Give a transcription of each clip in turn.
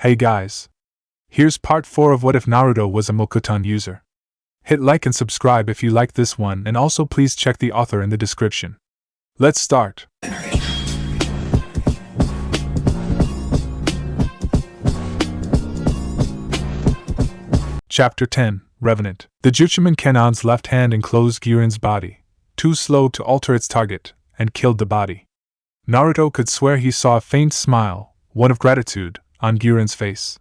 Hey guys! Here's part 4 of What If Naruto Was a Mokuton User. Hit like and subscribe if you like this one, and also please check the author in the description. Let's start! Chapter 10, Revenant. The Jutsuman Cannon's left hand enclosed Guren's body, too slow to alter its target, and killed the body. Naruto could swear he saw a faint smile, one of gratitude, on Guren's face.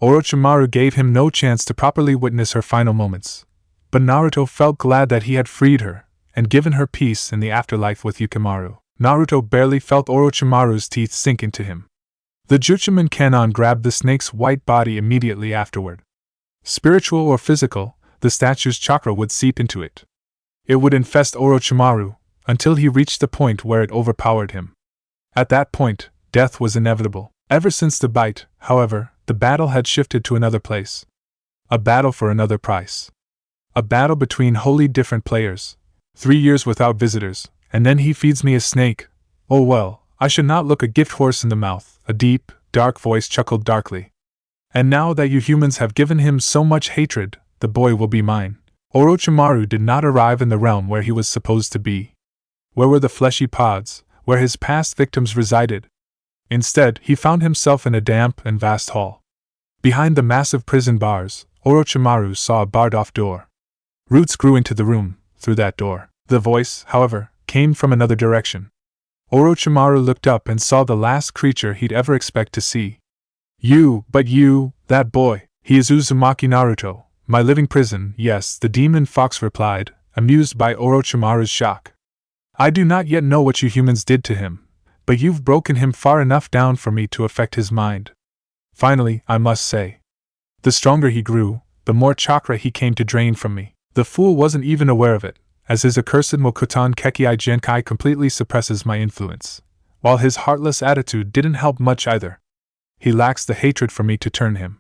Orochimaru gave him no chance to properly witness her final moments, but Naruto felt glad that he had freed her, and given her peace in the afterlife with Yukimaru. Naruto barely felt Orochimaru's teeth sink into him. The Jutsuman Kannon grabbed the snake's white body immediately afterward. Spiritual or physical, the statue's chakra would seep into it. It would infest Orochimaru, until he reached the point where it overpowered him. At that point, death was inevitable. Ever since the bite, however, the battle had shifted to another place. A battle for another price. A battle between wholly different players. 3 years without visitors, and then he feeds me a snake. Oh well, I should not look a gift horse in the mouth, a deep, dark voice chuckled darkly. And now that you humans have given him so much hatred, the boy will be mine. Orochimaru did not arrive in the realm where he was supposed to be. Where were the fleshy pods, where his past victims resided? Instead, he found himself in a damp and vast hall. Behind the massive prison bars, Orochimaru saw a barred-off door. Roots grew into the room, through that door. The voice, however, came from another direction. Orochimaru looked up and saw the last creature he'd ever expect to see. That boy, he is Uzumaki Naruto, my living prison, yes, the demon fox replied, amused by Orochimaru's shock. I do not yet know what you humans did to him, but you've broken him far enough down for me to affect his mind. Finally, I must say. The stronger he grew, the more chakra he came to drain from me. The fool wasn't even aware of it, as his accursed Mokuton Kekkei Genkai completely suppresses my influence, while his heartless attitude didn't help much either. He lacks the hatred for me to turn him.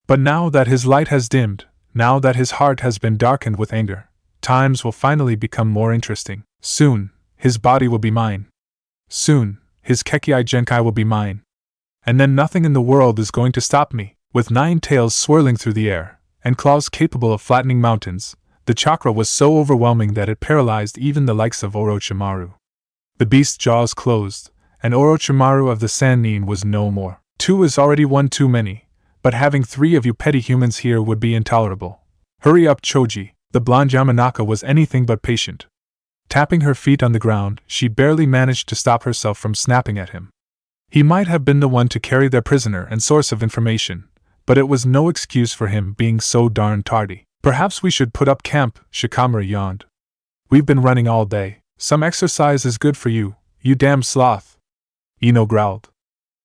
But now that his light has dimmed, now that his heart has been darkened with anger, times will finally become more interesting. Soon, his body will be mine. Soon, his Kekkei Genkai will be mine. And then nothing in the world is going to stop me. With 9 tails swirling through the air, and claws capable of flattening mountains, the chakra was so overwhelming that it paralyzed even the likes of Orochimaru. The beast's jaws closed, and Orochimaru of the Sannin was no more. 2 is already 1 too many, but having 3 of you petty humans here would be intolerable. Hurry up, Choji. The blonde Yamanaka was anything but patient. Tapping her feet on the ground, she barely managed to stop herself from snapping at him. He might have been the one to carry their prisoner and source of information, but it was no excuse for him being so darn tardy. Perhaps we should put up camp, Shikamaru yawned. We've been running all day. Some exercise is good for you, you damn sloth. Ino growled.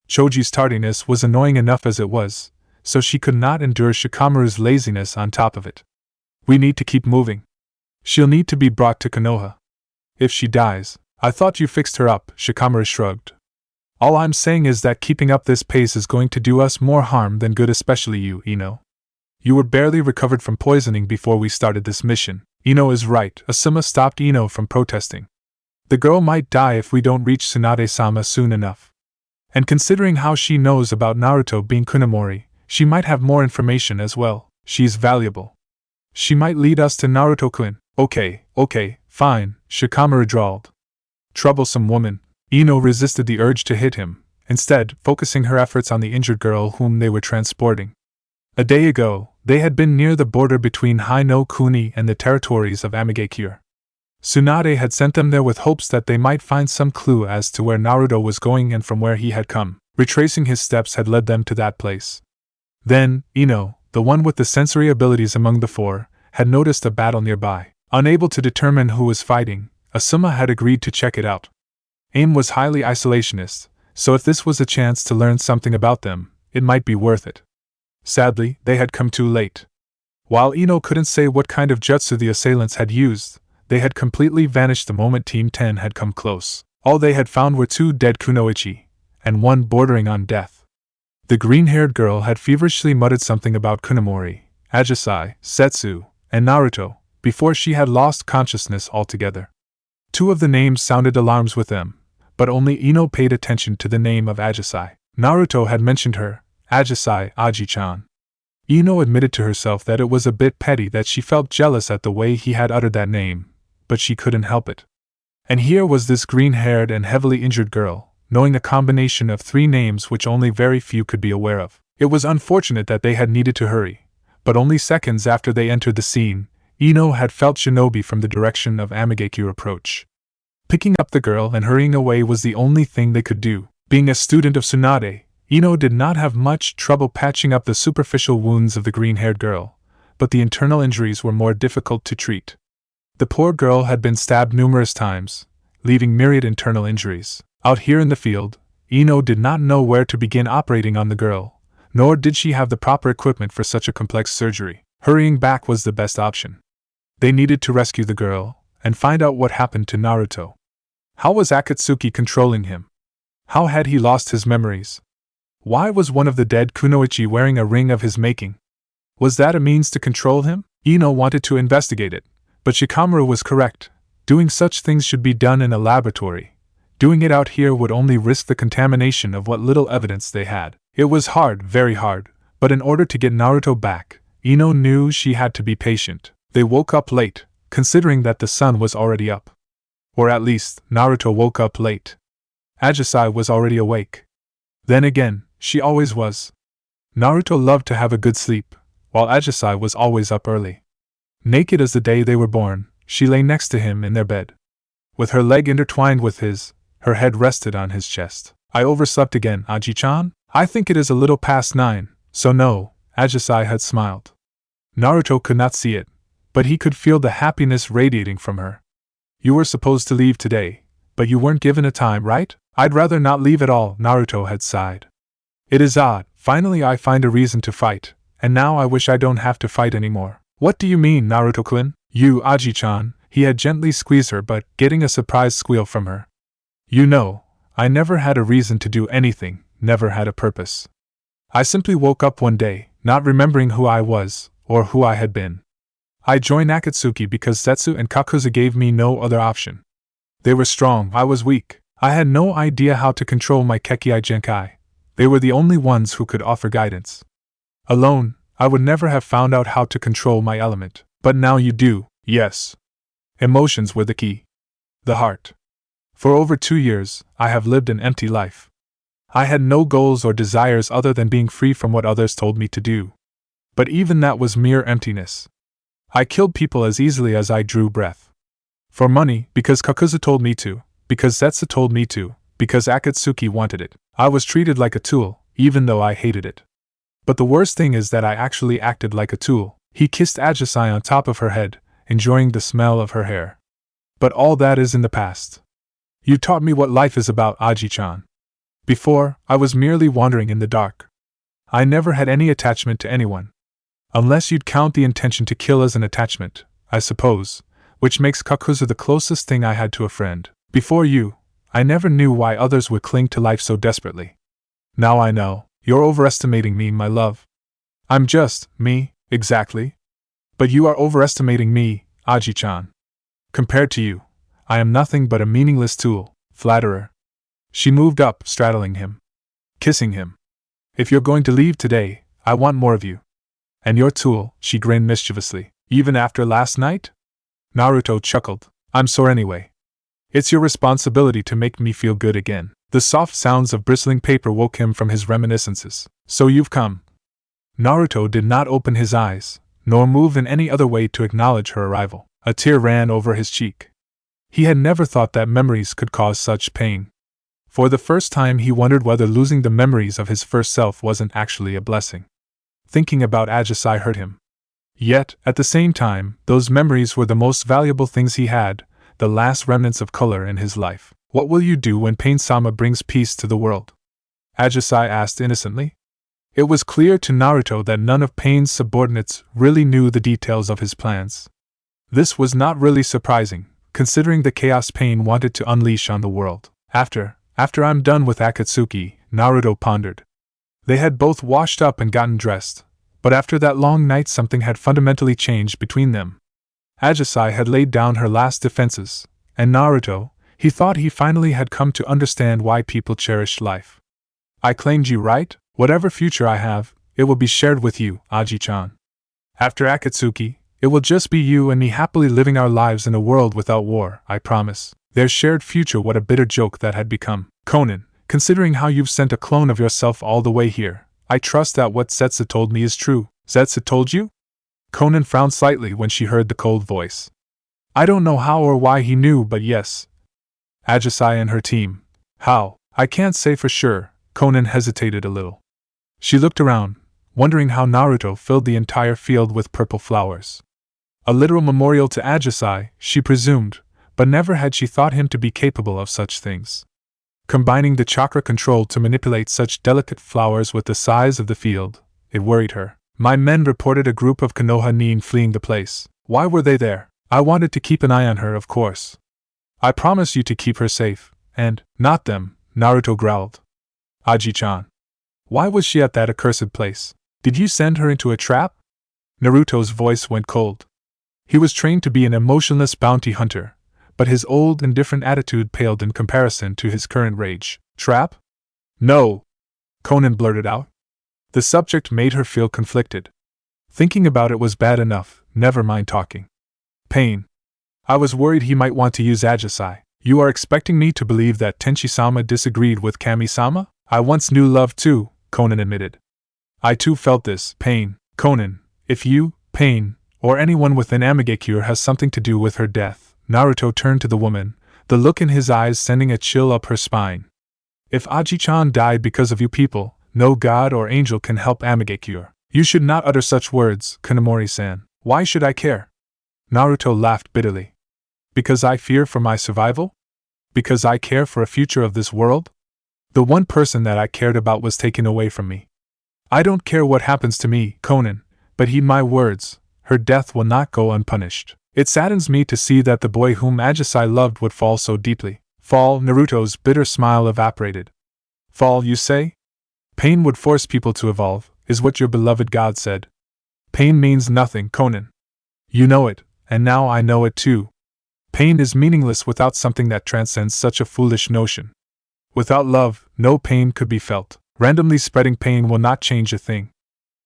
Choji's tardiness was annoying enough as it was, so she could not endure Shikamaru's laziness on top of it. We need to keep moving. She'll need to be brought to Konoha. If she dies, I thought you fixed her up, Shikamaru shrugged. All I'm saying is that keeping up this pace is going to do us more harm than good, especially you, Ino. You were barely recovered from poisoning before we started this mission. Ino is right, Asuma stopped Ino from protesting. The girl might die if we don't reach Tsunade-sama soon enough. And considering how she knows about Naruto being Kunemori, she might have more information as well. She's valuable. She might lead us to Naruto-kun. Okay, fine, Shikamaru drawled. Troublesome woman. Ino resisted the urge to hit him, instead focusing her efforts on the injured girl whom they were transporting. A day ago, they had been near the border between Hai no Kuni and the territories of Amigakure. Tsunade had sent them there with hopes that they might find some clue as to where Naruto was going and from where he had come. Retracing his steps had led them to that place. Then, Ino, the one with the sensory abilities among the 4, had noticed a battle nearby. Unable to determine who was fighting, Asuma had agreed to check it out. AIM was highly isolationist, so if this was a chance to learn something about them, it might be worth it. Sadly, they had come too late. While Ino couldn't say what kind of jutsu the assailants had used, they had completely vanished the moment Team 10 had come close. All they had found were 2 dead kunoichi, and 1 bordering on death. The green-haired girl had feverishly muttered something about Kunemori, Ajisai, Zetsu, and Naruto, before she had lost consciousness altogether. 2 of the names sounded alarms with them, but only Ino paid attention to the name of Ajisai. Naruto had mentioned her, Ajisai, Aji-chan. Ino admitted to herself that it was a bit petty that she felt jealous at the way he had uttered that name, but she couldn't help it. And here was this green-haired and heavily injured girl, knowing a combination of 3 names which only very few could be aware of. It was unfortunate that they had needed to hurry, but only seconds after they entered the scene, Ino had felt shinobi from the direction of Amagekyo approach. Picking up the girl and hurrying away was the only thing they could do. Being a student of Tsunade, Ino did not have much trouble patching up the superficial wounds of the green-haired girl, but the internal injuries were more difficult to treat. The poor girl had been stabbed numerous times, leaving myriad internal injuries. Out here in the field, Ino did not know where to begin operating on the girl, nor did she have the proper equipment for such a complex surgery. Hurrying back was the best option. They needed to rescue the girl, and find out what happened to Naruto. How was Akatsuki controlling him? How had he lost his memories? Why was one of the dead kunoichi wearing a ring of his making? Was that a means to control him? Ino wanted to investigate it, but Shikamaru was correct. Doing such things should be done in a laboratory. Doing it out here would only risk the contamination of what little evidence they had. It was hard, very hard, but in order to get Naruto back, Ino knew she had to be patient. They woke up late, considering that the sun was already up. Or at least, Naruto woke up late. Ajisai was already awake. Then again, she always was. Naruto loved to have a good sleep, while Ajisai was always up early. Naked as the day they were born, she lay next to him in their bed. With her leg intertwined with his, her head rested on his chest. I overslept again, Aji-chan? I think it is a little past 9, so no, Ajisai had smiled. Naruto could not see it, but he could feel the happiness radiating from her. You were supposed to leave today, but you weren't given a time, right? I'd rather not leave at all, Naruto had sighed. It is odd, finally I find a reason to fight, and now I wish I don't have to fight anymore. What do you mean, Naruto-kun? You, Aji-chan, he had gently squeezed her but getting a surprised squeal from her. You know, I never had a reason to do anything, never had a purpose. I simply woke up one day, not remembering who I was, or who I had been. I joined Akatsuki because Zetsu and Kakuza gave me no other option. They were strong, I was weak. I had no idea how to control my Kekkai Genkai. They were the only ones who could offer guidance. Alone, I would never have found out how to control my element. But now you do, yes. Emotions were the key. The heart. For over 2 years, I have lived an empty life. I had no goals or desires other than being free from what others told me to do. But even that was mere emptiness. I killed people as easily as I drew breath. For money, because Kakuza told me to, because Zetsu told me to, because Akatsuki wanted it. I was treated like a tool, even though I hated it. But the worst thing is that I actually acted like a tool. He kissed Ajisai on top of her head, enjoying the smell of her hair. But all that is in the past. You taught me what life is about, Aji-chan. Before, I was merely wandering in the dark. I never had any attachment to anyone. Unless you'd count the intention to kill as an attachment, I suppose, which makes Kakuza the closest thing I had to a friend. Before you, I never knew why others would cling to life so desperately. Now I know. You're overestimating me, my love. I'm just me, exactly. But you are overestimating me, Aji-chan. Compared to you, I am nothing but a meaningless tool, flatterer. She moved up, straddling him, kissing him. If you're going to leave today, I want more of you. And your tool, she grinned mischievously. Even after last night? Naruto chuckled. I'm sore anyway. It's your responsibility to make me feel good again. The soft sounds of bristling paper woke him from his reminiscences. So you've come. Naruto did not open his eyes, nor move in any other way to acknowledge her arrival. A tear ran over his cheek. He had never thought that memories could cause such pain. For the first time he wondered whether losing the memories of his first self wasn't actually a blessing. Thinking about Ajisai hurt him. Yet, at the same time, those memories were the most valuable things he had, the last remnants of color in his life. What will you do when Pain-sama brings peace to the world? Ajisai asked innocently. It was clear to Naruto that none of Pain's subordinates really knew the details of his plans. This was not really surprising, considering the chaos Pain wanted to unleash on the world. After I'm done with Akatsuki, Naruto pondered. They had both washed up and gotten dressed, but after that long night something had fundamentally changed between them. Ajisai had laid down her last defenses, and Naruto, he thought he finally had come to understand why people cherished life. I claimed you, right? Whatever future I have, it will be shared with you, Aji-chan. After Akatsuki, it will just be you and me happily living our lives in a world without war, I promise. Their shared future. What a bitter joke that had become. Conan, considering how you've sent a clone of yourself all the way here, I trust that what Zetsu told me is true. Zetsu told you? Conan frowned slightly when she heard the cold voice. I don't know how or why he knew, but yes. Ajisai and her team. How? I can't say for sure. Conan hesitated a little. She looked around, wondering how Naruto filled the entire field with purple flowers. A literal memorial to Ajisai, she presumed, but never had she thought him to be capable of such things. Combining the chakra control to manipulate such delicate flowers with the size of the field, it worried her. My men reported a group of Konoha Nin fleeing the place. Why were they there? I wanted to keep an eye on her, of course. I promise you to keep her safe, and not them, Naruto growled. Aji-chan. Why was she at that accursed place? Did you send her into a trap? Naruto's voice went cold. He was trained to be an emotionless bounty hunter, but his old indifferent attitude paled in comparison to his current rage. Trap? No! Conan blurted out. The subject made her feel conflicted. Thinking about it was bad enough, never mind talking. Pain. I was worried he might want to use Ajisai. You are expecting me to believe that Tenchi-sama disagreed with Kami-sama? I once knew love too, Conan admitted. I too felt this pain. Conan, if you, Pain, or anyone within Amigakure has something to do with her death, Naruto turned to the woman, the look in his eyes sending a chill up her spine. If Aji-chan died because of you people, no god or angel can help Amigakure. You should not utter such words, Kanamori-san. Why should I care? Naruto laughed bitterly. Because I fear for my survival? Because I care for a future of this world? The one person that I cared about was taken away from me. I don't care what happens to me, Conan, but heed my words, her death will not go unpunished. It saddens me to see that the boy whom Ajisai loved would fall so deeply. Fall, Naruto's bitter smile evaporated. Fall, you say? Pain would force people to evolve, is what your beloved god said. Pain means nothing, Conan. You know it, and now I know it too. Pain is meaningless without something that transcends such a foolish notion. Without love, no pain could be felt. Randomly spreading pain will not change a thing.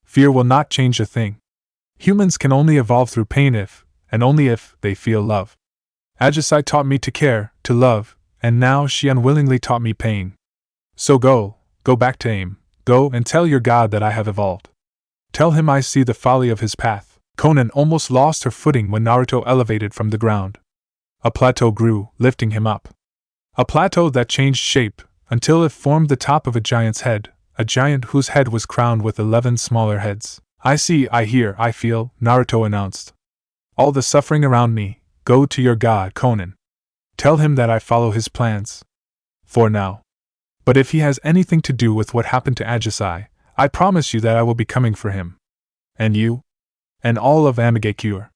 Fear will not change a thing. Humans can only evolve through pain if, and only if, they feel love. Ajisai taught me to care, to love, and now she unwillingly taught me pain. So go back to aim. Go and tell your god that I have evolved. Tell him I see the folly of his path. Conan almost lost her footing when Naruto elevated from the ground. A plateau grew, lifting him up. A plateau that changed shape, until it formed the top of a giant's head, a giant whose head was crowned with 11 smaller heads. I see, I hear, I feel, Naruto announced. All the suffering around me, go to your god, Conan. Tell him that I follow his plans. For now. But if he has anything to do with what happened to Ajisai, I promise you that I will be coming for him. And you? And all of Amigakure.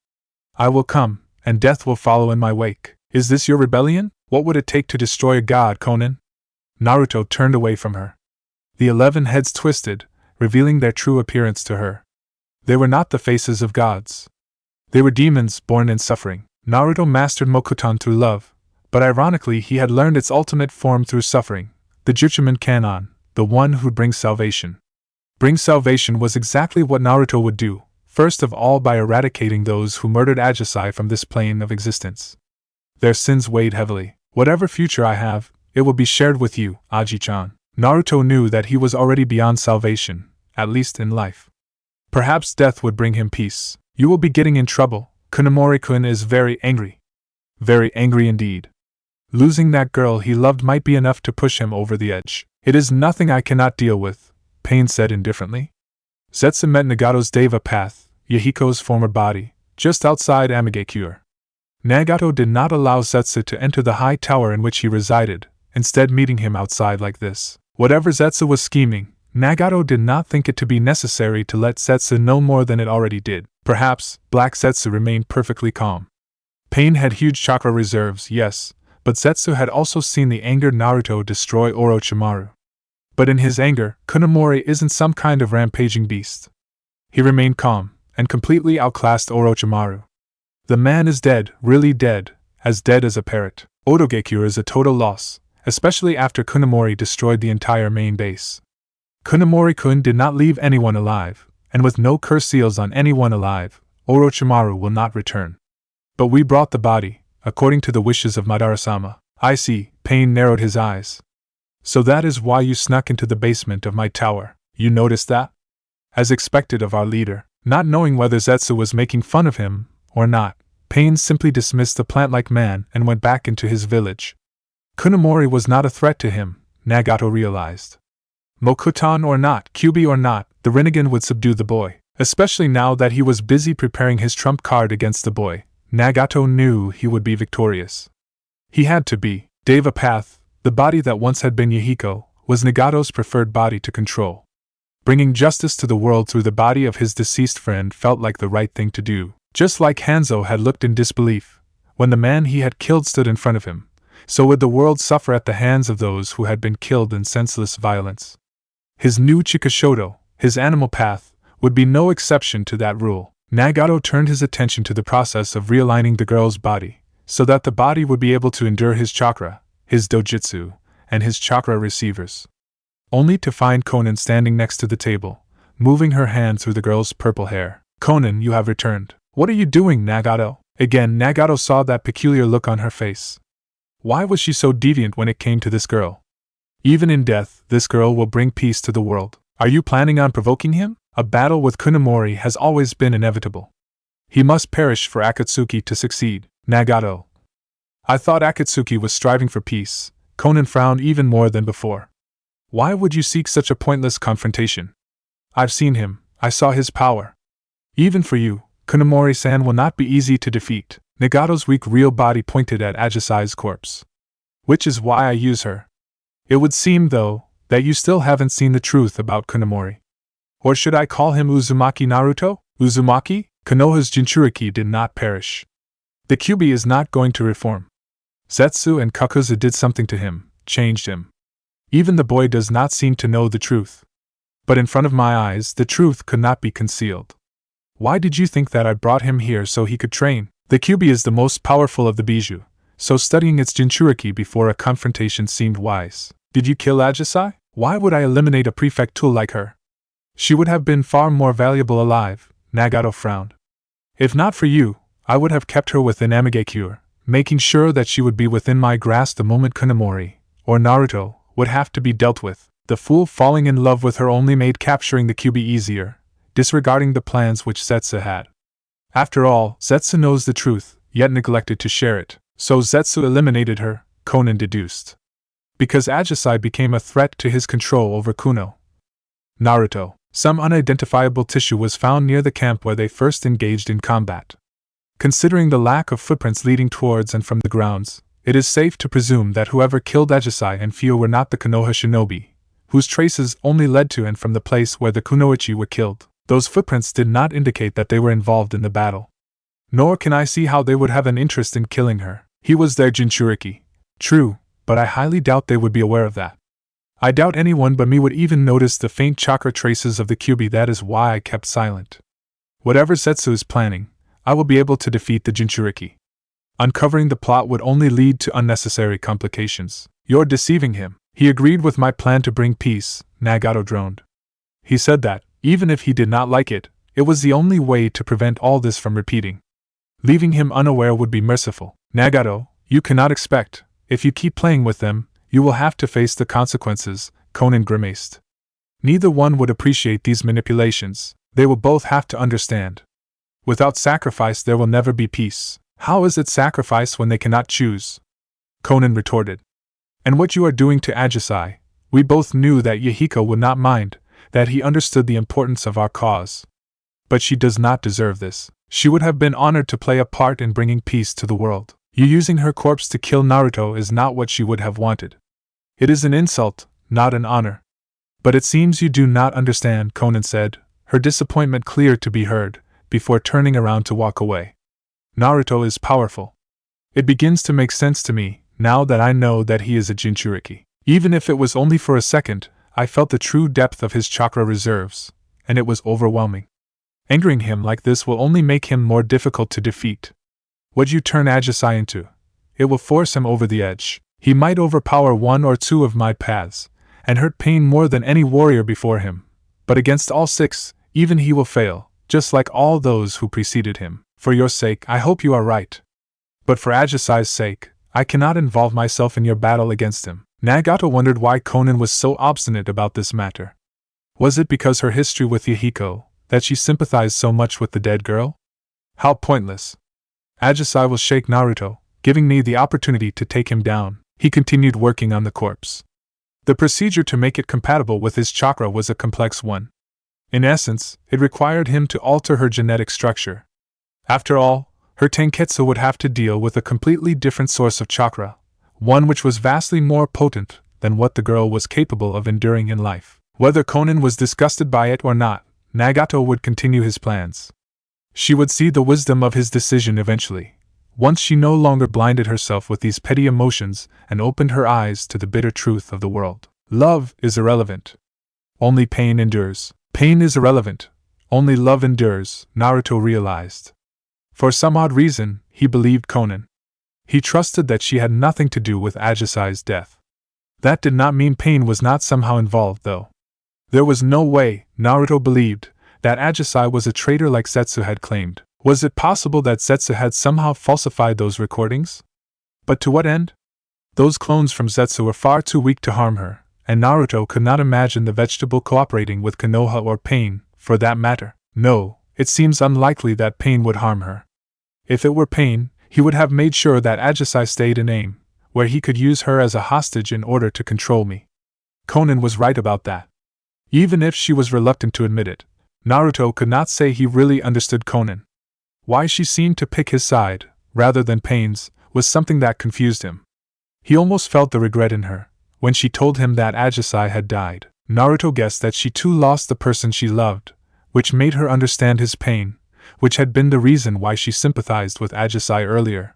I will come, and death will follow in my wake. Is this your rebellion? What would it take to destroy a god, Conan? Naruto turned away from her. The 11 heads twisted, revealing their true appearance to her. They were not the faces of gods. They were demons born in suffering. Naruto mastered Mokuton through love, but ironically he had learned its ultimate form through suffering, the Juchuman Kanon, the one who brings salvation. Bring salvation was exactly what Naruto would do, first of all by eradicating those who murdered Ajisai from this plane of existence. Their sins weighed heavily. Whatever future I have, it will be shared with you, Aji-chan. Naruto knew that he was already beyond salvation, at least in life. Perhaps death would bring him peace. You will be getting in trouble. Kanamori-kun is very angry. Very angry indeed. Losing that girl he loved might be enough to push him over the edge. It is nothing I cannot deal with, Pain said indifferently. Zetsu met Nagato's Deva path, Yahiko's former body, just outside Amigakure. Nagato did not allow Zetsu to enter the high tower in which he resided, instead meeting him outside like this. Whatever Zetsu was scheming, Nagato did not think it to be necessary to let Zetsu know more than it already did. Perhaps, Black Zetsu remained perfectly calm. Pain had huge chakra reserves, yes, but Zetsu had also seen the angered Naruto destroy Orochimaru. But in his anger, Kanamori isn't some kind of rampaging beast. He remained calm, and completely outclassed Orochimaru. The man is dead, really dead as a parrot. Otogekure is a total loss, especially after Kanamori destroyed the entire main base. Kunomori-kun did not leave anyone alive, and with no curse seals on anyone alive, Orochimaru will not return. But we brought the body, according to the wishes of Madara-sama. I see. Pain narrowed his eyes. So that is why you snuck into the basement of my tower. You noticed that? As expected of our leader. Not knowing whether Zetsu was making fun of him or not, Pain simply dismissed the plant-like man and went back into his village. Kunomori was not a threat to him, Nagato realized. Mokuton or not, Kyuubi or not, the Rinnegan would subdue the boy. Especially now that he was busy preparing his trump card against the boy, Nagato knew he would be victorious. He had to be. Devapath, the body that once had been Yahiko, was Nagato's preferred body to control. Bringing justice to the world through the body of his deceased friend felt like the right thing to do. Just like Hanzo had looked in disbelief when the man he had killed stood in front of him, so would the world suffer at the hands of those who had been killed in senseless violence. His new Chikashoto, his animal path, would be no exception to that rule. Nagato turned his attention to the process of realigning the girl's body, so that the body would be able to endure his chakra, his dojutsu, and his chakra receivers. Only to find Konan standing next to the table, moving her hand through the girl's purple hair. Konan, you have returned. What are you doing, Nagato? Again, Nagato saw that peculiar look on her face. Why was she so deviant when it came to this girl? Even in death, this girl will bring peace to the world. Are you planning on provoking him? A battle with Kunomori has always been inevitable. He must perish for Akatsuki to succeed. Nagato. I thought Akatsuki was striving for peace. Konan frowned even more than before. Why would you seek such a pointless confrontation? I've seen him. I saw his power. Even for you, Kunomori-san will not be easy to defeat. Nagato's weak real body pointed at Ajisai's corpse. Which is why I use her. It would seem, though, that you still haven't seen the truth about Kunomori. Or should I call him Uzumaki Naruto? Uzumaki? Konoha's Jinchuriki did not perish. The Kyuubi is not going to reform. Zetsu and Kakuza did something to him, changed him. Even the boy does not seem to know the truth. But in front of my eyes, the truth could not be concealed. Why did you think that I brought him here so he could train? The Kyuubi is the most powerful of the Bijou, so studying its Jinchuriki before a confrontation seemed wise. Did you kill Ajisai? Why would I eliminate a prefect tool like her? She would have been far more valuable alive, Nagato frowned. If not for you, I would have kept her within Amigekure, making sure that she would be within my grasp the moment Kunomori, or Naruto, would have to be dealt with. The fool falling in love with her only made capturing the Kyuubi easier, disregarding the plans which Zetsu had. After all, Zetsu knows the truth, yet neglected to share it. So Zetsu eliminated her, Konan deduced. Because Ajisai became a threat to his control over Kuno. Naruto. Some unidentifiable tissue was found near the camp where they first engaged in combat. Considering the lack of footprints leading towards and from the grounds, it is safe to presume that whoever killed Ajisai and Fio were not the Konoha shinobi, whose traces only led to and from the place where the Kunoichi were killed. Those footprints did not indicate that they were involved in the battle. Nor can I see how they would have an interest in killing her. He was their Jinchuriki. True, but I highly doubt they would be aware of that. I doubt anyone but me would even notice the faint chakra traces of the Kyuubi. That is why I kept silent. Whatever Zetsu is planning, I will be able to defeat the Jinchuriki. Uncovering the plot would only lead to unnecessary complications. You're deceiving him. He agreed with my plan to bring peace, Nagato droned. He said that, even if he did not like it, it was the only way to prevent all this from repeating. Leaving him unaware would be merciful. Nagato, you cannot expect, if you keep playing with them, you will have to face the consequences, Konan grimaced. Neither one would appreciate these manipulations, they will both have to understand. Without sacrifice there will never be peace. How is it sacrifice when they cannot choose? Konan retorted. And what you are doing to Ajisai, we both knew that Yahiko would not mind, that he understood the importance of our cause. But she does not deserve this. She would have been honored to play a part in bringing peace to the world. You using her corpse to kill Naruto is not what she would have wanted. It is an insult, not an honor. But it seems you do not understand, Konan said, her disappointment clear to be heard, before turning around to walk away. Naruto is powerful. It begins to make sense to me, now that I know that he is a Jinchuriki. Even if it was only for a second, I felt the true depth of his chakra reserves, and it was overwhelming. Angering him like this will only make him more difficult to defeat. What you turn Ajisai into? It will force him over the edge. He might overpower one or two of my paths, and hurt Pain more than any warrior before him. But against all 6, even he will fail, just like all those who preceded him. For your sake, I hope you are right. But for Ajisai's sake, I cannot involve myself in your battle against him. Nagato wondered why Konan was so obstinate about this matter. Was it because her history with Yahiko that she sympathized so much with the dead girl? How pointless. Ajisai will shake Naruto, giving me the opportunity to take him down. He continued working on the corpse. The procedure to make it compatible with his chakra was a complex one. In essence, it required him to alter her genetic structure. After all, her Tenketsu would have to deal with a completely different source of chakra, one which was vastly more potent than what the girl was capable of enduring in life. Whether Konan was disgusted by it or not, Nagato would continue his plans. She would see the wisdom of his decision eventually, once she no longer blinded herself with these petty emotions and opened her eyes to the bitter truth of the world. Love is irrelevant. Only pain endures. Pain is irrelevant. Only love endures, Naruto realized. For some odd reason, he believed Konan. He trusted that she had nothing to do with Ajisai's death. That did not mean Pain was not somehow involved, though. There was no way, Naruto believed, that Ajisai was a traitor like Zetsu had claimed. Was it possible that Zetsu had somehow falsified those recordings? But to what end? Those clones from Zetsu were far too weak to harm her, and Naruto could not imagine the vegetable cooperating with Konoha or Pain, for that matter. No, it seems unlikely that Pain would harm her. If it were Pain, he would have made sure that Ajisai stayed in AIM, where he could use her as a hostage in order to control me. Konan was right about that. Even if she was reluctant to admit it, Naruto could not say he really understood Konan. Why she seemed to pick his side, rather than Pain's, was something that confused him. He almost felt the regret in her, when she told him that Ajisai had died. Naruto guessed that she too lost the person she loved, which made her understand his pain, which had been the reason why she sympathized with Ajisai earlier.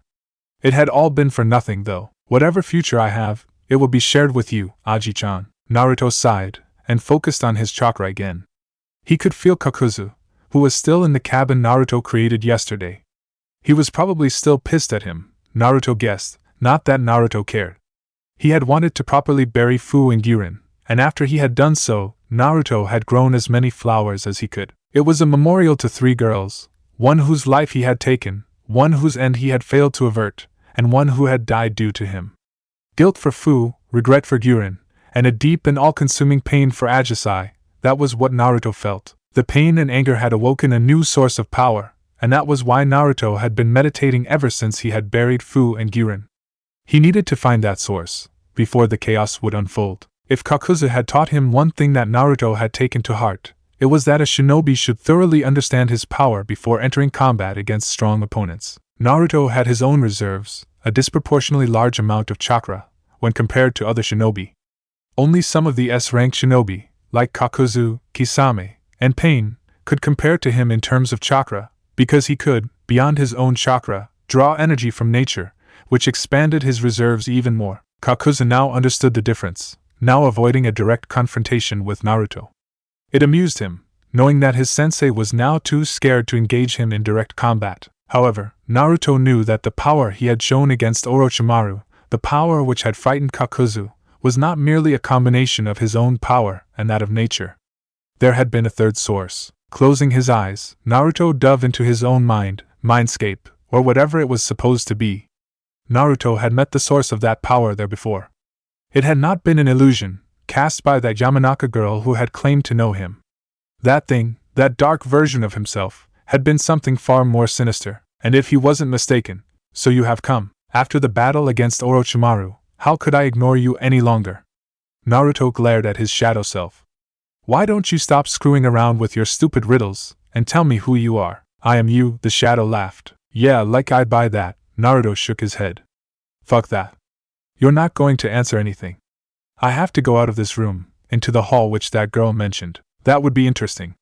It had all been for nothing, though. Whatever future I have, it will be shared with you, Aji-chan. Naruto sighed, and focused on his chakra again. He could feel Kakuzu, who was still in the cabin Naruto created yesterday. He was probably still pissed at him, Naruto guessed, not that Naruto cared. He had wanted to properly bury Fu and Girin, and after he had done so, Naruto had grown as many flowers as he could. It was a memorial to 3 girls, one whose life he had taken, one whose end he had failed to avert, and one who had died due to him. Guilt for Fu, regret for Girin, and a deep and all-consuming pain for Ajisai, that was what Naruto felt. The pain and anger had awoken a new source of power, and that was why Naruto had been meditating ever since he had buried Fu and Girin. He needed to find that source, before the chaos would unfold. If Kakuzu had taught him one thing that Naruto had taken to heart, it was that a shinobi should thoroughly understand his power before entering combat against strong opponents. Naruto had his own reserves, a disproportionately large amount of chakra, when compared to other shinobi. Only some of the S-rank shinobi, like Kakuzu, Kisame, and Pain, could compare to him in terms of chakra, because he could, beyond his own chakra, draw energy from nature, which expanded his reserves even more. Kakuzu now understood the difference, now avoiding a direct confrontation with Naruto. It amused him, knowing that his sensei was now too scared to engage him in direct combat. However, Naruto knew that the power he had shown against Orochimaru, the power which had frightened Kakuzu, was not merely a combination of his own power and that of nature. There had been a third source. Closing his eyes, Naruto dove into his own mindscape, or whatever it was supposed to be. Naruto had met the source of that power there before. It had not been an illusion, cast by that Yamanaka girl who had claimed to know him. That thing, that dark version of himself, had been something far more sinister, and if he wasn't mistaken, so you have come. After the battle against Orochimaru, how could I ignore you any longer? Naruto glared at his shadow self. Why don't you stop screwing around with your stupid riddles, and tell me who you are? I am you, the shadow laughed. Yeah, like I'd buy that. Naruto shook his head. Fuck that. You're not going to answer anything. I have to go out of this room, into the hall which that girl mentioned. That would be interesting.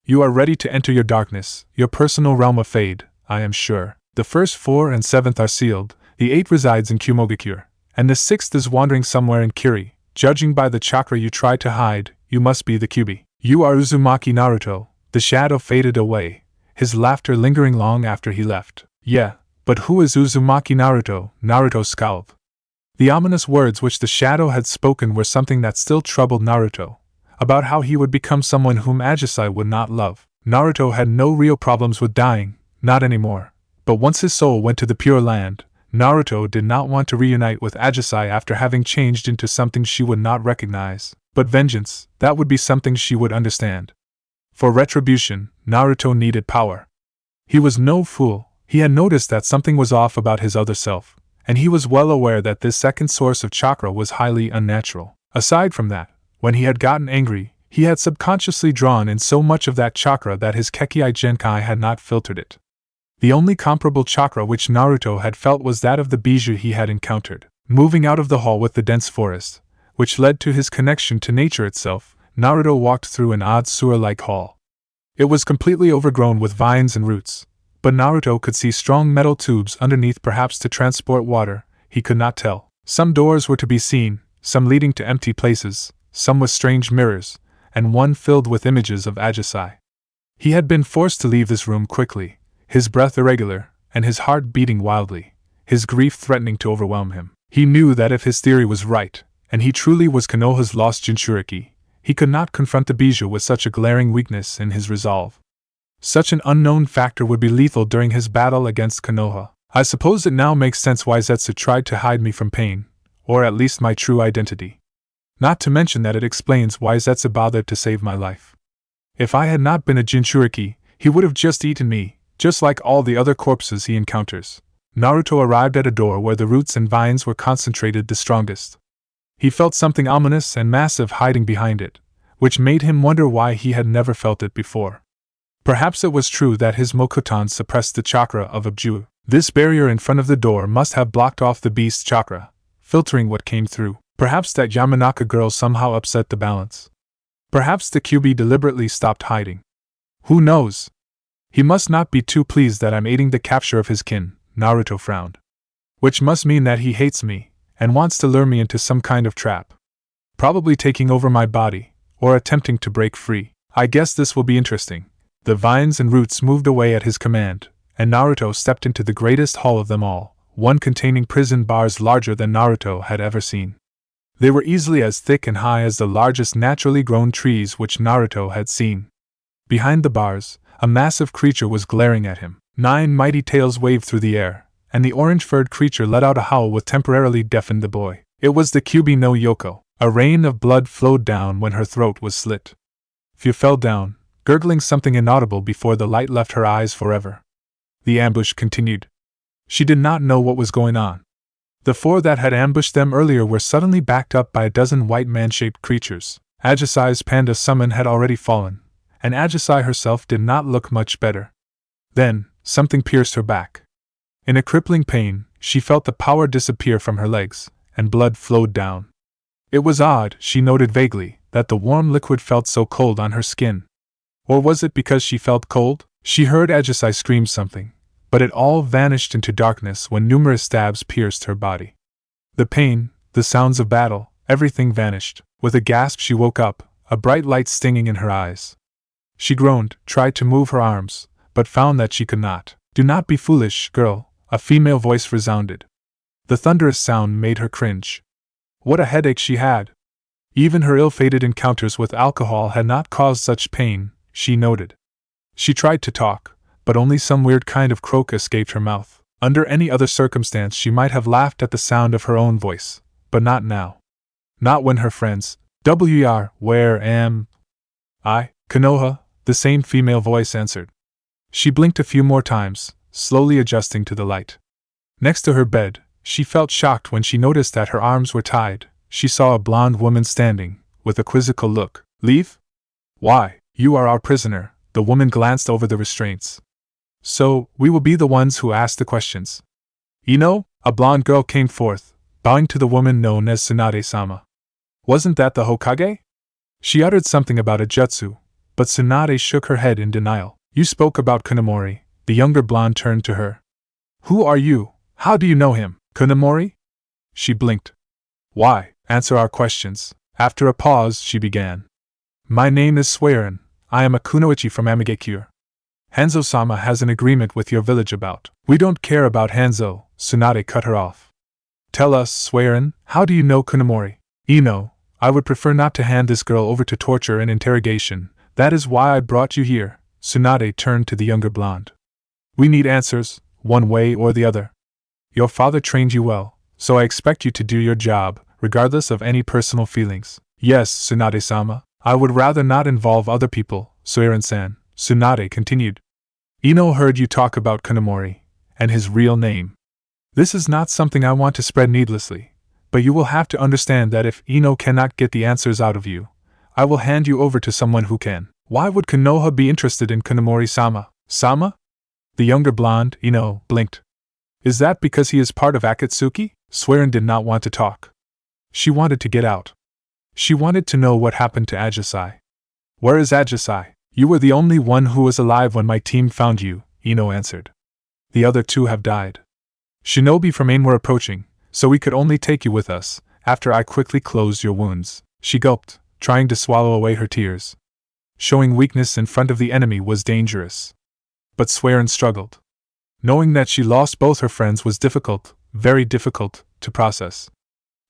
You are ready to enter your darkness, your personal realm of fade, I am sure. The first 4 and 7th are sealed, the 8th resides in Kumogakure, and the 6th is wandering somewhere in Kiri. Judging by the chakra you try to hide, you must be the Kyuubi. You are Uzumaki Naruto. The shadow faded away, his laughter lingering long after he left. Yeah, but who is Uzumaki Naruto? Naruto scowled. The ominous words which the shadow had spoken were something that still troubled Naruto, about how he would become someone whom Ajisai would not love. Naruto had no real problems with dying, not anymore, but once his soul went to the Pure Land, Naruto did not want to reunite with Ajisai after having changed into something she would not recognize. But vengeance, that would be something she would understand. For retribution, Naruto needed power. He was no fool. He had noticed that something was off about his other self, and he was well aware that this second source of chakra was highly unnatural. Aside from that, when he had gotten angry, he had subconsciously drawn in so much of that chakra that his Kekkei Genkai had not filtered it. The only comparable chakra which Naruto had felt was that of the Bijou he had encountered. Moving out of the hall with the dense forest, which led to his connection to nature itself, Naruto walked through an odd sewer-like hall. It was completely overgrown with vines and roots, but Naruto could see strong metal tubes underneath, perhaps to transport water, he could not tell. Some doors were to be seen, some leading to empty places, some with strange mirrors, and one filled with images of Ajisai. He had been forced to leave this room quickly, his breath irregular, and his heart beating wildly, his grief threatening to overwhelm him. He knew that if his theory was right, and he truly was Konoha's lost Jinchuriki, he could not confront the Bijou with such a glaring weakness in his resolve. Such an unknown factor would be lethal during his battle against Konoha. I suppose it now makes sense why Zetsu tried to hide me from pain, or at least my true identity. Not to mention that it explains why Zetsu bothered to save my life. If I had not been a Jinchuriki, he would have just eaten me, just like all the other corpses he encounters. Naruto arrived at a door where the roots and vines were concentrated the strongest. He felt something ominous and massive hiding behind it, which made him wonder why he had never felt it before. Perhaps it was true that his Mokuton suppressed the chakra of Abju. This barrier in front of the door must have blocked off the beast's chakra, filtering what came through. Perhaps that Yamanaka girl somehow upset the balance. Perhaps the QB deliberately stopped hiding. Who knows? He must not be too pleased that I'm aiding the capture of his kin, Naruto frowned. Which must mean that he hates me, and wants to lure me into some kind of trap. Probably taking over my body, or attempting to break free. I guess this will be interesting. The vines and roots moved away at his command, and Naruto stepped into the greatest hall of them all, one containing prison bars larger than Naruto had ever seen. They were easily as thick and high as the largest naturally grown trees which Naruto had seen. Behind the bars, a massive creature was glaring at him. 9 mighty tails waved through the air, and the orange-furred creature let out a howl which temporarily deafened the boy. It was the Kyubi no Yoko. A rain of blood flowed down when her throat was slit. Fu fell down, gurgling something inaudible before the light left her eyes forever. The ambush continued. She did not know what was going on. The 4 that had ambushed them earlier were suddenly backed up by a dozen white man-shaped creatures. Ajisai's panda summon had already fallen, and Ajisai herself did not look much better. Then, something pierced her back. In a crippling pain, she felt the power disappear from her legs, and blood flowed down. It was odd, she noted vaguely, that the warm liquid felt so cold on her skin. Or was it because she felt cold? She heard Ajisai scream something, but it all vanished into darkness when numerous stabs pierced her body. The pain, the sounds of battle, everything vanished. With a gasp she woke up, a bright light stinging in her eyes. She groaned, tried to move her arms, but found that she could not. "Do not be foolish, girl," a female voice resounded. The thunderous sound made her cringe. What a headache she had! Even her ill-fated encounters with alcohol had not caused such pain, she noted. She tried to talk, but only some weird kind of croak escaped her mouth. Under any other circumstance she might have laughed at the sound of her own voice, but not now. Not when her friends, where am I? Konoha, the same female voice answered. She blinked a few more times, slowly adjusting to the light. Next to her bed, she felt shocked when she noticed that her arms were tied. She saw a blonde woman standing, with a quizzical look. "Leave? Why, you are our prisoner." The woman glanced over the restraints. "So, we will be the ones who ask the questions." "Ino?" A blonde girl came forth, bowing to the woman known as Tsunade-sama. "Wasn't that the Hokage?" She uttered something about a jutsu, but Tsunade shook her head in denial. "You spoke about Kunemori." The younger blonde turned to her. "Who are you? How do you know him?" "Kunemori?" She blinked. "Why, answer our questions." After a pause, she began. "My name is Swearin. I am a kunoichi from Amigekure. Hanzo-sama has an agreement with your village about—" "We don't care about Hanzo," Tsunade cut her off. Tell us, Swearin, how do you know Kunemori? Ino, I would prefer not to hand this girl over to torture and interrogation. That is why I brought you here. Tsunade turned to the younger blonde. We need answers, one way or the other. Your father trained you well, so I expect you to do your job, regardless of any personal feelings. Yes, Tsunade-sama, I would rather not involve other people, Swearin-san, Tsunade continued. Ino heard you talk about Kunemori, and his real name. This is not something I want to spread needlessly, but you will have to understand that if Ino cannot get the answers out of you, I will hand you over to someone who can. Why would Konoha be interested in Kunemori-sama? Sama? The younger blonde, Ino, blinked. Is that because he is part of Akatsuki? Swearin did not want to talk. She wanted to get out. She wanted to know what happened to Ajisai. Where is Ajisai? You were the only one who was alive when my team found you, Ino answered. The other two have died. Shinobi from AIM were approaching, so we could only take you with us, after I quickly closed your wounds. She gulped, trying to swallow away her tears. Showing weakness in front of the enemy was dangerous. But Swearin struggled. Knowing that she lost both her friends was difficult, very difficult, to process.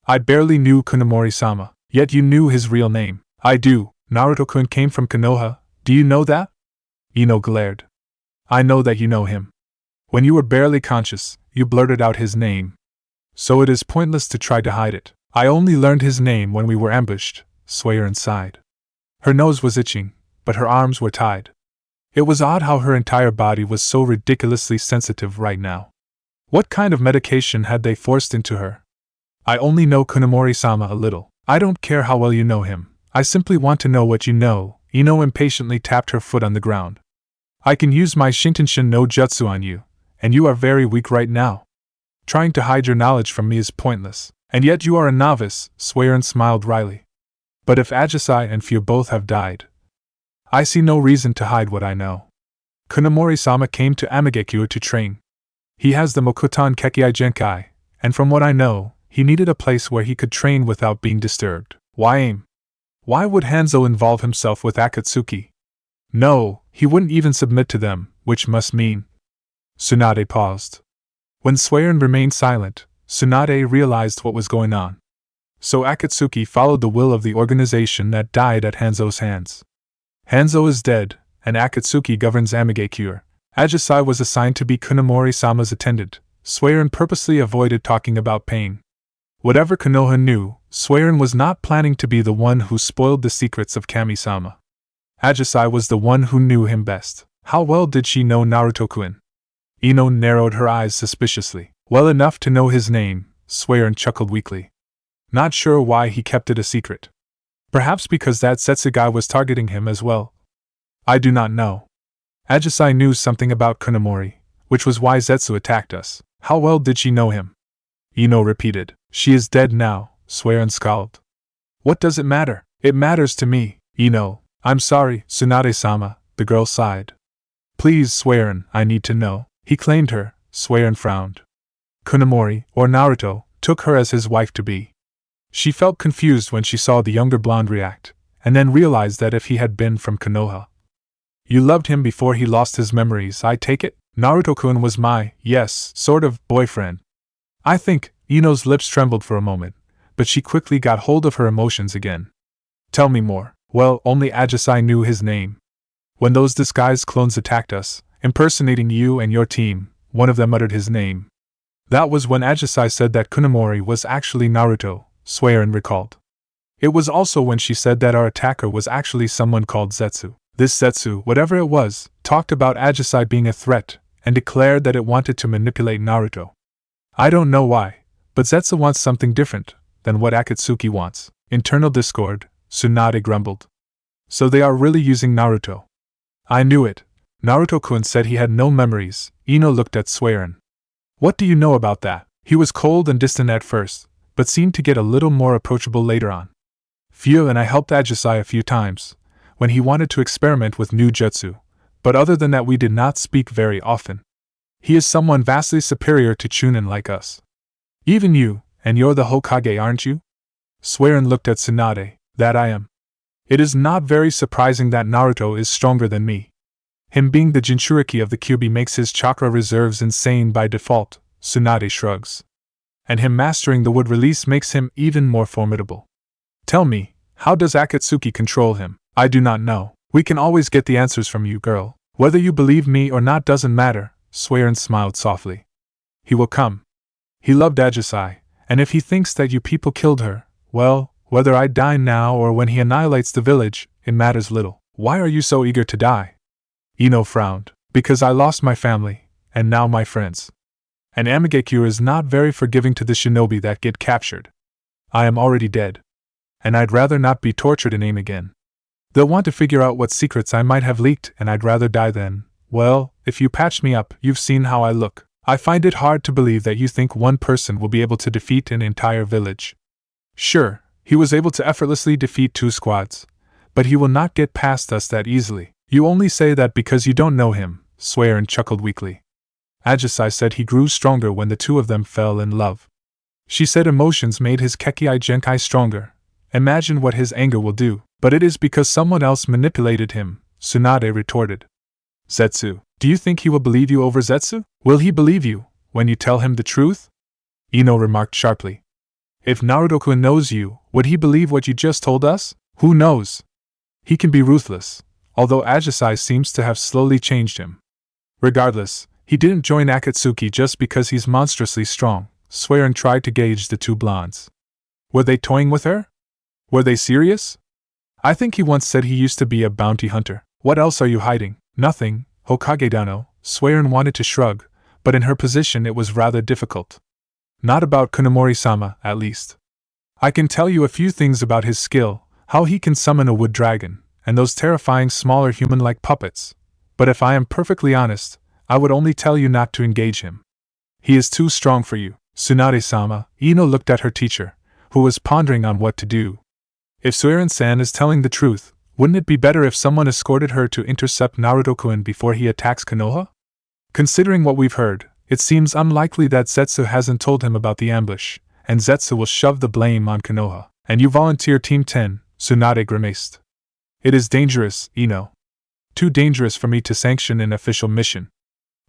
I barely knew Kunemori-sama, yet you knew his real name. I do. Naruto-kun came from Konoha. Do you know that? Ino glared. I know that you know him. When you were barely conscious, you blurted out his name. So it is pointless to try to hide it. I only learned his name when we were ambushed, Swearin sighed. Her nose was itching, but her arms were tied. It was odd how her entire body was so ridiculously sensitive right now. What kind of medication had they forced into her? I only know Kunemori-sama a little. I don't care how well you know him. I simply want to know what you know. Ino impatiently tapped her foot on the ground. I can use my Shintenshin no Jutsu on you, and you are very weak right now. Trying to hide your knowledge from me is pointless. And yet you are a novice, Swearin smiled wryly. But if Ajisai and Fu both have died, I see no reason to hide what I know. Kunemori-sama came to Amagekyo to train. He has the Mokuton Kekkei Genkai, and from what I know, he needed a place where he could train without being disturbed. Why AIM? Why would Hanzo involve himself with Akatsuki? No, he wouldn't even submit to them, which must mean… Tsunade paused. When Swearin remained silent, Tsunade realized what was going on. So Akatsuki followed the will of the organization that died at Hanzo's hands. Hanzo is dead, and Akatsuki governs Amagekyo. Ajisai was assigned to be Kunemori-sama's attendant. Swearin purposely avoided talking about pain. Whatever Konoha knew, Swearin was not planning to be the one who spoiled the secrets of Kami-sama. Ajisai was the one who knew him best. How well did she know Naruto-kun? Ino narrowed her eyes suspiciously. Well enough to know his name, Swearin chuckled weakly. Not sure why he kept it a secret. Perhaps because that Zetsu guy was targeting him as well. I do not know. Ajisai knew something about Kunemori, which was why Zetsu attacked us. How well did she know him? Ino repeated. She is dead now, Swearin scowled. What does it matter? It matters to me, Ino. I'm sorry, Tsunade-sama, the girl sighed. Please, Swearin, I need to know. He claimed her, Swearin frowned. Kunemori, or Naruto, took her as his wife-to-be. She felt confused when she saw the younger blonde react, and then realized that if he had been from Konoha. You loved him before he lost his memories, I take it? Naruto-kun was my, yes, sort of, boyfriend. I think. Ino's lips trembled for a moment, but she quickly got hold of her emotions again. Tell me more. Well, only Ajisai knew his name. When those disguised clones attacked us, impersonating you and your team, one of them uttered his name. That was when Ajisai said that Kunemori was actually Naruto, Swearin recalled. It was also when she said that our attacker was actually someone called Zetsu. This Zetsu, whatever it was, talked about Ajisai being a threat, and declared that it wanted to manipulate Naruto. I don't know why, but Zetsu wants something different than what Akatsuki wants. Internal discord, Tsunade grumbled. So they are really using Naruto. I knew it. Naruto-kun said he had no memories. Ino looked at Swearin. What do you know about that? He was cold and distant at first, but seemed to get a little more approachable later on. Fu and I helped Ajisai a few times, when he wanted to experiment with new jutsu, but other than that we did not speak very often. He is someone vastly superior to Chunin like us. Even you, and you're the Hokage, aren't you? Swearin looked at Tsunade. That I am. It is not very surprising that Naruto is stronger than me. Him being the Jinchuriki of the Kyuubi makes his chakra reserves insane by default, Tsunade shrugs. and him mastering the wood release makes him even more formidable. Tell me, how does Akatsuki control him? I do not know. We can always get the answers from you, girl. Whether you believe me or not doesn't matter, Swearin smiled softly. He will come. He loved Ajisai, and if he thinks that you people killed her, well, whether I die now or when he annihilates the village, it matters little. Why are you so eager to die? Ino frowned. Because I lost my family, and now my friends. And Amigekure is not very forgiving to the shinobi that get captured. I am already dead. And I'd rather not be tortured in AIM again. They'll want to figure out what secrets I might have leaked, and I'd rather die than, well, if you patch me up, you've seen how I look. I find it hard to believe that you think one person will be able to defeat an entire village. Sure, he was able to effortlessly defeat 2 squads, but he will not get past us that easily. You only say that because you don't know him, Swearin chuckled weakly. Ajisai said he grew stronger when the two of them fell in love. She said emotions made his Kekkei Genkai stronger. Imagine what his anger will do. But it is because someone else manipulated him, Tsunade retorted. Zetsu, do you think he will believe you over Zetsu? Will he believe you when you tell him the truth? Ino remarked sharply. If Naruto-kun knows you, would he believe what you just told us? Who knows? He can be ruthless, although Ajisai seems to have slowly changed him. Regardless, he didn't join Akatsuki just because he's monstrously strong. Swearin tried to gauge the two blondes. Were they toying with her? Were they serious? I think he once said he used to be a bounty hunter. What else are you hiding? Nothing, Hokage-dano. Swearin wanted to shrug, but in her position it was rather difficult. Not about Kunomori-sama, at least. I can tell you a few things about his skill, how he can summon a wood dragon, and those terrifying smaller human-like puppets. But if I am perfectly honest, I would only tell you not to engage him. He is too strong for you, Tsunade-sama. Ino looked at her teacher, who was pondering on what to do. If Swearin-san is telling the truth, wouldn't it be better if someone escorted her to intercept Naruto-kun before he attacks Konoha? Considering what we've heard, it seems unlikely that Zetsu hasn't told him about the ambush, and Zetsu will shove the blame on Konoha. And you volunteer Team 10, Tsunade grimaced. It is dangerous, Ino. Too dangerous for me to sanction an official mission.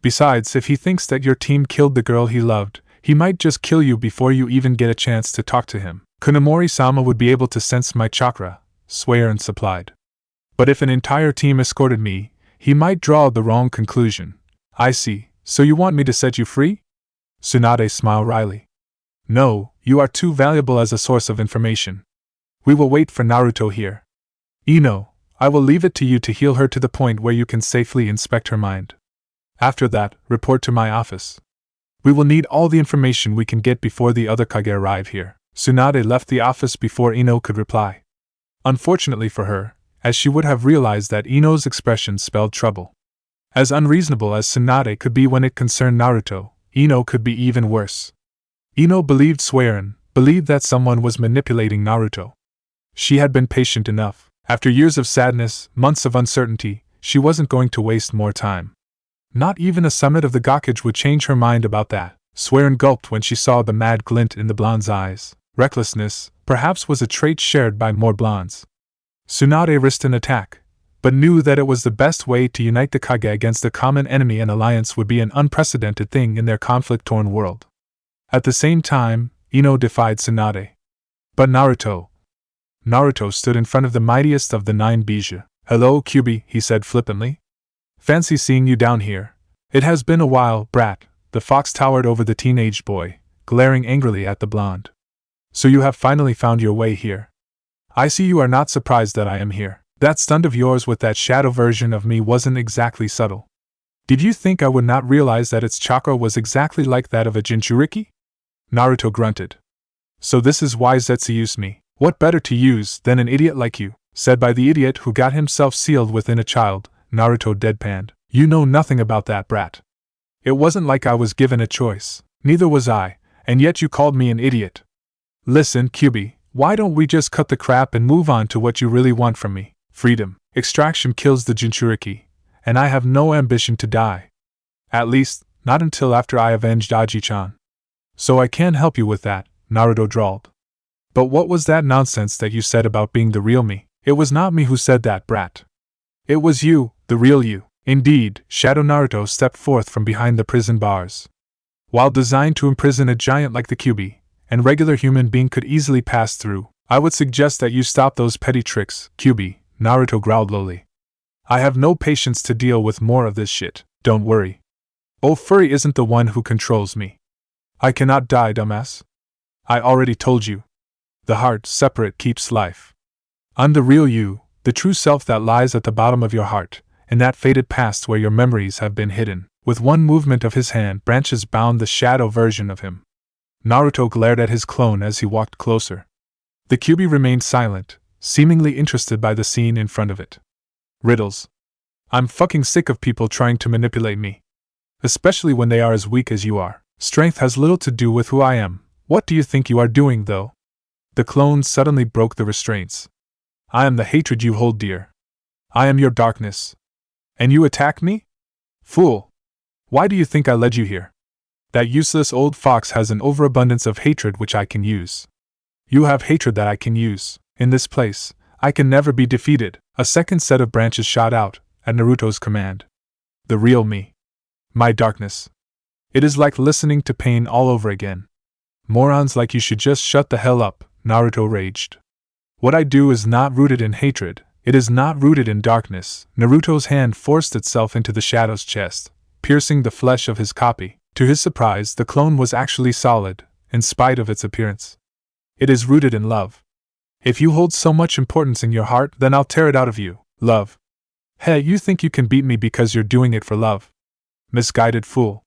Besides, if he thinks that your team killed the girl he loved, he might just kill you before you even get a chance to talk to him. Kunomori-sama would be able to sense my chakra, Swearin supplied. But if an entire team escorted me, he might draw the wrong conclusion. I see, so you want me to set you free? Tsunade smiled wryly. No, you are too valuable as a source of information. We will wait for Naruto here. Ino, I will leave it to you to heal her to the point where you can safely inspect her mind. After that, report to my office. We will need all the information we can get before the other Kage arrive here. Tsunade left the office before Ino could reply. Unfortunately for her, as she would have realized that Ino's expression spelled trouble. As unreasonable as Tsunade could be when it concerned Naruto, Ino could be even worse. Ino believed Swearin, believed that someone was manipulating Naruto. She had been patient enough. After years of sadness, months of uncertainty, she wasn't going to waste more time. Not even a summit of the Gakage would change her mind about that. Swearin gulped when she saw the mad glint in the blonde's eyes. Recklessness, perhaps, was a trait shared by more blondes. Tsunade risked an attack, but knew that it was the best way to unite the Kage against a common enemy, and alliance would be an unprecedented thing in their conflict-torn world. At the same time, Ino defied Tsunade. But Naruto stood in front of the mightiest of the 9 Bijou. Hello, Kyubi, he said flippantly. Fancy seeing you down here. It has been a while, brat. The fox towered over the teenage boy, glaring angrily at the blonde. So you have finally found your way here. I see you are not surprised that I am here. That stunt of yours with that shadow version of me wasn't exactly subtle. Did you think I would not realize that its chakra was exactly like that of a Jinchuriki? Naruto grunted. So this is why Zetsu used me. What better to use than an idiot like you? Said by the idiot who got himself sealed within a child, Naruto deadpanned. You know nothing about that, brat. It wasn't like I was given a choice. Neither was I, and yet you called me an idiot. Listen, Kyubi, why don't we just cut the crap and move on to what you really want from me? Freedom. Extraction kills the Jinchuriki, and I have no ambition to die. At least, not until after I avenged Aji-chan. So I can't help you with that, Naruto drawled. But what was that nonsense that you said about being the real me? It was not me who said that, brat. It was you, the real you. Indeed, Shadow Naruto stepped forth from behind the prison bars. While designed to imprison a giant like the Kyuubi, and regular human being could easily pass through, I would suggest that you stop those petty tricks, Kyuubi, Naruto growled lowly. I have no patience to deal with more of this shit, don't worry. Oh, Furry isn't the one who controls me. I cannot die, dumbass. I already told you. The heart, separate, keeps life. I'm the real you, the true self that lies at the bottom of your heart, in that faded past where your memories have been hidden. With one movement of his hand, branches bound the shadow version of him. Naruto glared at his clone as he walked closer. The Kyuubi remained silent, seemingly interested by the scene in front of it. Riddles. I'm fucking sick of people trying to manipulate me. Especially when they are as weak as you are. Strength has little to do with who I am. What do you think you are doing, though? The clone suddenly broke the restraints. I am the hatred you hold dear. I am your darkness. And you attack me? Fool! Why do you think I led you here? That useless old fox has an overabundance of hatred which I can use. You have hatred that I can use. In this place, I can never be defeated. A second set of branches shot out, at Naruto's command. The real me. My darkness. It is like listening to pain all over again. Morons like you should just shut the hell up, Naruto raged. What I do is not rooted in hatred, it is not rooted in darkness. Naruto's hand forced itself into the shadow's chest, piercing the flesh of his copy. To his surprise, the clone was actually solid, in spite of its appearance. It is rooted in love. If you hold so much importance in your heart, then I'll tear it out of you. Love. Hey, you think you can beat me because you're doing it for love? Misguided fool.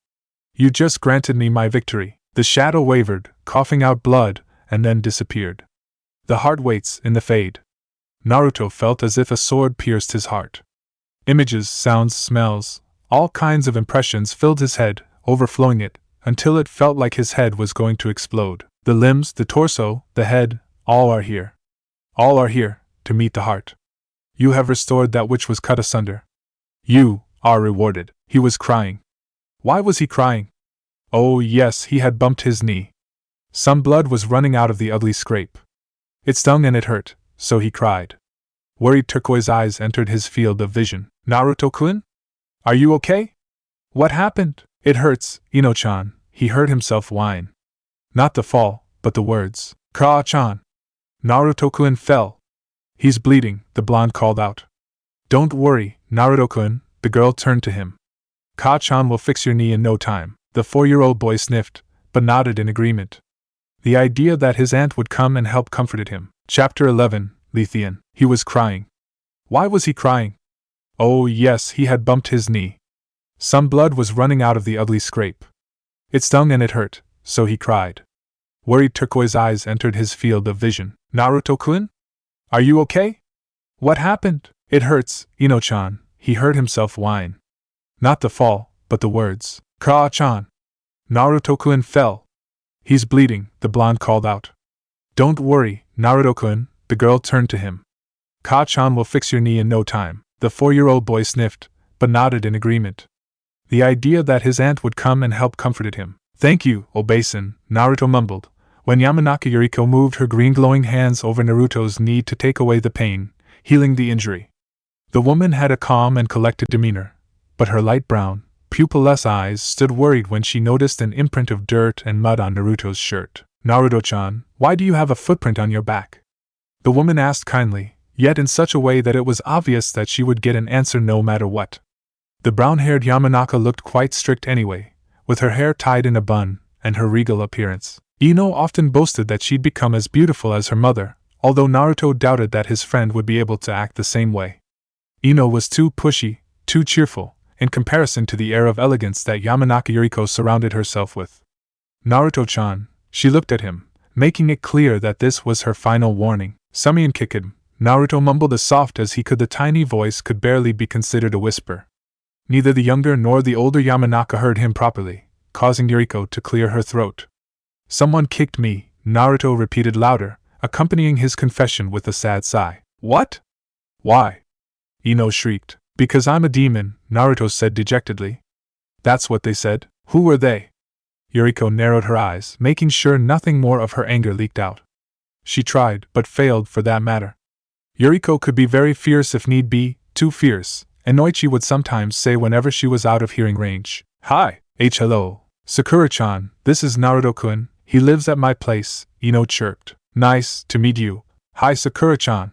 You just granted me my victory. The shadow wavered, coughing out blood, and then disappeared. The heart waits in the fade. Naruto felt as if a sword pierced his heart. Images, sounds, smells, all kinds of impressions filled his head, overflowing it, until it felt like his head was going to explode. The limbs, the torso, the head, all are here. All are here, to meet the heart. You have restored that which was cut asunder. You are rewarded. He was crying. Why was he crying? Oh yes, he had bumped his knee. Some blood was running out of the ugly scrape. It stung and it hurt, so he cried. Worried turquoise eyes entered his field of vision. Naruto-kun? Are you okay? What happened? It hurts, Ino-chan, he heard himself whine. Not the fall, but the words. Ka-chan. Naruto-kun fell. He's bleeding, the blonde called out. Don't worry, Naruto-kun, the girl turned to him. Ka-chan will fix your knee in no time. The 4-year-old boy sniffed, but nodded in agreement. The idea that his aunt would come and help comforted him. Chapter 11, Lethean. He was crying. Why was he crying? Oh yes, he had bumped his knee. Some blood was running out of the ugly scrape. It stung and it hurt, so he cried. Worried turquoise eyes entered his field of vision. Naruto-kun? Are you okay? What happened? It hurts, Ino-chan, he heard himself whine. Not the fall, but the words. Ka-chan. Naruto-kun fell. He's bleeding, the blonde called out. Don't worry, Naruto-kun, the girl turned to him. Ka-chan will fix your knee in no time. The 4-year-old boy sniffed, but nodded in agreement. The idea that his aunt would come and help comforted him. Thank you, Obasan, Naruto mumbled, when Yamanaka Yuriko moved her green glowing hands over Naruto's knee to take away the pain, healing the injury. The woman had a calm and collected demeanor, but her light brown, pupilless eyes stood worried when she noticed an imprint of dirt and mud on Naruto's shirt. Naruto-chan, why do you have a footprint on your back? The woman asked kindly, yet in such a way that it was obvious that she would get an answer no matter what. The brown-haired Yamanaka looked quite strict anyway, with her hair tied in a bun, and her regal appearance. Ino often boasted that she'd become as beautiful as her mother, although Naruto doubted that his friend would be able to act the same way. Ino was too pushy, too cheerful, in comparison to the air of elegance that Yamanaka Yuriko surrounded herself with. Naruto-chan, she looked at him, making it clear that this was her final warning. Sumian Kikid, Naruto mumbled as soft as he could. The tiny voice could barely be considered a whisper. Neither the younger nor the older Yamanaka heard him properly, causing Yuriko to clear her throat. Someone kicked me, Naruto repeated louder, accompanying his confession with a sad sigh. What? Why? Ino shrieked. Because I'm a demon, Naruto said dejectedly. That's what they said. Who were they? Yuriko narrowed her eyes, making sure nothing more of her anger leaked out. She tried, but failed for that matter. Yuriko could be very fierce if need be, too fierce, and Noichi would sometimes say whenever she was out of hearing range. Hi, hello. Sakura-chan, this is Naruto-kun, he lives at my place, Ino chirped. Nice to meet you. Hi Sakura-chan.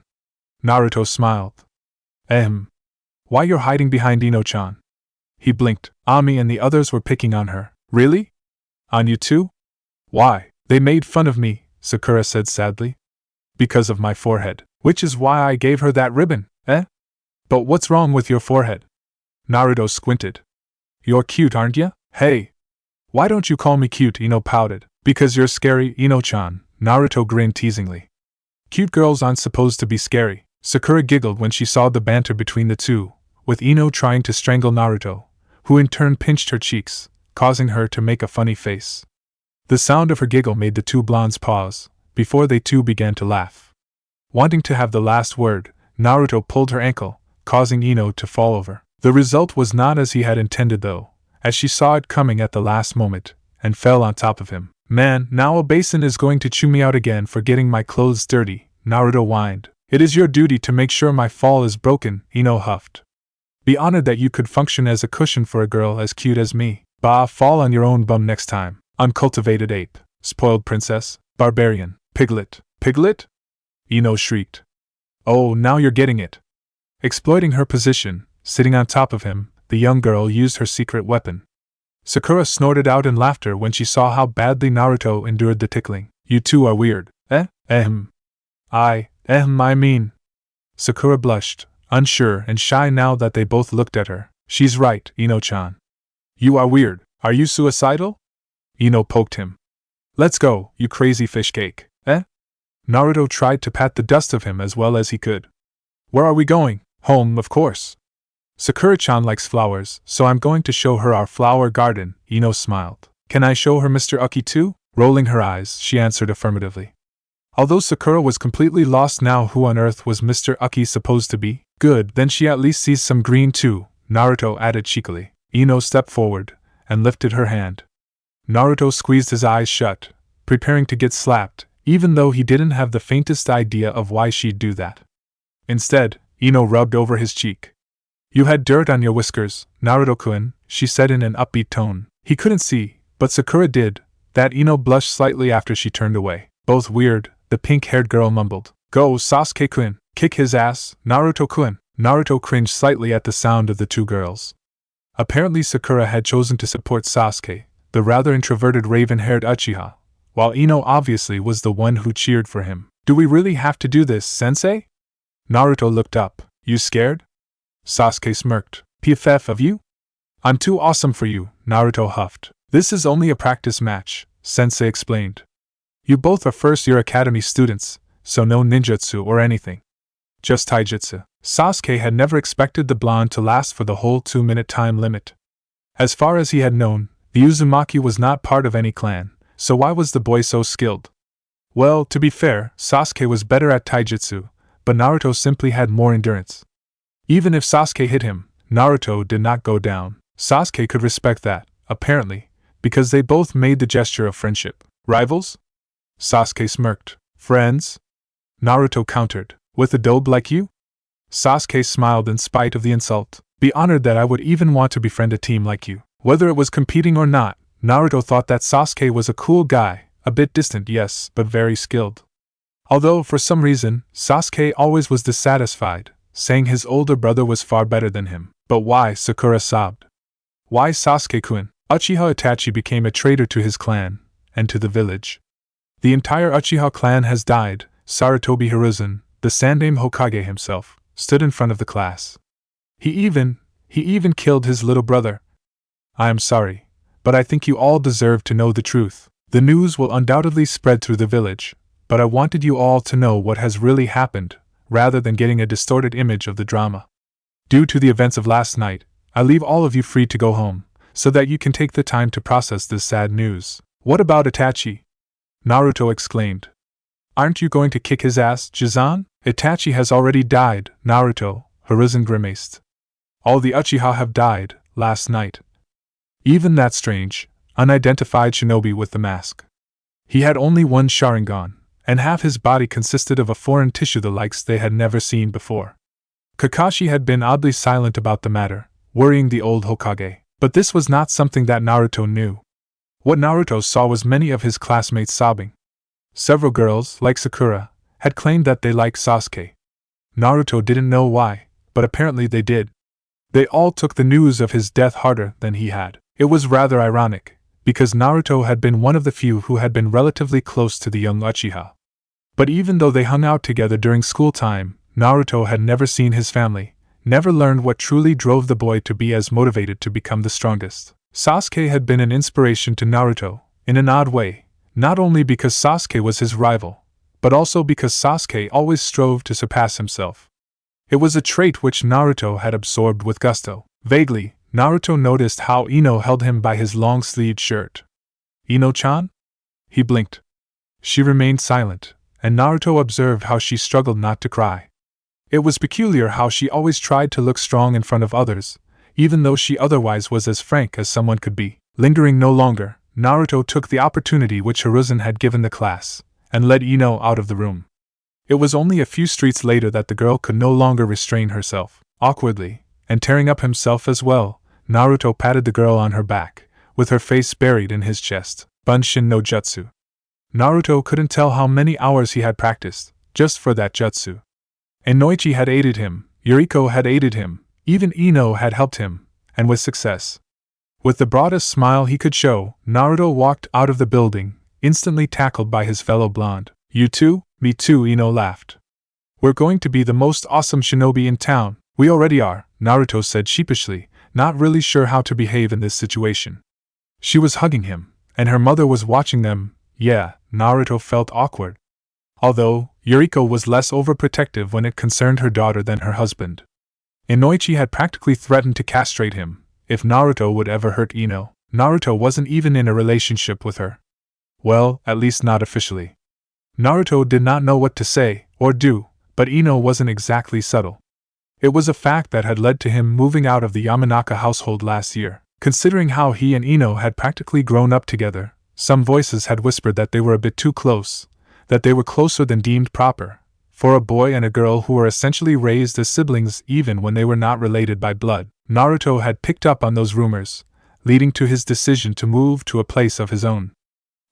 Naruto smiled. Why you're hiding behind Ino-chan? He blinked. Ami and the others were picking on her. Really? On you too? Why? They made fun of me, Sakura said sadly. Because of my forehead. Which is why I gave her that ribbon, eh? But what's wrong with your forehead? Naruto squinted. You're cute, aren't ya? Hey! Why don't you call me cute? Ino pouted. Because you're scary, Ino-chan, Naruto grinned teasingly. Cute girls aren't supposed to be scary. Sakura giggled when she saw the banter between the two, with Ino trying to strangle Naruto, who in turn pinched her cheeks, causing her to make a funny face. The sound of her giggle made the two blondes pause, before they too began to laugh. Wanting to have the last word, Naruto pulled her ankle, causing Ino to fall over. The result was not as he had intended though, as she saw it coming at the last moment, and fell on top of him. Man, now a basin is going to chew me out again for getting my clothes dirty, Naruto whined. It is your duty to make sure my fall is broken, Ino huffed. Be honored that you could function as a cushion for a girl as cute as me. Bah, fall on your own bum next time. Uncultivated ape, spoiled princess, barbarian, piglet. Piglet? Ino shrieked. Oh, now you're getting it. Exploiting her position, sitting on top of him, the young girl used her secret weapon. Sakura snorted out in laughter when she saw how badly Naruto endured the tickling. You two are weird. I mean. Sakura blushed, unsure and shy now that they both looked at her. She's right, Ino-chan. You are weird. Are you suicidal? Ino poked him. Let's go, you crazy fish cake. Naruto tried to pat the dust of him as well as he could. Where are we going? Home, of course. Sakura-chan likes flowers, so I'm going to show her our flower garden, Ino smiled. Can I show her Mr. Uki too? Rolling her eyes, she answered affirmatively. Although Sakura was completely lost now who on earth was Mr. Uki supposed to be, good, then she at least sees some green too, Naruto added cheekily. Ino stepped forward, and lifted her hand. Naruto squeezed his eyes shut, preparing to get slapped, even though he didn't have the faintest idea of why she'd do that. Instead, Ino rubbed over his cheek. You had dirt on your whiskers, Naruto-kun, she said in an upbeat tone. He couldn't see, but Sakura did, that Ino blushed slightly after she turned away. Both weird, the pink-haired girl mumbled. Go, Sasuke-kun, kick his ass, Naruto-kun. Naruto cringed slightly at the sound of the two girls. Apparently Sakura had chosen to support Sasuke, the rather introverted raven-haired Uchiha, while Ino obviously was the one who cheered for him. Do we really have to do this, sensei? Naruto looked up. You scared? Sasuke smirked. PFF of you? I'm too awesome for you, Naruto huffed. This is only a practice match, Sensei explained. You both are first-year academy students, so no ninjutsu or anything. Just taijutsu. Sasuke had never expected the blonde to last for the whole 2-minute time limit. As far as he had known, the Uzumaki was not part of any clan, so why was the boy so skilled? Well, to be fair, Sasuke was better at taijutsu, but Naruto simply had more endurance. Even if Sasuke hit him, Naruto did not go down. Sasuke could respect that, apparently, because they both made the gesture of friendship. Rivals? Sasuke smirked. Friends? Naruto countered. With a dope like you? Sasuke smiled in spite of the insult. Be honored that I would even want to befriend a team like you. Whether it was competing or not, Naruto thought that Sasuke was a cool guy, a bit distant, yes, but very skilled. Although, for some reason, Sasuke always was dissatisfied, saying his older brother was far better than him. But why? Sakura sobbed. Why Sasuke-kun? Uchiha Itachi became a traitor to his clan, and to the village. The entire Uchiha clan has died. Sarutobi Hiruzen, the Sandaime Hokage himself, stood in front of the class. He even killed his little brother. I am sorry, but I think you all deserve to know the truth. The news will undoubtedly spread through the village, but I wanted you all to know what has really happened, rather than getting a distorted image of the drama. Due to the events of last night, I leave all of you free to go home, so that you can take the time to process this sad news. What about Itachi? Naruto exclaimed. Aren't you going to kick his ass, Jizan? Itachi has already died, Naruto, Hiruzen grimaced. All the Uchiha have died, last night. Even that strange, unidentified shinobi with the mask. He had only one Sharingan, and half his body consisted of a foreign tissue the likes they had never seen before. Kakashi had been oddly silent about the matter, worrying the old Hokage, but this was not something that Naruto knew. What Naruto saw was many of his classmates sobbing. Several girls, like Sakura, had claimed that they liked Sasuke. Naruto didn't know why, but apparently they did. They all took the news of his death harder than he had. It was rather ironic, because Naruto had been one of the few who had been relatively close to the young Uchiha. But even though they hung out together during school time, Naruto had never seen his family, never learned what truly drove the boy to be as motivated to become the strongest. Sasuke had been an inspiration to Naruto, in an odd way, not only because Sasuke was his rival, but also because Sasuke always strove to surpass himself. It was a trait which Naruto had absorbed with gusto. Vaguely, Naruto noticed how Ino held him by his long-sleeved shirt. "Ino-chan?" He blinked. She remained silent, and Naruto observed how she struggled not to cry. It was peculiar how she always tried to look strong in front of others, even though she otherwise was as frank as someone could be. Lingering no longer, Naruto took the opportunity which Hiruzen had given the class, and led Ino out of the room. It was only a few streets later that the girl could no longer restrain herself. Awkwardly, and tearing up himself as well, Naruto patted the girl on her back, with her face buried in his chest. Bunshin no Jutsu. Naruto couldn't tell how many hours he had practiced, just for that jutsu. Inoichi had aided him, Yuriko had aided him, even Ino had helped him, and with success. With the broadest smile he could show, Naruto walked out of the building, instantly tackled by his fellow blonde. "You too?" "Me too," Ino laughed. "We're going to be the most awesome shinobi in town." "We already are," Naruto said sheepishly, not really sure how to behave in this situation. She was hugging him, and her mother was watching them. Yeah, Naruto felt awkward. Although, Yuriko was less overprotective when it concerned her daughter than her husband. Inoichi had practically threatened to castrate him, if Naruto would ever hurt Ino. Naruto wasn't even in a relationship with her. Well, at least not officially. Naruto did not know what to say, or do, but Ino wasn't exactly subtle. It was a fact that had led to him moving out of the Yamanaka household last year. Considering how he and Ino had practically grown up together, some voices had whispered that they were a bit too close, that they were closer than deemed proper, for a boy and a girl who were essentially raised as siblings even when they were not related by blood. Naruto had picked up on those rumors, leading to his decision to move to a place of his own.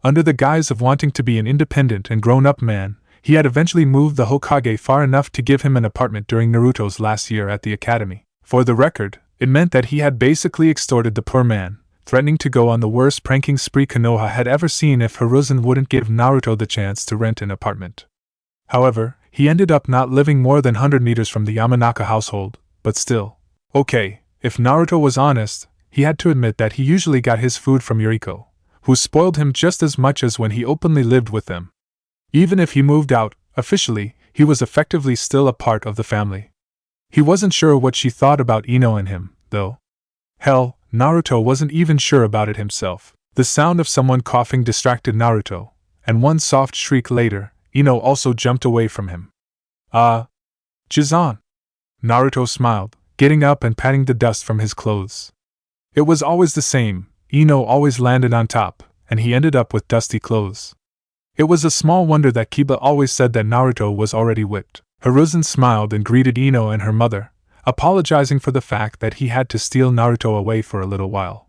Under the guise of wanting to be an independent and grown-up man, he had eventually moved the Hokage far enough to give him an apartment during Naruto's last year at the academy. For the record, it meant that he had basically extorted the poor man, threatening to go on the worst pranking spree Konoha had ever seen if Hiruzen wouldn't give Naruto the chance to rent an apartment. However, he ended up not living more than 100 meters from the Yamanaka household, but still. Okay, if Naruto was honest, he had to admit that he usually got his food from Yuriko, who spoiled him just as much as when he openly lived with them. Even if he moved out, officially, he was effectively still a part of the family. He wasn't sure what she thought about Ino and him, though. Hell, Naruto wasn't even sure about it himself. The sound of someone coughing distracted Naruto, and one soft shriek later, Ino also jumped away from him. Jizan! Naruto smiled, getting up and patting the dust from his clothes. It was always the same, Ino always landed on top, and he ended up with dusty clothes. It was a small wonder that Kiba always said that Naruto was already whipped. Hiruzen smiled and greeted Ino and her mother, apologizing for the fact that he had to steal Naruto away for a little while.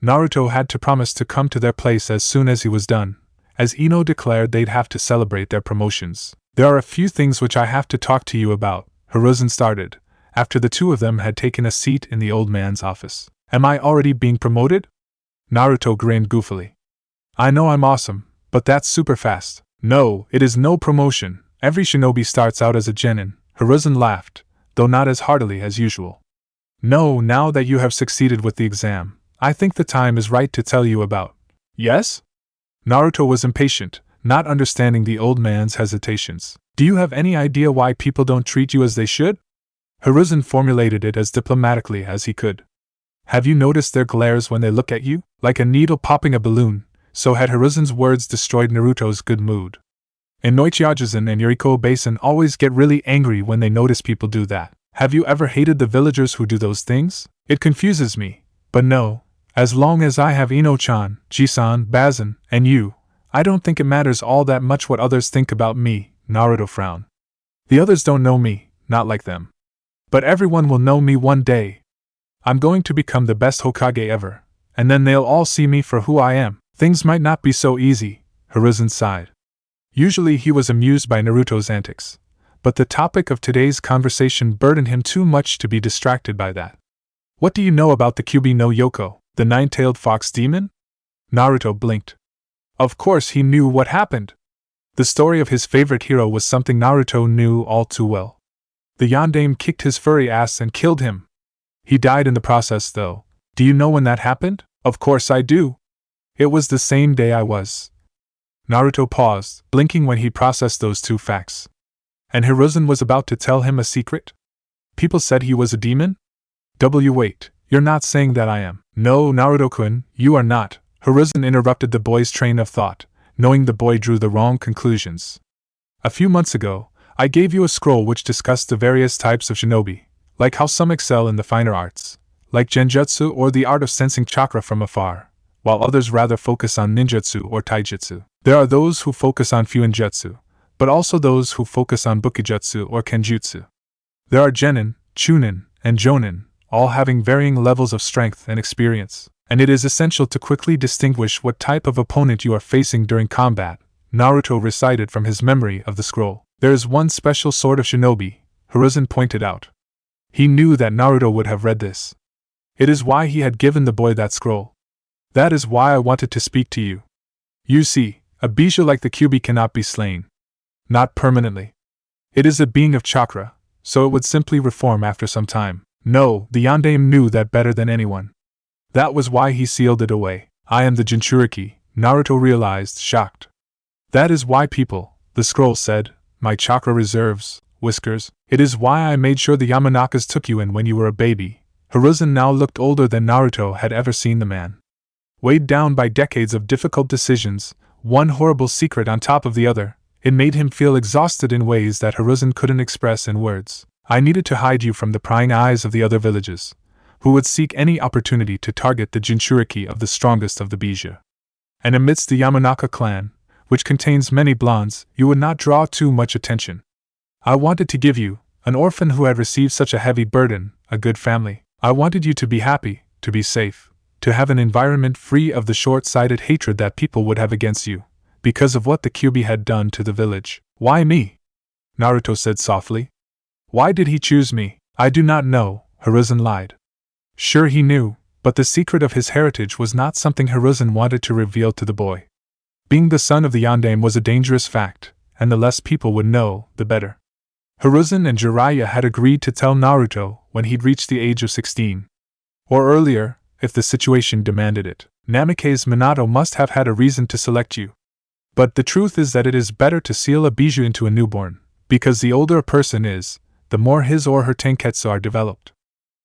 Naruto had to promise to come to their place as soon as he was done, as Ino declared they'd have to celebrate their promotions. "There are a few things which I have to talk to you about," Hiruzen started, after the two of them had taken a seat in the old man's office. "Am I already being promoted?" Naruto grinned goofily. "I know I'm awesome, but that's super fast." "No, it is no promotion. Every shinobi starts out as a genin," Hiruzen laughed, though not as heartily as usual. "No, now that you have succeeded with the exam, I think the time is right to tell you about." "Yes?" Naruto was impatient, not understanding the old man's hesitations. "Do you have any idea why people don't treat you as they should?" Hiruzen formulated it as diplomatically as he could. "Have you noticed their glares when they look at you? Like a needle popping a balloon." So had Hiruzen's words destroyed Naruto's good mood. Inoichi Ajisen and Yuriko Basin always get really angry when they notice people do that. "Have you ever hated the villagers who do those things?" "It confuses me. But no, as long as I have Ino-chan, Jisan, Bazin, and you, I don't think it matters all that much what others think about me." Naruto frowned. "The others don't know me, not like them. But everyone will know me one day. I'm going to become the best Hokage ever, and then they'll all see me for who I am." Things might not be so easy, Hiruzen sighed. Usually he was amused by Naruto's antics, but the topic of today's conversation burdened him too much to be distracted by that. What do you know about the Kyuubi no Yoko, the nine-tailed fox demon? Naruto blinked. Of course he knew what happened. The story of his favorite hero was something Naruto knew all too well. The Yondaime kicked his furry ass and killed him. He died in the process, though. Do you know when that happened? Of course I do. It was the same day I was. Naruto paused, blinking when he processed those two facts. And Hiruzen was about to tell him a secret? People said he was a demon? Wait, you're not saying that I am. No, Naruto-kun, you are not. Hiruzen interrupted the boy's train of thought, knowing the boy drew the wrong conclusions. A few months ago, I gave you a scroll which discussed the various types of shinobi, like how some excel in the finer arts, like genjutsu or the art of sensing chakra from afar, while others rather focus on ninjutsu or taijutsu. There are those who focus on fuinjutsu, but also those who focus on bukijutsu or kenjutsu. There are genin, chunin, and jonin, all having varying levels of strength and experience, and it is essential to quickly distinguish what type of opponent you are facing during combat. Naruto recited from his memory of the scroll. There is one special sort of shinobi, Hiruzen pointed out. He knew that Naruto would have read this. It is why he had given the boy that scroll. That is why I wanted to speak to you. You see, a bijou like the Kyuubi cannot be slain. Not permanently. It is a being of chakra, so it would simply reform after some time. No, the Yondaime knew that better than anyone. That was why he sealed it away. I am the Jinchuriki, Naruto realized, shocked. That is why people, the scroll said, my chakra reserves, Whiskers. It is why I made sure the Yamanakas took you in when you were a baby. Hiruzen now looked older than Naruto had ever seen the man. Weighed down by decades of difficult decisions, one horrible secret on top of the other, it made him feel exhausted in ways that Hiruzen couldn't express in words. I needed to hide you from the prying eyes of the other villages, who would seek any opportunity to target the Jinchuriki of the strongest of the bijou. And amidst the Yamanaka clan, which contains many blondes, you would not draw too much attention. I wanted to give you, an orphan who had received such a heavy burden, a good family. I wanted you to be happy, to be safe, to have an environment free of the short-sighted hatred that people would have against you, because of what the Kyuubi had done to the village. Why me? Naruto said softly. Why did he choose me? I do not know, Hiruzen lied. Sure he knew, but the secret of his heritage was not something Hiruzen wanted to reveal to the boy. Being the son of the Yondaime was a dangerous fact, and the less people would know, the better. Hiruzen and Jiraiya had agreed to tell Naruto when he'd reached the age of 16. Or earlier, if the situation demanded it. Namikaze Minato must have had a reason to select you. But the truth is that it is better to seal a bijou into a newborn, because the older a person is, the more his or her tenketsu are developed.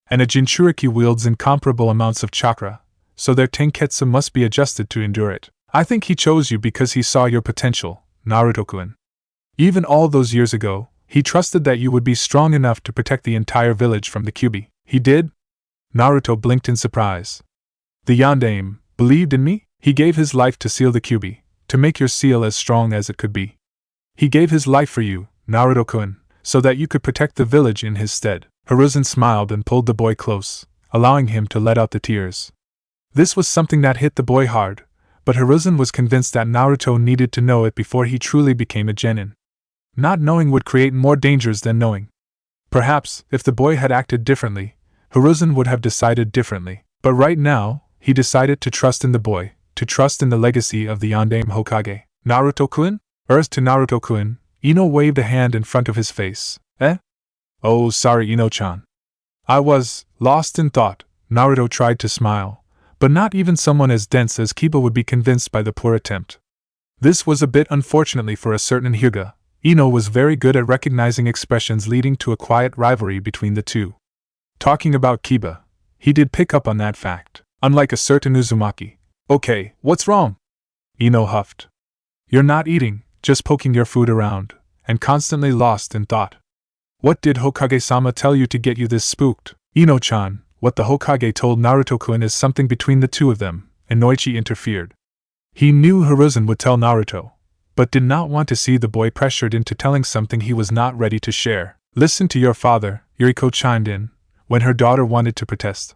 And a Jinchuriki wields incomparable amounts of chakra, so their tenketsu must be adjusted to endure it. I think he chose you because he saw your potential, Naruto-kun. Even all those years ago, he trusted that you would be strong enough to protect the entire village from the Kyuubi. He did? Naruto blinked in surprise. The Yondaime believed in me? He gave his life to seal the Kyuubi, to make your seal as strong as it could be. He gave his life for you, Naruto-kun, so that you could protect the village in his stead. Hiruzen smiled and pulled the boy close, allowing him to let out the tears. This was something that hit the boy hard, but Hiruzen was convinced that Naruto needed to know it before he truly became a genin. Not knowing would create more dangers than knowing. Perhaps, if the boy had acted differently, Hiruzen would have decided differently. But right now, he decided to trust in the boy, to trust in the legacy of the Yondaime Hokage. Naruto-kun? Earth to Naruto-kun, Ino waved a hand in front of his face. Eh? Oh, sorry, Ino-chan. I was lost in thought. Naruto tried to smile, but not even someone as dense as Kiba would be convinced by the poor attempt. This was a bit unfortunately for a certain Hyuga. Ino was very good at recognizing expressions leading to a quiet rivalry between the two. Talking about Kiba, he did pick up on that fact, unlike a certain Uzumaki. Okay, what's wrong? Ino huffed. You're not eating, just poking your food around, and constantly lost in thought. What did Hokage-sama tell you to get you this spooked? Ino-chan, what the Hokage told Naruto-kun is something between the two of them, Inoichi interfered. He knew Hiruzen would tell Naruto, but did not want to see the boy pressured into telling something he was not ready to share. Listen to your father, Yuriko chimed in, when her daughter wanted to protest.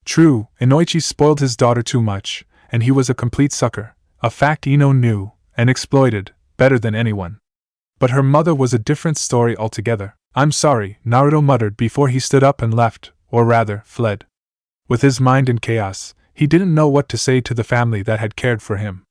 True, Inoichi spoiled his daughter too much, and he was a complete sucker, a fact Ino knew and exploited better than anyone. But her mother was a different story altogether. "I'm sorry," Naruto muttered before he stood up and left, or rather, fled. With his mind in chaos, he didn't know what to say to the family that had cared for him.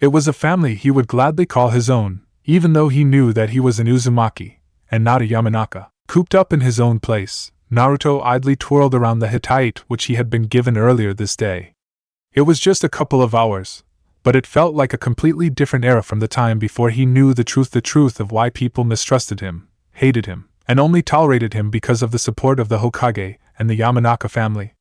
It was a family he would gladly call his own, even though he knew that he was an Uzumaki, and not a Yamanaka. Cooped up in his own place, Naruto idly twirled around the Hittite which he had been given earlier this day. It was just a couple of hours, but it felt like a completely different era from the time before he knew the truth of why people mistrusted him, hated him, and only tolerated him because of the support of the Hokage and the Yamanaka family.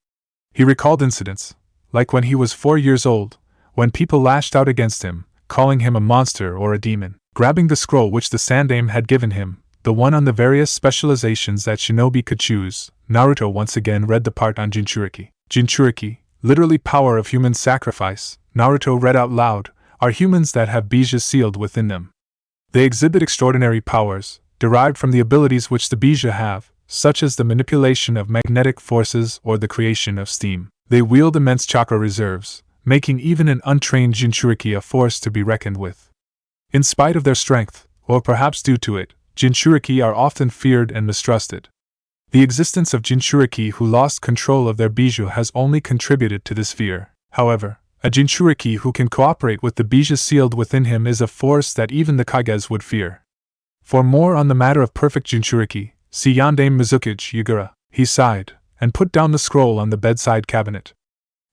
He recalled incidents, like when he was 4 years old, when people lashed out against him, calling him a monster or a demon. Grabbing the scroll which the Sandaime had given him, the one on the various specializations that shinobi could choose, Naruto once again read the part on Jinchuriki. Jinchuriki, literally power of human sacrifice, Naruto read out loud, are humans that have Bija sealed within them. They exhibit extraordinary powers, derived from the abilities which the Bija have, such as the manipulation of magnetic forces or the creation of steam. They wield immense chakra reserves, making even an untrained Jinchuriki a force to be reckoned with. In spite of their strength, or perhaps due to it, Jinchuriki are often feared and mistrusted. The existence of Jinchuriki who lost control of their Bija has only contributed to this fear. However, a Jinchuriki who can cooperate with the Bija sealed within him is a force that even the Kages would fear. For more on the matter of perfect Jinchuriki, see Yandame Mizukage Yugura. He sighed, and put down the scroll on the bedside cabinet.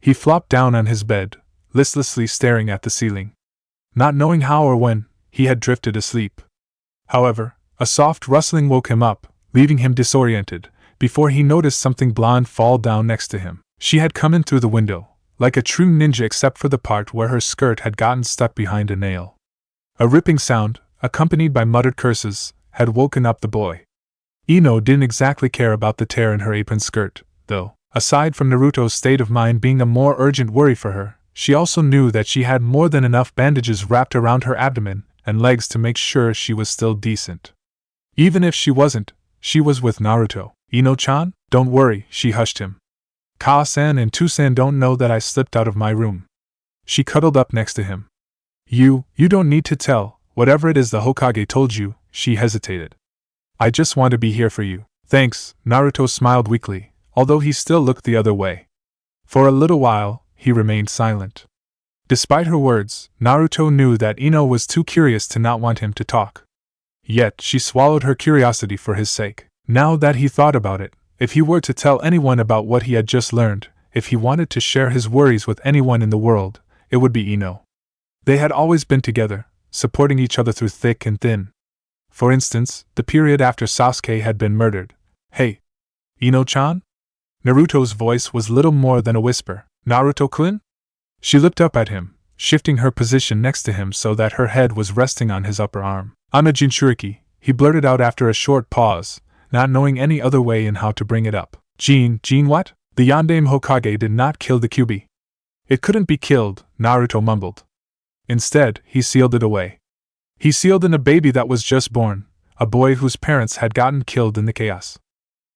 He flopped down on his bed, listlessly staring at the ceiling. Not knowing how or when, he had drifted asleep. However, a soft rustling woke him up, leaving him disoriented, before he noticed something blonde fall down next to him. She had come in through the window, like a true ninja except for the part where her skirt had gotten stuck behind a nail. A ripping sound, accompanied by muttered curses, had woken up the boy. Ino didn't exactly care about the tear in her apron skirt, though. Aside from Naruto's state of mind being a more urgent worry for her, she also knew that she had more than enough bandages wrapped around her abdomen and legs to make sure she was still decent. Even if she wasn't, she was with Naruto. "Ino-chan, don't worry," she hushed him. "Ka-san and Tu-san don't know that I slipped out of my room." She cuddled up next to him. You don't need to tell, whatever it is the Hokage told you," she hesitated. "I just want to be here for you." "Thanks," Naruto smiled weakly, although he still looked the other way. For a little while, he remained silent. Despite her words, Naruto knew that Ino was too curious to not want him to talk. Yet she swallowed her curiosity for his sake. Now that he thought about it, if he were to tell anyone about what he had just learned, if he wanted to share his worries with anyone in the world, it would be Ino. They had always been together, supporting each other through thick and thin. For instance, the period after Sasuke had been murdered. "Hey, Ino-chan?" Naruto's voice was little more than a whisper. "Naruto-kun?" She looked up at him, shifting her position next to him so that her head was resting on his upper arm. "I'm a Jinchuriki," he blurted out after a short pause, not knowing any other way in how to bring it up. Jin what?" The Yandame Hokage did not kill the Kyuubi. "It couldn't be killed," Naruto mumbled. "Instead, he sealed it away. He sealed in a baby that was just born, a boy whose parents had gotten killed in the chaos.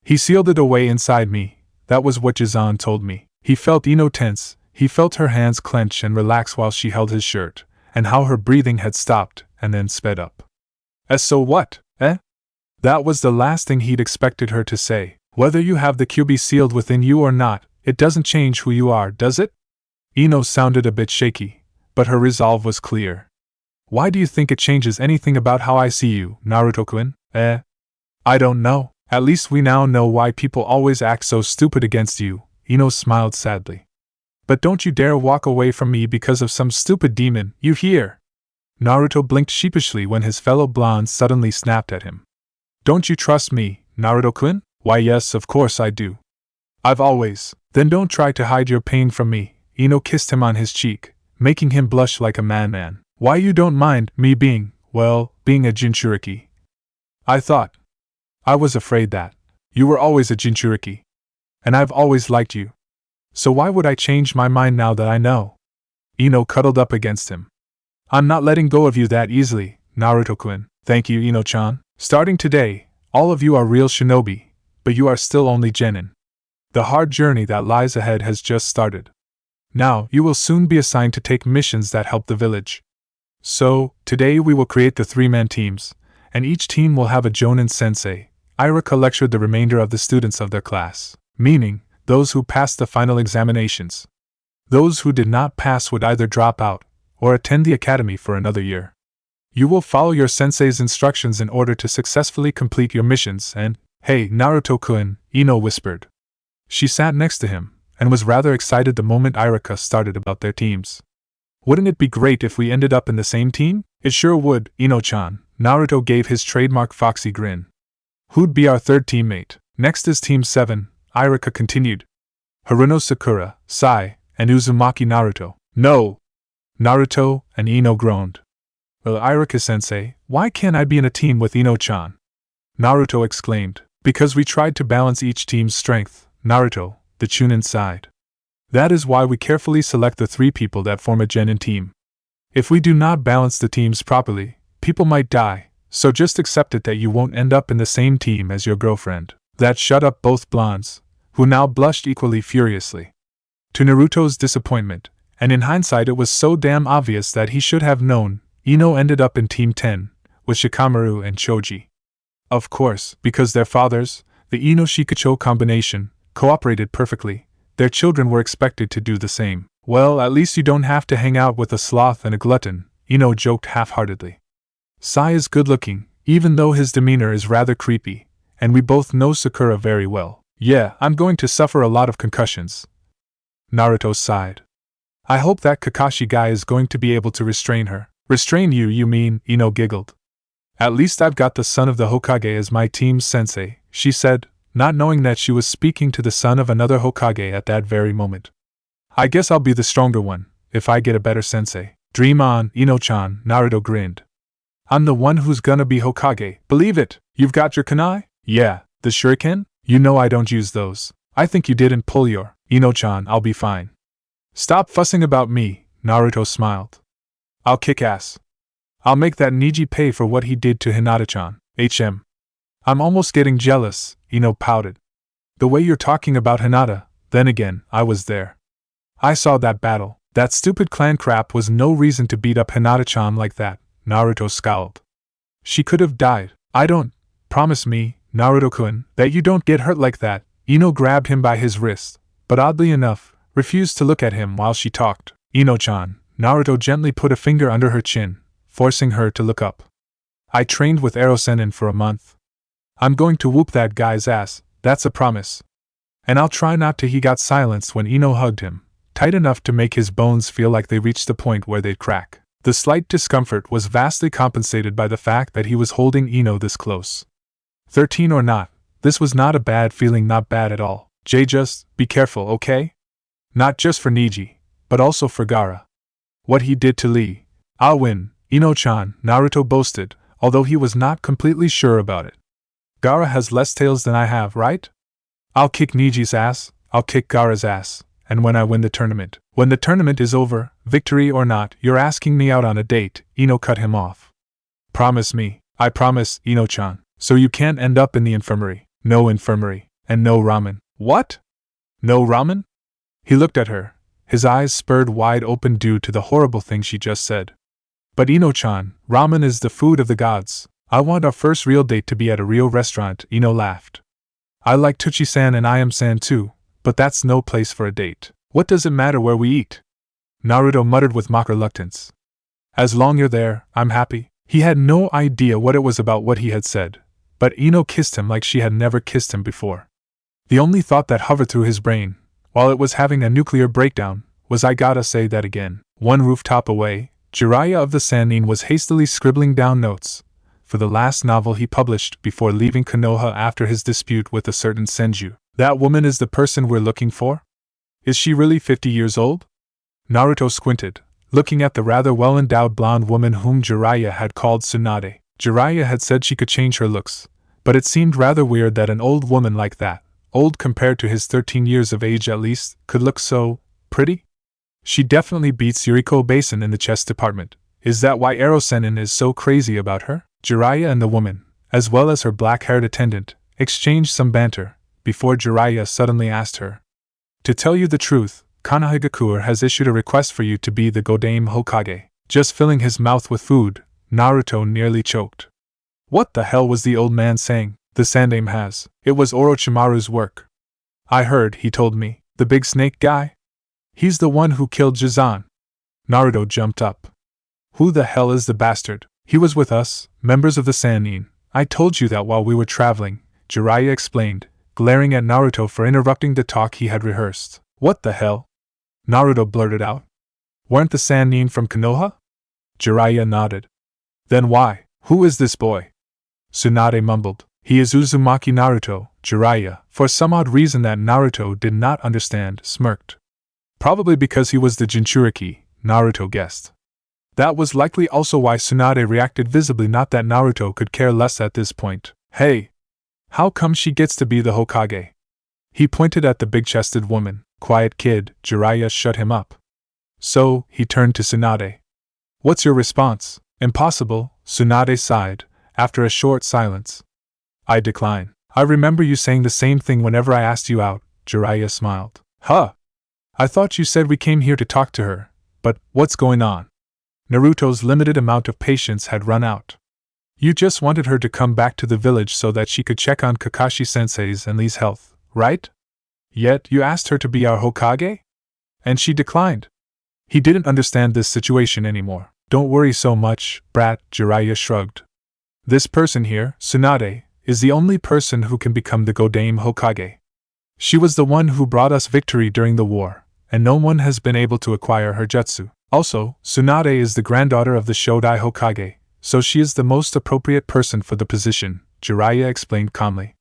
He sealed it away inside me, that was what Jizan told me." He felt Ino tense, he felt her hands clench and relax while she held his shirt, and how her breathing had stopped and then sped up. So what, eh?" That was the last thing he'd expected her to say. "Whether you have the Kyuubi sealed within you or not, it doesn't change who you are, does it?" Ino sounded a bit shaky, but her resolve was clear. "Why do you think it changes anything about how I see you, Naruto-kun?" "I don't know. At least we now know why people always act so stupid against you," Ino smiled sadly. "But don't you dare walk away from me because of some stupid demon, you hear?" Naruto blinked sheepishly when his fellow blonde suddenly snapped at him. "Don't you trust me, Naruto-kun?" "Why yes, of course I do. I've always..." "Then don't try to hide your pain from me." Ino kissed him on his cheek, making him blush like a man. "Why you don't mind me being a Jinchuriki?" I was afraid that you were always a Jinchuriki. And I've always liked you. So why would I change my mind now that I know?" Ino cuddled up against him. "I'm not letting go of you that easily, Naruto-kun." "Thank you, Ino-chan. Starting today, all of you are real shinobi, but you are still only genin. The hard journey that lies ahead has just started." Now, you will soon be assigned to take missions that help the village. So, today we will create the 3-man teams, and each team will have a Jonin sensei. Irika lectured the remainder of the students of their class, meaning those who passed the final examinations. Those who did not pass would either drop out or attend the academy for another year. You will follow your sensei's instructions in order to successfully complete your missions and, "Hey, Naruto-kun," Ino whispered. She sat next to him, and was rather excited the moment Irika started about their teams. "Wouldn't it be great if we ended up in the same team?" "It sure would, Ino-chan." Naruto gave his trademark foxy grin. "Who'd be our third teammate?" "Next is Team 7, Irika continued. "Haruno Sakura, Sai, and Uzumaki Naruto." "No!" Naruto and Ino groaned. "Well, Irika-sensei, why can't I be in a team with Ino-chan?" Naruto exclaimed. "Because we tried to balance each team's strength," Naruto, the Chunin sighed. "That is why we carefully select the 3 people that form a genin team. If we do not balance the teams properly, people might die, so just accept it that you won't end up in the same team as your girlfriend." That shut up both blondes, who now blushed equally furiously. To Naruto's disappointment, and in hindsight it was so damn obvious that he should have known, Ino ended up in Team 10, with Shikamaru and Choji. Of course, because their fathers, the Ino-Shikacho combination, cooperated perfectly, their children were expected to do the same. "Well, at least you don't have to hang out with a sloth and a glutton," Ino joked half-heartedly. "Sai is good-looking, even though his demeanor is rather creepy, and we both know Sakura very well." "Yeah, I'm going to suffer a lot of concussions." Naruto sighed. "I hope that Kakashi guy is going to be able to restrain her." "Restrain you, you mean?" Ino giggled. "At least I've got the son of the Hokage as my team's sensei," she said, not knowing that she was speaking to the son of another Hokage at that very moment. "I guess I'll be the stronger one, if I get a better sensei." "Dream on, Ino-chan," Naruto grinned. "I'm the one who's gonna be Hokage, believe it." "You've got your kunai?" "Yeah, the shuriken? You know I don't use those." "I think you didn't pull your." "Ino-chan, I'll be fine." "Stop fussing about me," Naruto smiled. "I'll kick ass. I'll make that Niji pay for what he did to Hinata-chan." "I'm almost getting jealous," Ino pouted. "The way you're talking about Hinata, then again, I was there. I saw that battle. That stupid clan crap was no reason to beat up Hinata-chan like that," Naruto scowled. "She could have died. I don't. Promise me, Naruto-kun, that you don't get hurt like that." Ino grabbed him by his wrist, but oddly enough, refused to look at him while she talked. "Ino-chan," Naruto gently put a finger under her chin, forcing her to look up. "I trained with Ero-sennin for a month. I'm going to whoop that guy's ass, that's a promise. And I'll try not to." He got silenced when Ino hugged him, tight enough to make his bones feel like they reached the point where they'd crack. The slight discomfort was vastly compensated by the fact that he was holding Ino this close. 13 or not, this was not a bad feeling, not bad at all. Just be careful, okay? Not just for Niji, but also for Gaara. What he did to Lee. "I'll win, Ino-chan," Naruto boasted, although he was not completely sure about it. "Gaara has less tails than I have, right? I'll kick Niji's ass, I'll kick Gaara's ass, and when I win the tournament." "When the tournament is over, victory or not, you're asking me out on a date," Ino cut him off. "Promise me." "I promise, Ino-chan." "So you can't end up in the infirmary." "No infirmary, and no ramen." "What? No ramen?" He looked at her, his eyes spurred wide open due to the horrible thing she just said. "But Ino-chan, ramen is the food of the gods. I want our first real date to be at a real restaurant." Ino laughed. "I like Tuchi-san and Ayam-san too, but that's no place for a date." "What does it matter where we eat?" Naruto muttered with mock reluctance. "As long you're there, I'm happy." He had no idea what it was about what he had said, but Ino kissed him like she had never kissed him before. The only thought that hovered through his brain, while it was having a nuclear breakdown, was, "I gotta say that again." One rooftop away, Jiraiya of the Sannin was hastily scribbling down notes for the last novel he published before leaving Konoha after his dispute with a certain Senju. "That woman is the person we're looking for? Is she really 50 years old?" Naruto squinted, looking at the rather well-endowed blonde woman whom Jiraiya had called Tsunade. Jiraiya had said she could change her looks, but it seemed rather weird that an old woman like that, old compared to his 13 years of age at least, could look so pretty. "She definitely beats Yuriko Basin in the chess department. Is that why Ero-sennin is so crazy about her?" Jiraiya and the woman, as well as her black-haired attendant, exchanged some banter, before Jiraiya suddenly asked her. "To tell you the truth, Kanahigakure has issued a request for you to be the Godame Hokage. Just filling his mouth with food, Naruto nearly choked. What the hell was the old man saying? The Sandaime has. It was Orochimaru's work. I heard, he told me. The big snake guy? He's the one who killed Jizan. Naruto jumped up. Who the hell is the bastard? He was with us, members of the Sannin. I told you that while we were traveling, Jiraiya explained, glaring at Naruto for interrupting the talk he had rehearsed. What the hell? Naruto blurted out. Weren't the Sannin from Konoha? Jiraiya nodded. Then why? Who is this boy? Tsunade mumbled. He is Uzumaki Naruto, Jiraiya, for some odd reason that Naruto did not understand, smirked. Probably because he was the Jinchuriki, Naruto guessed. That was likely also why Tsunade reacted visibly, not that Naruto could care less at this point. Hey! How come she gets to be the Hokage? He pointed at the big-chested woman. Quiet kid, Jiraiya shut him up. So, he turned to Tsunade. What's your response? Impossible, Tsunade sighed, after a short silence. I decline. I remember you saying the same thing whenever I asked you out, Jiraiya smiled. Huh! I thought you said we came here to talk to her, but what's going on? Naruto's limited amount of patience had run out. You just wanted her to come back to the village so that she could check on Kakashi-sensei's and Lee's health, right? Yet you asked her to be our Hokage? And she declined. He didn't understand this situation anymore. Don't worry so much, brat, Jiraiya shrugged. This person here, Tsunade, is the only person who can become the Godame Hokage. She was the one who brought us victory during the war, and no one has been able to acquire her jutsu. Also, Tsunade is the granddaughter of the Shodai Hokage, so she is the most appropriate person for the position, Jiraiya explained calmly.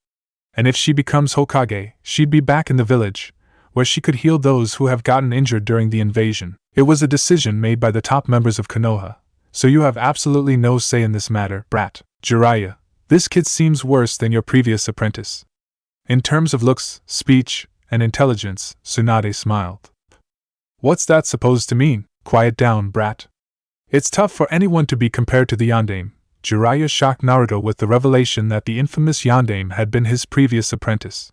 And if she becomes Hokage, she'd be back in the village, where she could heal those who have gotten injured during the invasion. It was a decision made by the top members of Konoha, so you have absolutely no say in this matter, brat. Jiraiya, this kid seems worse than your previous apprentice. In terms of looks, speech, and intelligence, Tsunade smiled. What's that supposed to mean? Quiet down, brat. It's tough for anyone to be compared to the Yondaime. Jiraiya shocked Naruto with the revelation that the infamous Yondaime had been his previous apprentice.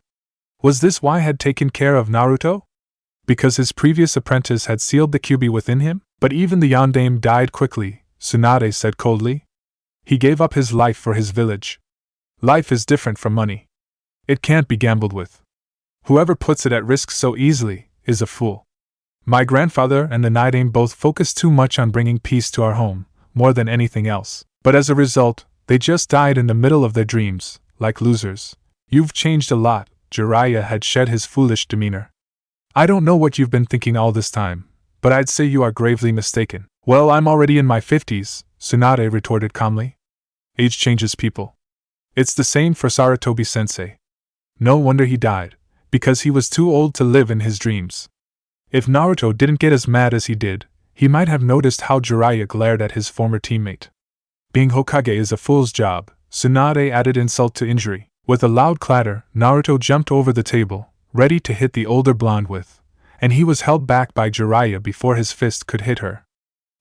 Was this why he had taken care of Naruto? Because his previous apprentice had sealed the Kyuubi within him? But even the Yondaime died quickly, Tsunade said coldly. He gave up his life for his village. Life is different from money. It can't be gambled with. Whoever puts it at risk so easily is a fool. My grandfather and the Nidaime both focused too much on bringing peace to our home, more than anything else. But as a result, they just died in the middle of their dreams, like losers. You've changed a lot, Jiraiya had shed his foolish demeanor. I don't know what you've been thinking all this time, but I'd say you are gravely mistaken. Well, I'm already in my 50s, Tsunade retorted calmly. Age changes people. It's the same for Sarutobi-sensei. No wonder he died, because he was too old to live in his dreams. If Naruto didn't get as mad as he did, he might have noticed how Jiraiya glared at his former teammate. Being Hokage is a fool's job, Tsunade added insult to injury. With a loud clatter, Naruto jumped over the table, ready to hit the older blonde with, and he was held back by Jiraiya before his fist could hit her.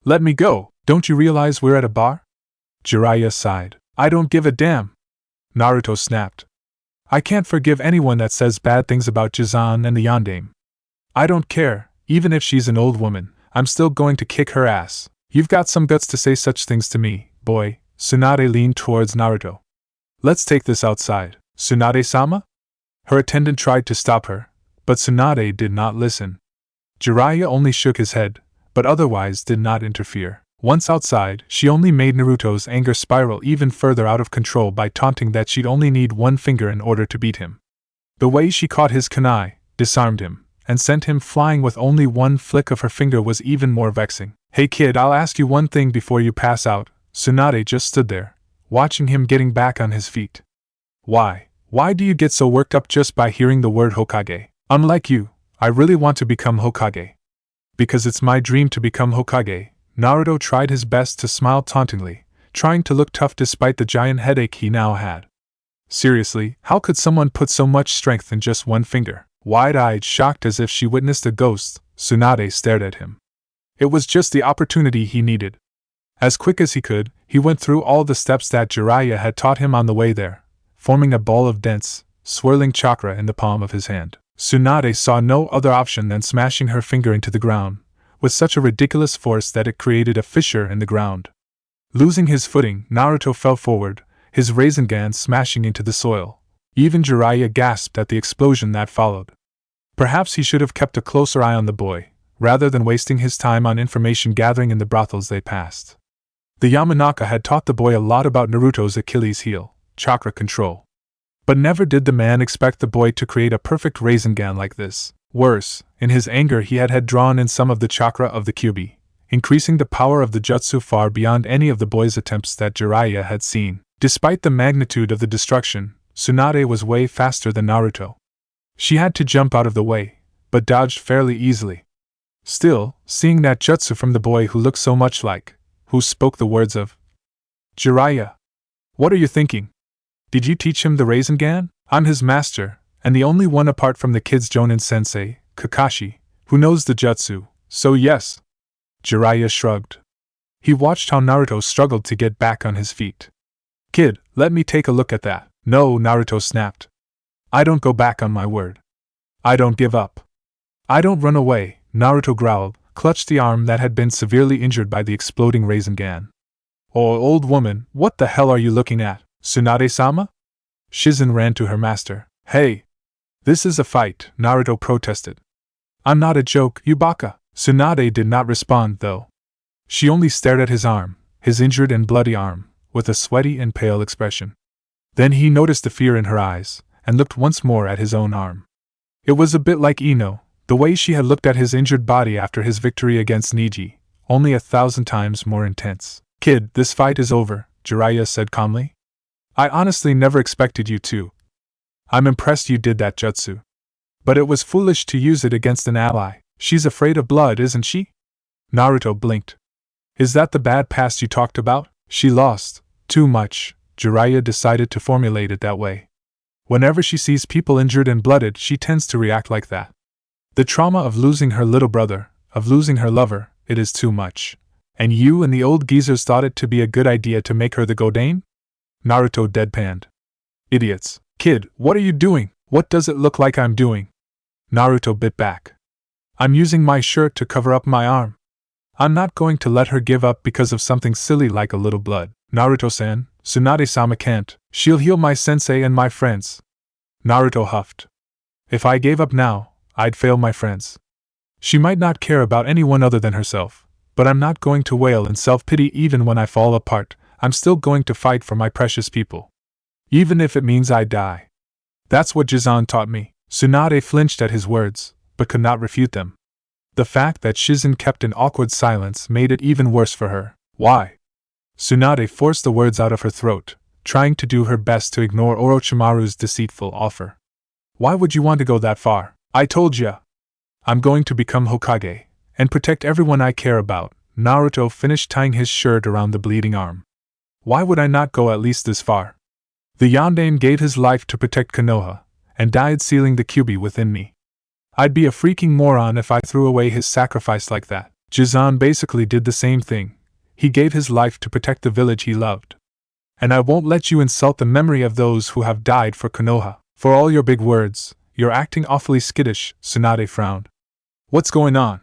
Let me go, don't you realize we're at a bar? Jiraiya sighed. I don't give a damn. Naruto snapped. I can't forgive anyone that says bad things about Jizan and the Yondaime. I don't care, even if she's an old woman, I'm still going to kick her ass. You've got some guts to say such things to me, boy. Tsunade leaned towards Naruto. Let's take this outside. Tsunade-sama? Her attendant tried to stop her, but Tsunade did not listen. Jiraiya only shook his head, but otherwise did not interfere. Once outside, she only made Naruto's anger spiral even further out of control by taunting that she'd only need one finger in order to beat him. The way she caught his kunai, disarmed him, and sent him flying with only one flick of her finger was even more vexing. Hey kid, I'll ask you one thing before you pass out. Tsunade just stood there, watching him getting back on his feet. Why do you get so worked up just by hearing the word Hokage? Unlike you, I really want to become Hokage. Because it's my dream to become Hokage. Naruto tried his best to smile tauntingly, trying to look tough despite the giant headache he now had. Seriously, how could someone put so much strength in just one finger? Wide-eyed, shocked as if she witnessed a ghost, Tsunade stared at him. It was just the opportunity he needed. As quick as he could, he went through all the steps that Jiraiya had taught him on the way there, forming a ball of dense, swirling chakra in the palm of his hand. Tsunade saw no other option than smashing her finger into the ground, with such a ridiculous force that it created a fissure in the ground. Losing his footing, Naruto fell forward, his Rasengan smashing into the soil. Even Jiraiya gasped at the explosion that followed. Perhaps he should have kept a closer eye on the boy, rather than wasting his time on information gathering in the brothels they passed. The Yamanaka had taught the boy a lot about Naruto's Achilles heel, chakra control. But never did the man expect the boy to create a perfect Rasengan like this. Worse, in his anger he had drawn in some of the chakra of the Kyuubi, increasing the power of the jutsu far beyond any of the boy's attempts that Jiraiya had seen. Despite the magnitude of the destruction, Tsunade was way faster than Naruto. She had to jump out of the way, but dodged fairly easily. Still, seeing that jutsu from the boy who looked so much like, who spoke the words of Jiraiya. What are you thinking? Did you teach him the Rasengan? I'm his master, and the only one apart from the kid's Jonin-sensei, Kakashi, who knows the jutsu, so yes. Jiraiya shrugged. He watched how Naruto struggled to get back on his feet. Kid, let me take a look at that. No, Naruto snapped. I don't go back on my word. I don't give up. I don't run away, Naruto growled, clutched the arm that had been severely injured by the exploding Rasengan. Oh, old woman, what the hell are you looking at, Tsunade-sama? Shizen ran to her master. Hey! This is a fight, Naruto protested. I'm not a joke, you baka. Tsunade did not respond, though. She only stared at his arm, his injured and bloody arm, with a sweaty and pale expression. Then he noticed the fear in her eyes, and looked once more at his own arm. It was a bit like Ino, the way she had looked at his injured body after his victory against Niji, only 1,000 times more intense. Kid, this fight is over, Jiraiya said calmly. I honestly never expected you to. I'm impressed you did that jutsu. But it was foolish to use it against an ally. She's afraid of blood, isn't she? Naruto blinked. Is that the bad past you talked about? She lost too much. Jiraiya decided to formulate it that way. Whenever she sees people injured and blooded, she tends to react like that. The trauma of losing her little brother, of losing her lover, it is too much. And you and the old geezers thought it to be a good idea to make her the Godane? Naruto deadpanned. Idiots. Kid, what are you doing? What does it look like I'm doing? Naruto bit back. I'm using my shirt to cover up my arm. I'm not going to let her give up because of something silly like a little blood. Naruto-san, Tsunade-sama can't. She'll heal my sensei and my friends. Naruto huffed. If I gave up now, I'd fail my friends. She might not care about anyone other than herself, but I'm not going to wail in self-pity even when I fall apart. I'm still going to fight for my precious people. Even if it means I die. That's what Jizan taught me. Tsunade flinched at his words, but could not refute them. The fact that Shizen kept an awkward silence made it even worse for her. Why? Tsunade forced the words out of her throat, trying to do her best to ignore Orochimaru's deceitful offer. Why would you want to go that far? I told ya. I'm going to become Hokage, and protect everyone I care about. Naruto finished tying his shirt around the bleeding arm. Why would I not go at least this far? The Yondaime gave his life to protect Konoha, and died sealing the Kyuubi within me. I'd be a freaking moron if I threw away his sacrifice like that. Jizan basically did the same thing. He gave his life to protect the village he loved. And I won't let you insult the memory of those who have died for Konoha. For all your big words, you're acting awfully skittish, Tsunade frowned. What's going on?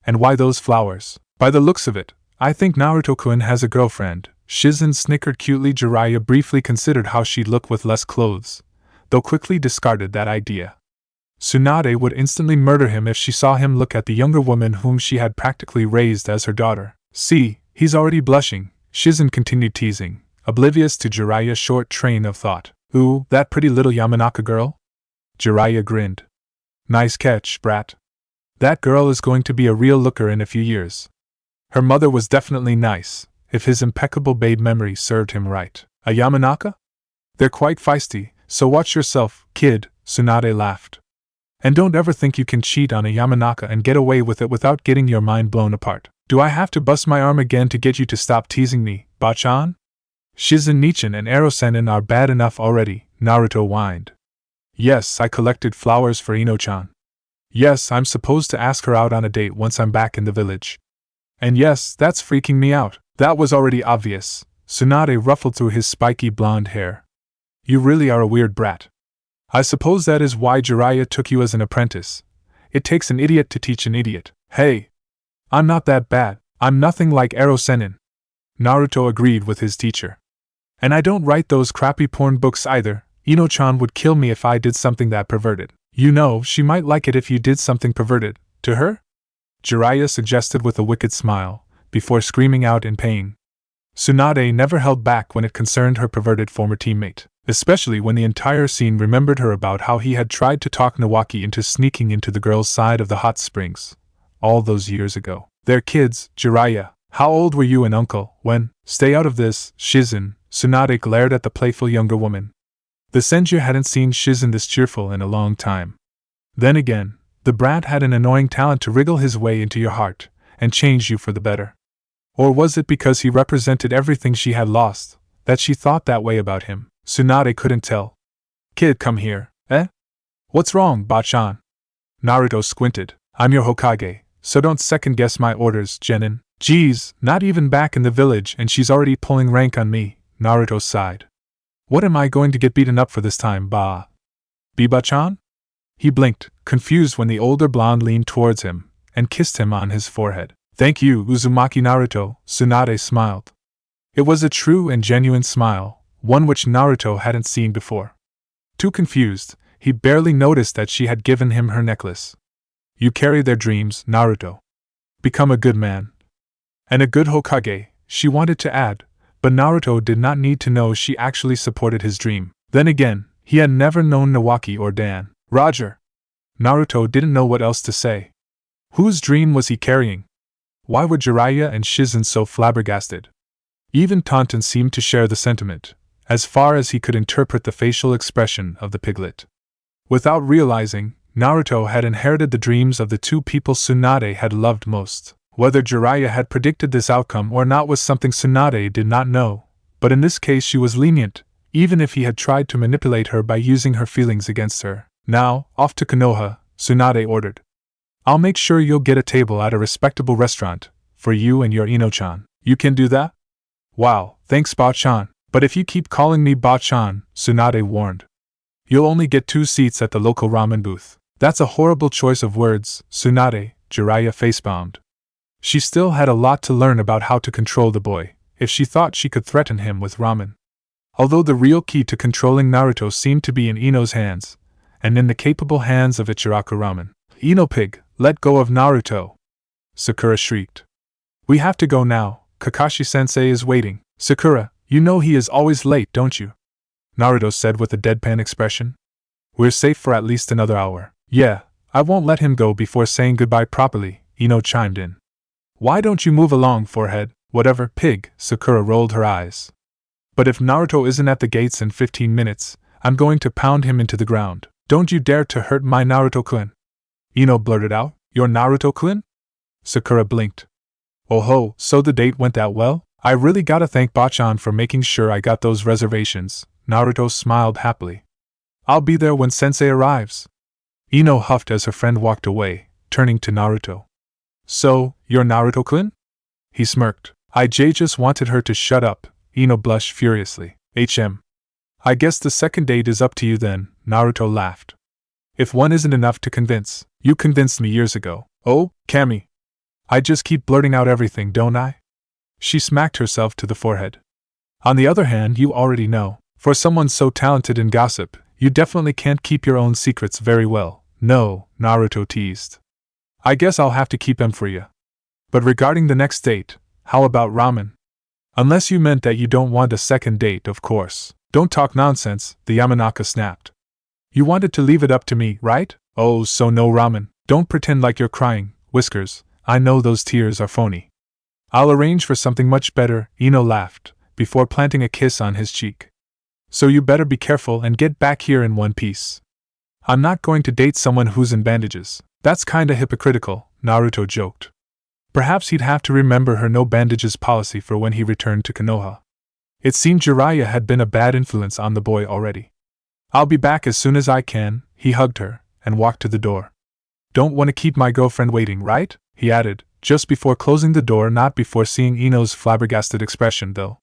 And why those flowers? By the looks of it, I think Naruto-kun has a girlfriend. Shizen snickered cutely. Jiraiya briefly considered how she'd look with less clothes, though quickly discarded that idea. Tsunade would instantly murder him if she saw him look at the younger woman whom she had practically raised as her daughter. See, he's already blushing, Shizen continued teasing, oblivious to Jiraiya's short train of thought. Ooh, that pretty little Yamanaka girl? Jiraiya grinned. Nice catch, brat. That girl is going to be a real looker in a few years. Her mother was definitely nice, if his impeccable babe memory served him right. A Yamanaka? They're quite feisty, so watch yourself, kid, Tsunade laughed. And don't ever think you can cheat on a Yamanaka and get away with it without getting your mind blown apart. Do I have to bust my arm again to get you to stop teasing me, Bachan? Shizen Nichin and Ero-sennin are bad enough already, Naruto whined. Yes, I collected flowers for Ino-chan. Yes, I'm supposed to ask her out on a date once I'm back in the village. And yes, that's freaking me out. That was already obvious. Tsunade ruffled through his spiky blonde hair. You really are a weird brat. I suppose that is why Jiraiya took you as an apprentice. It takes an idiot to teach an idiot. Hey! I'm not that bad. I'm nothing like Ero Sennin. Naruto agreed with his teacher. And I don't write those crappy porn books either. Ino-chan would kill me if I did something that perverted. You know, she might like it if you did something perverted. To her? Jiraiya suggested with a wicked smile, before screaming out in pain. Tsunade never held back when it concerned her perverted former teammate, especially when the entire scene remembered her about how he had tried to talk Nawaki into sneaking into the girl's side of the hot springs. All those years ago. They're kids, Jiraiya. How old were you and uncle when? Stay out of this, Shizen. Tsunade glared at the playful younger woman. The Senju hadn't seen Shizen this cheerful in a long time. Then again, the brat had an annoying talent to wriggle his way into your heart, and change you for the better. Or was it because he represented everything she had lost, that she thought that way about him? Tsunade couldn't tell. Kid, come here, eh? What's wrong, Bachan? Naruto squinted. I'm your Hokage, so don't second-guess my orders, Genin. Geez, not even back in the village and she's already pulling rank on me, Naruto sighed. What am I going to get beaten up for this time, Ba? Biba-chan? He blinked, confused when the older blonde leaned towards him and kissed him on his forehead. Thank you, Uzumaki Naruto, Tsunade smiled. It was a true and genuine smile, one which Naruto hadn't seen before. Too confused, he barely noticed that she had given him her necklace. You carry their dreams, Naruto. Become a good man. And a good Hokage, she wanted to add, but Naruto did not need to know she actually supported his dream. Then again, he had never known Nawaki or Dan. Roger. Naruto didn't know what else to say. Whose dream was he carrying? Why were Jiraiya and Shizen so flabbergasted? Even Taunton seemed to share the sentiment, as far as he could interpret the facial expression of the piglet. Without realizing, Naruto had inherited the dreams of the two people Tsunade had loved most. Whether Jiraiya had predicted this outcome or not was something Tsunade did not know, but in this case she was lenient, even if he had tried to manipulate her by using her feelings against her. Now, off to Konoha, Tsunade ordered. I'll make sure you'll get a table at a respectable restaurant, for you and your Ino-chan. You can do that? Wow, thanks Ba-chan, but if you keep calling me Ba-chan, Tsunade warned. You'll only get 2 seats at the local ramen booth. That's a horrible choice of words, Tsunade, Jiraiya facepalmed. She still had a lot to learn about how to control the boy, if she thought she could threaten him with ramen. Although the real key to controlling Naruto seemed to be in Ino's hands, and in the capable hands of Ichiraku Ramen. Ino pig, let go of Naruto! Sakura shrieked. We have to go now, Kakashi-sensei is waiting. Sakura, you know he is always late, don't you? Naruto said with a deadpan expression. We're safe for at least another hour. Yeah, I won't let him go before saying goodbye properly, Ino chimed in. Why don't you move along, forehead? Whatever, pig, Sakura rolled her eyes. But if Naruto isn't at the gates in 15 minutes, I'm going to pound him into the ground. Don't you dare to hurt my Naruto-kun. Ino blurted out, your Naruto-kun? Sakura blinked. Oh ho, so the date went that well? I really gotta thank Bachan for making sure I got those reservations, Naruto smiled happily. I'll be there when sensei arrives. Ino huffed as her friend walked away, turning to Naruto. So, you're Naruto-kun? He smirked. I just wanted her to shut up, Ino blushed furiously. I guess the second date is up to you then, Naruto laughed. If one isn't enough to convince, you convinced me years ago. Oh, Kami. I just keep blurting out everything, don't I? She smacked herself to the forehead. On the other hand, you already know. For someone so talented in gossip, you definitely can't keep your own secrets very well. No, Naruto teased. I guess I'll have to keep them for you. But regarding the next date, how about ramen? Unless you meant that you don't want a second date, of course. Don't talk nonsense, the Yamanaka snapped. You wanted to leave it up to me, right? Oh, so no ramen. Don't pretend like you're crying, Whiskers. I know those tears are phony. I'll arrange for something much better, Ino laughed, before planting a kiss on his cheek. So you better be careful and get back here in one piece. I'm not going to date someone who's in bandages. That's kinda hypocritical, Naruto joked. Perhaps he'd have to remember her no bandages policy for when he returned to Konoha. It seemed Jiraiya had been a bad influence on the boy already. I'll be back as soon as I can, he hugged her, and walked to the door. Don't want to keep my girlfriend waiting, right? He added, just before closing the door, not before seeing Ino's flabbergasted expression though.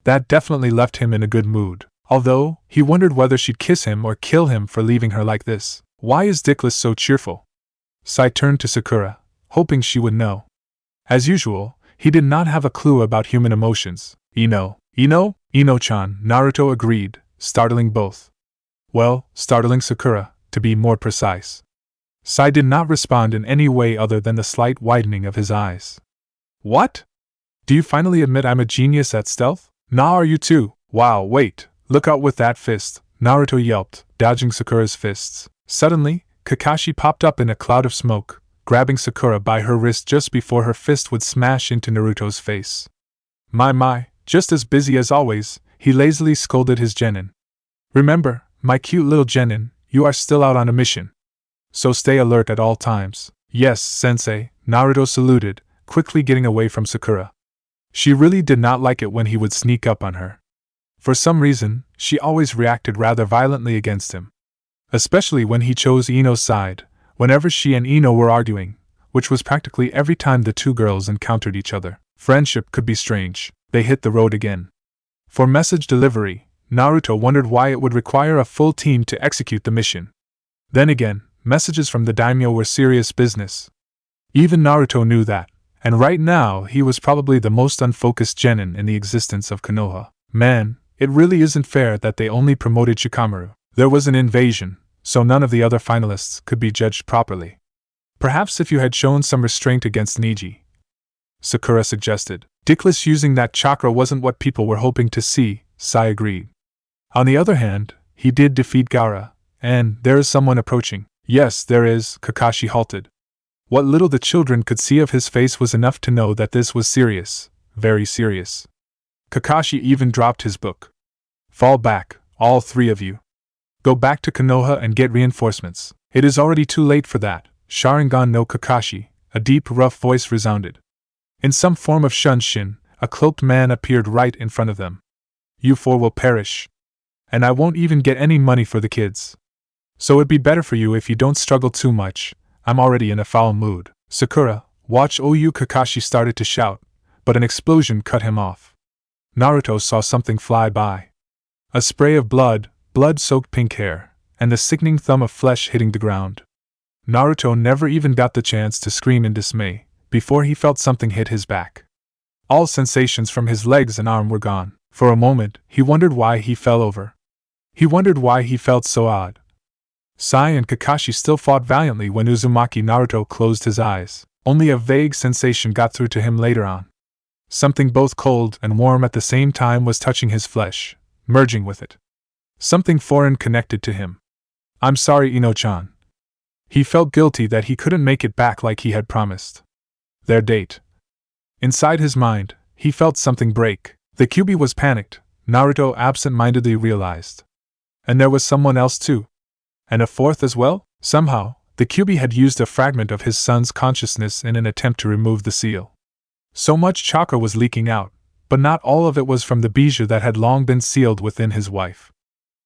That definitely left him in a good mood. Although, he wondered whether she'd kiss him or kill him for leaving her like this. Why is Dickless so cheerful? Sai turned to Sakura, hoping she would know. As usual, he did not have a clue about human emotions. Ino-chan, Naruto agreed, startling both. Well, startling Sakura, to be more precise. Sai did not respond in any way other than the slight widening of his eyes. What? Do you finally admit I'm a genius at stealth? Nah, are you too? Wow, wait, look out with that fist, Naruto yelped, dodging Sakura's fists. Suddenly, Kakashi popped up in a cloud of smoke, grabbing Sakura by her wrist just before her fist would smash into Naruto's face. My, just as busy as always, he lazily scolded his genin. Remember, my cute little genin, you are still out on a mission. So stay alert at all times. Yes, sensei, Naruto saluted, quickly getting away from Sakura. She really did not like it when he would sneak up on her. For some reason, she always reacted rather violently against him. Especially when he chose Ino's side, whenever she and Ino were arguing, which was practically every time the two girls encountered each other. Friendship could be strange. They hit the road again. For message delivery, Naruto wondered why it would require a full team to execute the mission. Then again, messages from the daimyo were serious business. Even Naruto knew that, and right now he was probably the most unfocused genin in the existence of Konoha. Man, it really isn't fair that they only promoted Shikamaru. There was an invasion, so none of the other finalists could be judged properly. Perhaps if you had shown some restraint against Niji, Sakura suggested. Dickless using that chakra wasn't what people were hoping to see, Sai agreed. On the other hand, he did defeat Gaara, and there is someone approaching. Yes, there is, Kakashi halted. What little the children could see of his face was enough to know that this was serious, very serious. Kakashi even dropped his book. Fall back, all three of you. Go back to Konoha and get reinforcements. It is already too late for that, Sharingan no Kakashi, a deep, rough voice resounded. In some form of shunshin, a cloaked man appeared right in front of them. You four will perish. And I won't even get any money for the kids. So it'd be better for you if you don't struggle too much. I'm already in a foul mood. Sakura, watch OU, Kakashi started to shout, but an explosion cut him off. Naruto saw something fly by. A spray of blood-soaked pink hair, and the sickening thumb of flesh hitting the ground. Naruto never even got the chance to scream in dismay, before he felt something hit his back. All sensations from his legs and arm were gone. For a moment, he wondered why he fell over. He wondered why he felt so odd. Sai and Kakashi still fought valiantly when Uzumaki Naruto closed his eyes. Only a vague sensation got through to him later on. Something both cold and warm at the same time was touching his flesh, merging with it. Something foreign connected to him. I'm sorry, Ino-chan. He felt guilty that he couldn't make it back like he had promised. Their date. Inside his mind, he felt something break. The Kyuubi was panicked, Naruto absent-mindedly realized. And there was someone else too. And a fourth as well? Somehow, the Kyuubi had used a fragment of his son's consciousness in an attempt to remove the seal. So much chakra was leaking out, but not all of it was from the bijou that had long been sealed within his wife.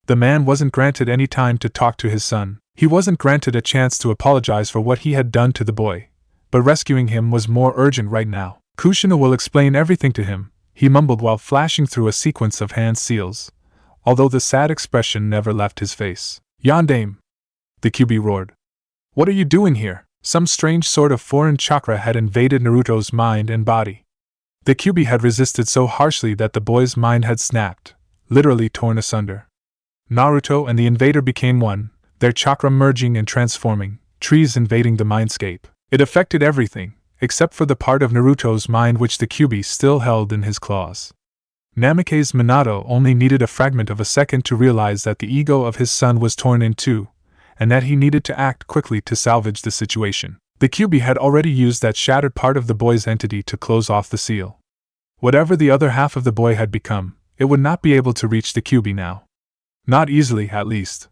The man wasn't granted any time to talk to his son. He wasn't granted a chance to apologize for what he had done to the boy. But rescuing him was more urgent right now. Kushina will explain everything to him, he mumbled while flashing through a sequence of hand seals, although the sad expression never left his face. Yandame! The Kyuubi roared. What are you doing here? Some strange sort of foreign chakra had invaded Naruto's mind and body. The Kyuubi had resisted so harshly that the boy's mind had snapped, literally torn asunder. Naruto and the invader became one, their chakra merging and transforming, trees invading the mindscape. It affected everything, except for the part of Naruto's mind which the Kyuubi still held in his claws. Namikaze Minato only needed a fragment of a second to realize that the ego of his son was torn in two, and that he needed to act quickly to salvage the situation. The Kyuubi had already used that shattered part of the boy's entity to close off the seal. Whatever the other half of the boy had become, it would not be able to reach the Kyuubi now. Not easily, at least.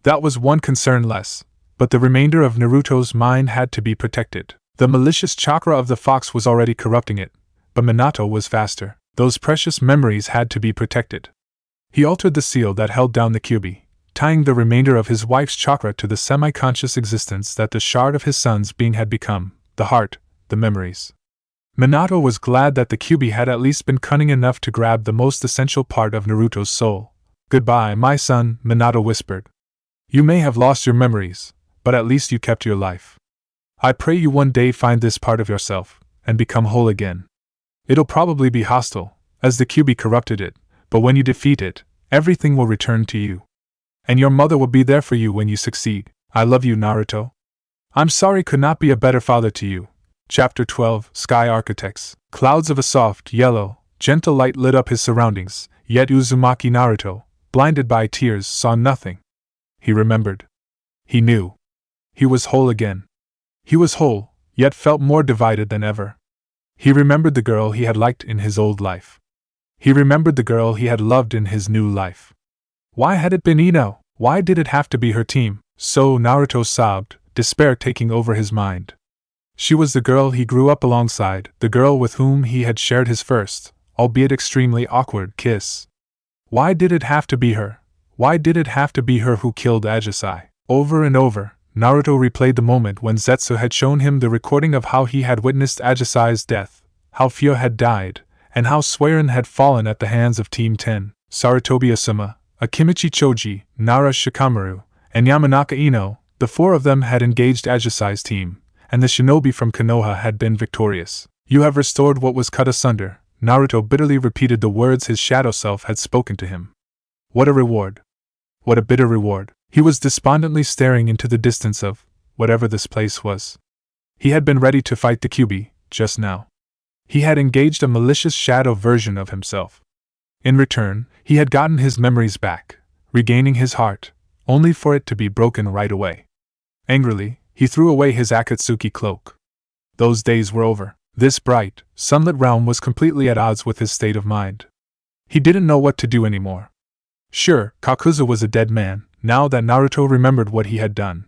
That was one concern less. But the remainder of Naruto's mind had to be protected. The malicious chakra of the fox was already corrupting it, but Minato was faster. Those precious memories had to be protected. He altered the seal that held down the Kyuubi, tying the remainder of his wife's chakra to the semi-conscious existence that the shard of his son's being had become, the heart, the memories. Minato was glad that the Kyuubi had at least been cunning enough to grab the most essential part of Naruto's soul, Goodbye, my son, Minato whispered. You may have lost your memories, but at least you kept your life. I pray you one day find this part of yourself, and become whole again. It'll probably be hostile, as the Kyuubi corrupted it, but when you defeat it, everything will return to you. And your mother will be there for you when you succeed. I love you, Naruto. I'm sorry could not be a better father to you. Chapter 12, Sky Architects. Clouds of a soft, yellow, gentle light lit up his surroundings, yet Uzumaki Naruto, blinded by tears, saw nothing. He remembered. He knew. He was whole again. He was whole, yet felt more divided than ever. He remembered the girl he had liked in his old life. He remembered the girl he had loved in his new life. Why had it been Ino? Why did it have to be her team? So Naruto sobbed, despair taking over his mind. She was the girl he grew up alongside, the girl with whom he had shared his first, albeit extremely awkward, kiss. Why did it have to be her? Why did it have to be her who killed Ajisai? Over and over, Naruto replayed the moment when Zetsu had shown him the recording of how he had witnessed Ajisai's death, how Fio had died, and how Suiren had fallen at the hands of Team 10, Sarutobi Asuma, Akimichi Choji, Nara Shikamaru, and Yamanaka Ino. The four of them had engaged Ajisai's team, and the shinobi from Konoha had been victorious. You have restored what was cut asunder. Naruto bitterly repeated the words his shadow self had spoken to him. What a reward! What a bitter reward! He was despondently staring into the distance of whatever this place was. He had been ready to fight the Kyuubi, just now. He had engaged a malicious shadow version of himself. In return, he had gotten his memories back, regaining his heart, only for it to be broken right away. Angrily, he threw away his Akatsuki cloak. Those days were over. This bright, sunlit realm was completely at odds with his state of mind. He didn't know what to do anymore. Sure, Kakuzu was a dead man, now that Naruto remembered what he had done.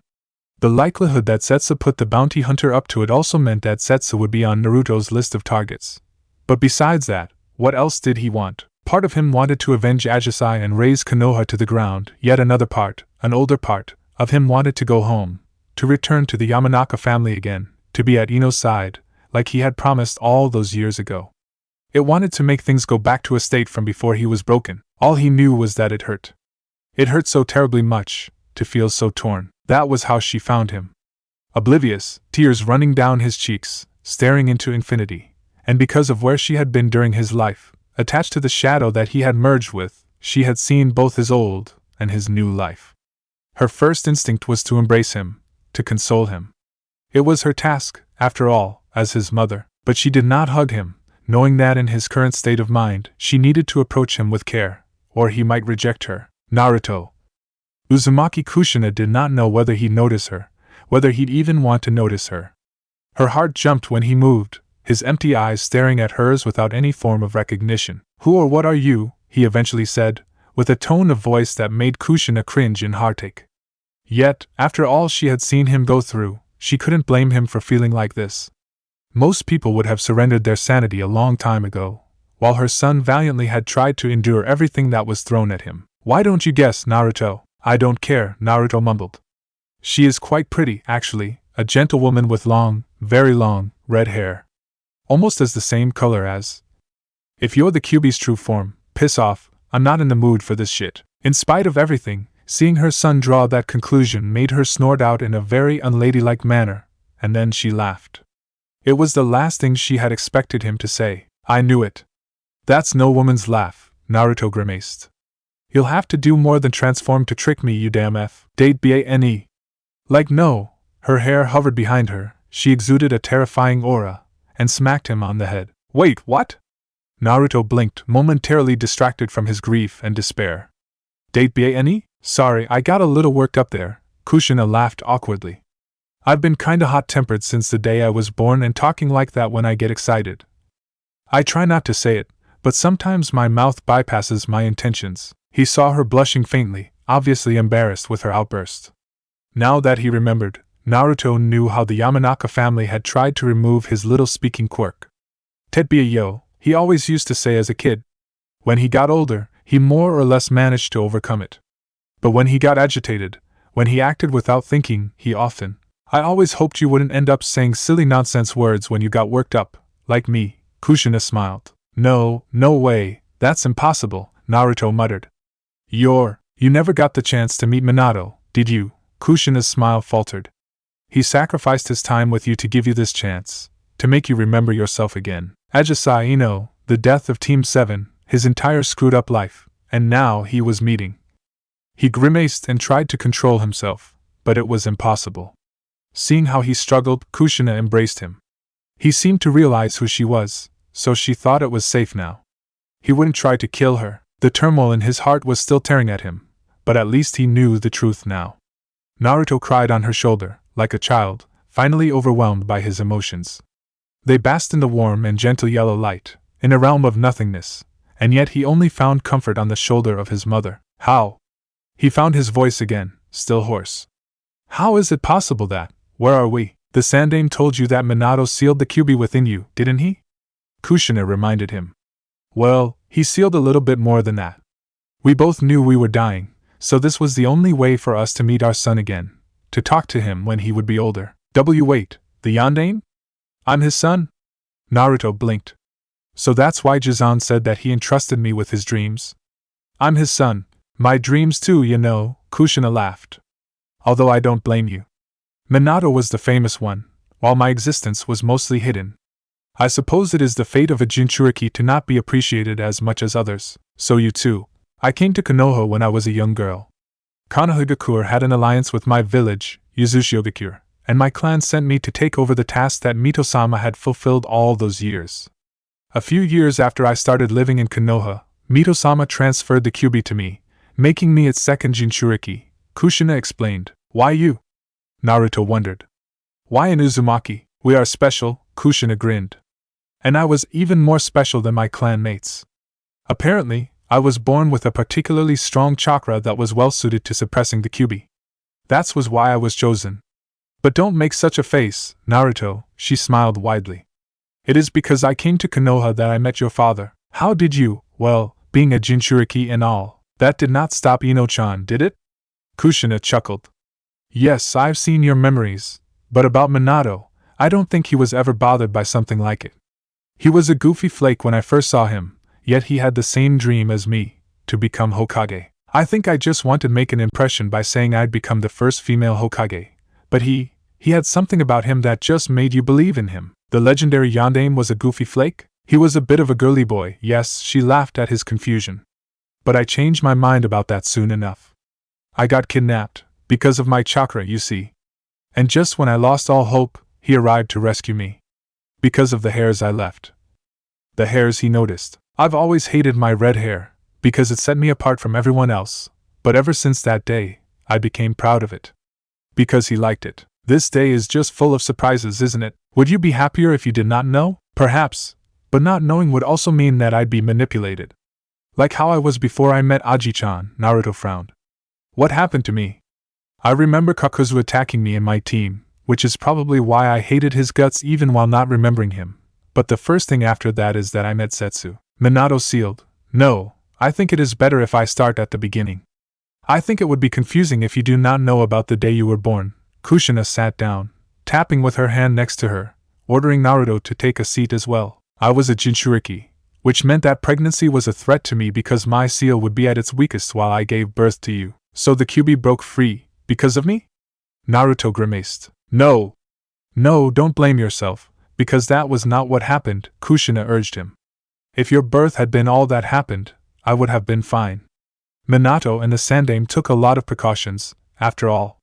The likelihood that Zetsu put the bounty hunter up to it also meant that Zetsu would be on Naruto's list of targets. But besides that, what else did he want? Part of him wanted to avenge Ajisai and raze Konoha to the ground, yet another part, an older part, of him wanted to go home, to return to the Yamanaka family again, to be at Ino's side, like he had promised all those years ago. It wanted to make things go back to a state from before he was broken. All he knew was that it hurt. It hurt so terribly much, to feel so torn. That was how she found him. Oblivious, tears running down his cheeks, staring into infinity, and because of where she had been during his life, attached to the shadow that he had merged with, she had seen both his old and his new life. Her first instinct was to embrace him, to console him. It was her task, after all, as his mother, but she did not hug him, knowing that in his current state of mind, she needed to approach him with care, or he might reject her. Naruto. Uzumaki Kushina did not know whether he'd notice her, whether he'd even want to notice her. Her heart jumped when he moved, his empty eyes staring at hers without any form of recognition. Who or what are you? He eventually said, with a tone of voice that made Kushina cringe in heartache. Yet, after all she had seen him go through, she couldn't blame him for feeling like this. Most people would have surrendered their sanity a long time ago, while her son valiantly had tried to endure everything that was thrown at him. Why don't you guess, Naruto? I don't care, Naruto mumbled. She is quite pretty, actually, a gentlewoman with long, very long, red hair. Almost as the same color as. If you're the Kyuubi's true form, piss off, I'm not in the mood for this shit. In spite of everything, seeing her son draw that conclusion made her snort out in a very unladylike manner, and then she laughed. It was the last thing she had expected him to say. I knew it. That's no woman's laugh, Naruto grimaced. You'll have to do more than transform to trick me, you damn F. Date BANE. Like no, her hair hovered behind her, she exuded a terrifying aura, and smacked him on the head. Wait, what? Naruto blinked, momentarily distracted from his grief and despair. Date BANE? Sorry, I got a little worked up there, Kushina laughed awkwardly. I've been kinda hot-tempered since the day I was born and talking like that when I get excited. I try not to say it, but sometimes my mouth bypasses my intentions. He saw her blushing faintly, obviously embarrassed with her outburst. Now that he remembered, Naruto knew how the Yamanaka family had tried to remove his little speaking quirk. Tetsuya yo, he always used to say as a kid. When he got older, he more or less managed to overcome it. But when he got agitated, when he acted without thinking, he often. I always hoped you wouldn't end up saying silly nonsense words when you got worked up, like me, Kushina smiled. No way, that's impossible, Naruto muttered. You never got the chance to meet Minato, did you? Kushina's smile faltered. He sacrificed his time with you to give you this chance, to make you remember yourself again. Ajisai Ino, the death of Team 7, his entire screwed up life, and now he was meeting. He grimaced and tried to control himself, but it was impossible. Seeing how he struggled, Kushina embraced him. He seemed to realize who she was, so she thought it was safe now. He wouldn't try to kill her. The turmoil in his heart was still tearing at him, but at least he knew the truth now. Naruto cried on her shoulder, like a child, finally overwhelmed by his emotions. They basked in the warm and gentle yellow light, in a realm of nothingness, and yet he only found comfort on the shoulder of his mother. How? He found his voice again, still hoarse. How is it possible that, where are we? The Sandaime told you that Minato sealed the Kyuubi within you, didn't he? Kushina reminded him. Well, he sealed a little bit more than that. We both knew we were dying, so this was the only way for us to meet our son again, to talk to him when he would be older. Wait, the Yondaime? I'm his son? Naruto blinked. So that's why Jizan said that he entrusted me with his dreams? I'm his son, my dreams too, you know, Kushina laughed. Although I don't blame you. Minato was the famous one, while my existence was mostly hidden. I suppose it is the fate of a Jinchuriki to not be appreciated as much as others. So you too. I came to Konoha when I was a young girl. Konohagakure had an alliance with my village, Yuzushiogakure, and my clan sent me to take over the task that Mito-sama had fulfilled all those years. A few years after I started living in Konoha, Mito-sama transferred the Kyuubi to me, making me its second Jinchuriki, Kushina explained. Why you? Naruto wondered. Why in Uzumaki? We are special, Kushina grinned. And I was even more special than my clan mates. Apparently, I was born with a particularly strong chakra that was well suited to suppressing the Kyuubi. That was why I was chosen. But don't make such a face, Naruto, she smiled widely. It is because I came to Konoha that I met your father. How did you, well, being a Jinchuriki and all, that did not stop Ino-chan, did it? Kushina chuckled. Yes, I've seen your memories, but about Minato, I don't think he was ever bothered by something like it. He was a goofy flake when I first saw him, yet he had the same dream as me, to become Hokage. I think I just wanted to make an impression by saying I'd become the first female Hokage, but he had something about him that just made you believe in him. The legendary Yondaime was a goofy flake? He was a bit of a girly boy, yes, she laughed at his confusion. But I changed my mind about that soon enough. I got kidnapped, because of my chakra, you see. And just when I lost all hope, he arrived to rescue me. Because of the hairs I left. The hairs, he noticed. I've always hated my red hair, because it set me apart from everyone else, but ever since that day, I became proud of it. Because he liked it. This day is just full of surprises, isn't it? Would you be happier if you did not know? Perhaps, but not knowing would also mean that I'd be manipulated. Like how I was before I met Aji-chan, Naruto frowned. What happened to me? I remember Kakuzu attacking me and my team, which is probably why I hated his guts even while not remembering him. But the first thing after that is that I met Zetsu. Minato sealed. No, I think it is better if I start at the beginning. I think it would be confusing if you do not know about the day you were born. Kushina sat down, tapping with her hand next to her, ordering Naruto to take a seat as well. I was a Jinchuriki, which meant that pregnancy was a threat to me because my seal would be at its weakest while I gave birth to you. So the Kyuubi broke free, because of me? Naruto grimaced. No, don't blame yourself, because that was not what happened, Kushina urged him. If your birth had been all that happened, I would have been fine. Minato and the Sandaime took a lot of precautions, after all.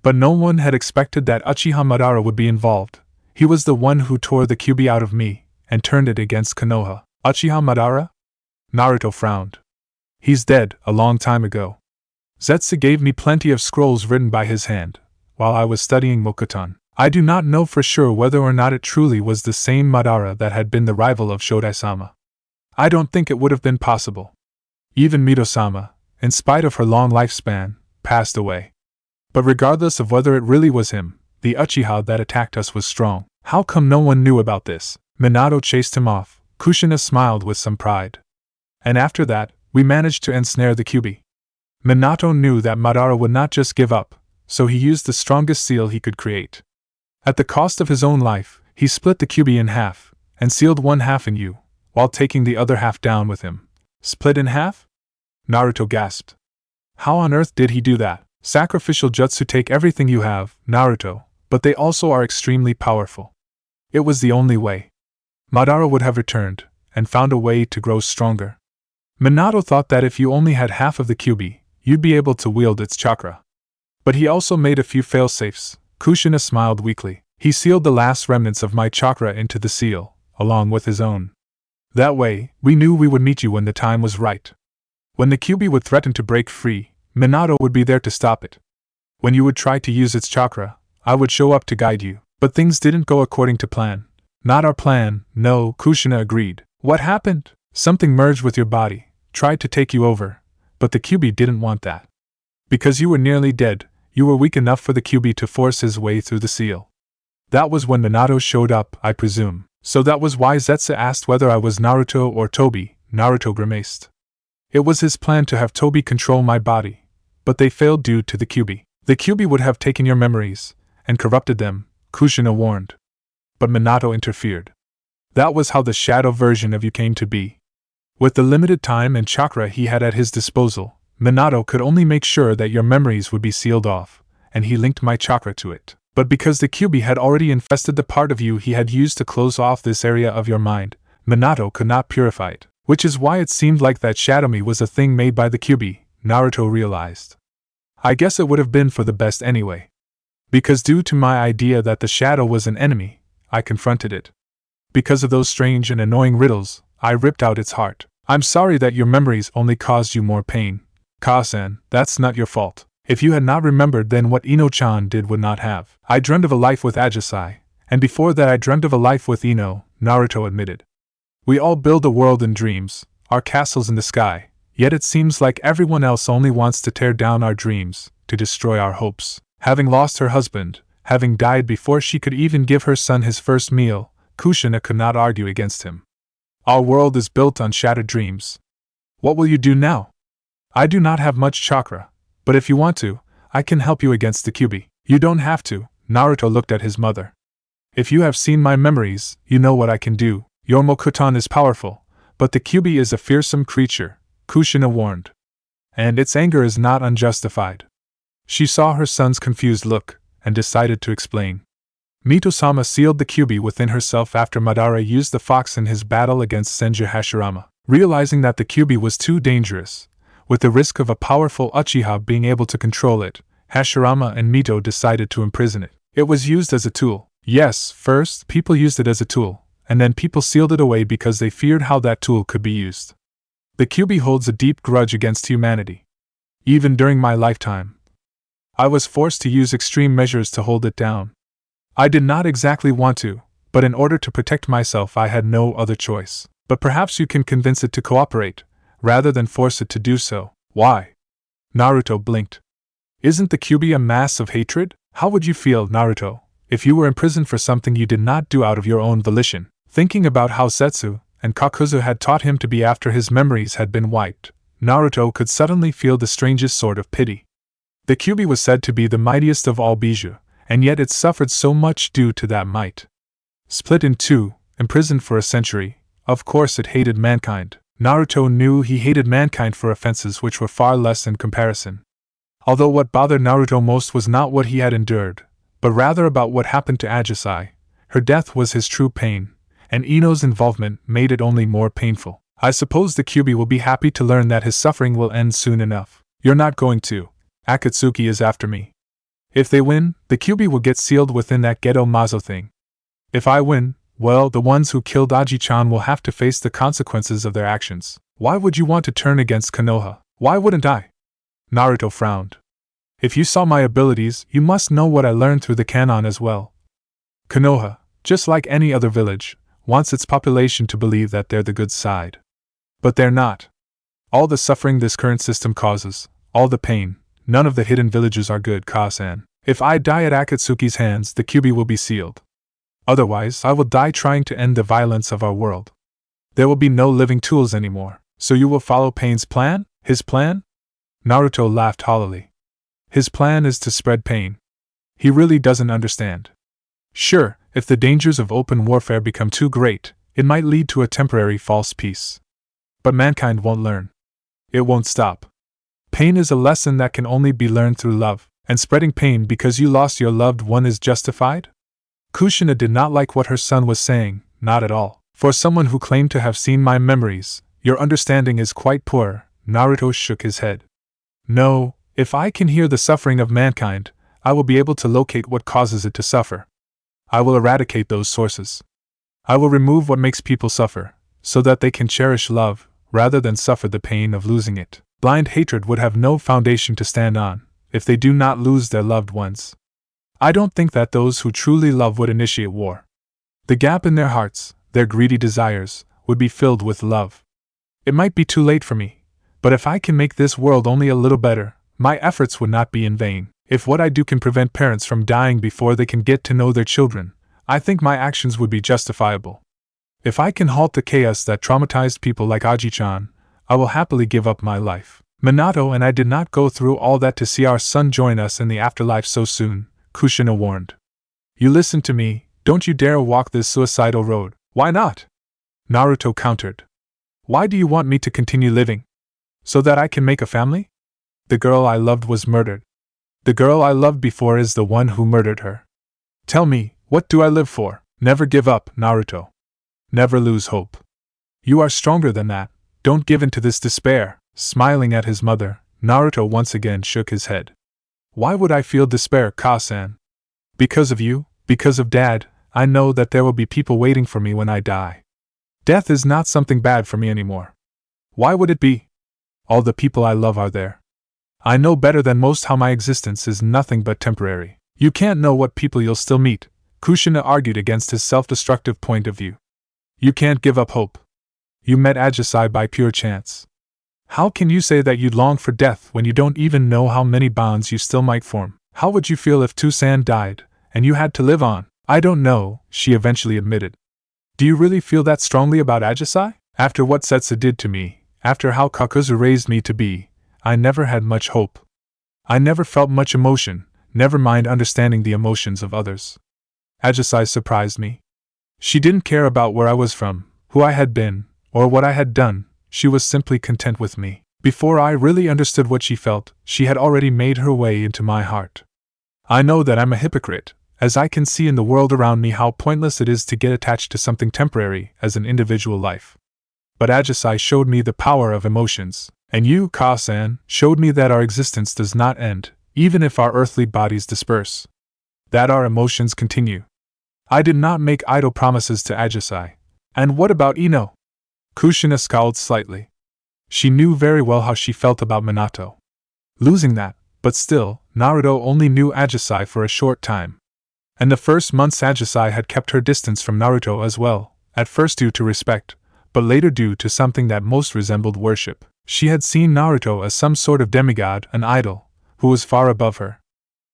But no one had expected that Uchiha Madara would be involved. He was the one who tore the Kyuubi out of me, and turned it against Konoha. Uchiha Madara? Naruto frowned. He's dead, a long time ago. Zetsu gave me plenty of scrolls written by his hand, while I was studying Mokuton. I do not know for sure whether or not it truly was the same Madara that had been the rival of Shodai-sama. I don't think it would have been possible. Even Mito-sama, in spite of her long lifespan, passed away. But regardless of whether it really was him, the Uchiha that attacked us was strong. How come no one knew about this? Minato chased him off. Kushina smiled with some pride. And after that, we managed to ensnare the Kyuubi. Minato knew that Madara would not just give up, so he used the strongest seal he could create. At the cost of his own life, he split the Kyuubi in half, and sealed one half in you, while taking the other half down with him. Split in half? Naruto gasped. How on earth did he do that? Sacrificial jutsu take everything you have, Naruto, but they also are extremely powerful. It was the only way. Madara would have returned, and found a way to grow stronger. Minato thought that if you only had half of the Kyuubi, you'd be able to wield its chakra. But he also made a few fail-safes. Kushina smiled weakly. He sealed the last remnants of my chakra into the seal, along with his own. That way, we knew we would meet you when the time was right. When the Kyuubi would threaten to break free, Minato would be there to stop it. When you would try to use its chakra, I would show up to guide you. But things didn't go according to plan. Not our plan, no, Kushina agreed. What happened? Something merged with your body, tried to take you over, but the Kyuubi didn't want that. Because you were nearly dead, you were weak enough for the Kyuubi to force his way through the seal. That was when Minato showed up, I presume. So that was why Zetsu asked whether I was Naruto or Tobi. Naruto grimaced. It was his plan to have Tobi control my body, but they failed due to the Kyuubi. The Kyuubi would have taken your memories, and corrupted them, Kushina warned. But Minato interfered. That was how the shadow version of you came to be. With the limited time and chakra he had at his disposal, Minato could only make sure that your memories would be sealed off, and he linked my chakra to it. But because the Kyuubi had already infested the part of you he had used to close off this area of your mind, Minato could not purify it, which is why it seemed like that Shadow Me was a thing made by the Kyuubi, Naruto realized. I guess it would have been for the best anyway. Because due to my idea that the shadow was an enemy, I confronted it. Because of those strange and annoying riddles, I ripped out its heart. I'm sorry that your memories only caused you more pain. Ka-san, that's not your fault. If you had not remembered, then what Ino-chan did would not have. I dreamt of a life with Ajisai, and before that I dreamt of a life with Ino, Naruto admitted. We all build a world in dreams, our castles in the sky, yet it seems like everyone else only wants to tear down our dreams, to destroy our hopes. Having lost her husband, having died before she could even give her son his first meal, Kushina could not argue against him. Our world is built on shattered dreams. What will you do now? I do not have much chakra, but if you want to, I can help you against the Kyuubi. You don't have to, Naruto looked at his mother. If you have seen my memories, you know what I can do. Your Mokuton is powerful, but the Kyuubi is a fearsome creature, Kushina warned. And its anger is not unjustified. She saw her son's confused look, and decided to explain. Mito-sama sealed the Kyuubi within herself after Madara used the fox in his battle against Senju Hashirama. Realizing that the Kyuubi was too dangerous, with the risk of a powerful Uchiha being able to control it, Hashirama and Mito decided to imprison it. It was used as a tool. Yes, first, people used it as a tool, and then people sealed it away because they feared how that tool could be used. The Kyuubi holds a deep grudge against humanity. Even during my lifetime, I was forced to use extreme measures to hold it down. I did not exactly want to, but in order to protect myself I had no other choice. But perhaps you can convince it to cooperate, rather than force it to do so. Why? Naruto blinked. Isn't the Kyuubi a mass of hatred? How would you feel, Naruto, if you were imprisoned for something you did not do out of your own volition? Thinking about how Zetsu and Kakuzu had taught him to be after his memories had been wiped, Naruto could suddenly feel the strangest sort of pity. The Kyuubi was said to be the mightiest of all Bijou, and yet it suffered so much due to that might. Split in two, imprisoned for a century, of course it hated mankind. Naruto knew he hated mankind for offenses which were far less in comparison. Although what bothered Naruto most was not what he had endured, but rather about what happened to Ajisai. Her death was his true pain, and Ino's involvement made it only more painful. I suppose the Kyuubi will be happy to learn that his suffering will end soon enough. You're not going to. Akatsuki is after me. If they win, the Kyuubi will get sealed within that ghetto Mazo thing. If I win, well, the ones who killed Aji-chan will have to face the consequences of their actions. Why would you want to turn against Konoha? Why wouldn't I? Naruto frowned. If you saw my abilities, you must know what I learned through the canon as well. Konoha, just like any other village, wants its population to believe that they're the good side. But they're not. All the suffering this current system causes, all the pain, none of the hidden villages are good, Ka-san. If I die at Akatsuki's hands, the Kyuubi will be sealed. Otherwise, I will die trying to end the violence of our world. There will be no living tools anymore. So you will follow Pain's plan? His plan? Naruto laughed hollowly. His plan is to spread pain. He really doesn't understand. Sure, if the dangers of open warfare become too great, it might lead to a temporary false peace. But mankind won't learn. It won't stop. Pain is a lesson that can only be learned through love, and spreading pain because you lost your loved one is justified? Kushina did not like what her son was saying, not at all. For someone who claimed to have seen my memories, your understanding is quite poor. Naruto shook his head. No, if I can hear the suffering of mankind, I will be able to locate what causes it to suffer. I will eradicate those sources. I will remove what makes people suffer, so that they can cherish love, rather than suffer the pain of losing it. Blind hatred would have no foundation to stand on, if they do not lose their loved ones. I don't think that those who truly love would initiate war. The gap in their hearts, their greedy desires, would be filled with love. It might be too late for me, but if I can make this world only a little better, my efforts would not be in vain. If what I do can prevent parents from dying before they can get to know their children, I think my actions would be justifiable. If I can halt the chaos that traumatized people like Aji-chan, I will happily give up my life. Minato and I did not go through all that to see our son join us in the afterlife so soon, Kushina warned. You listen to me, don't you dare walk this suicidal road. Why not? Naruto countered. Why do you want me to continue living? So that I can make a family? The girl I loved was murdered. The girl I loved before is the one who murdered her. Tell me, what do I live for? Never give up, Naruto. Never lose hope. You are stronger than that. Don't give in to this despair. Smiling at his mother, Naruto once again shook his head. Why would I feel despair, Ka-san? Because of you, because of Dad, I know that there will be people waiting for me when I die. Death is not something bad for me anymore. Why would it be? All the people I love are there. I know better than most how my existence is nothing but temporary. You can't know what people you'll still meet, Kushina argued against his self-destructive point of view. You can't give up hope. You met Ajisai by pure chance. How can you say that you'd long for death when you don't even know how many bonds you still might form? How would you feel if Toussaint died, and you had to live on? I don't know, she eventually admitted. Do you really feel that strongly about Ajisai? After what Zetsu did to me, after how Kakuzu raised me to be, I never had much hope. I never felt much emotion, never mind understanding the emotions of others. Ajisai surprised me. She didn't care about where I was from, who I had been, or what I had done. She was simply content with me. Before I really understood what she felt, she had already made her way into my heart. I know that I'm a hypocrite, as I can see in the world around me how pointless it is to get attached to something temporary as an individual life. But Ajisai showed me the power of emotions, and you, Ka-san, showed me that our existence does not end, even if our earthly bodies disperse. That our emotions continue. I did not make idle promises to Ajisai. And what about Ino? Kushina scowled slightly. She knew very well how she felt about Minato. Losing that, but still, Naruto only knew Ajisai for a short time. And the first months Ajisai had kept her distance from Naruto as well, at first due to respect, but later due to something that most resembled worship. She had seen Naruto as some sort of demigod, an idol, who was far above her.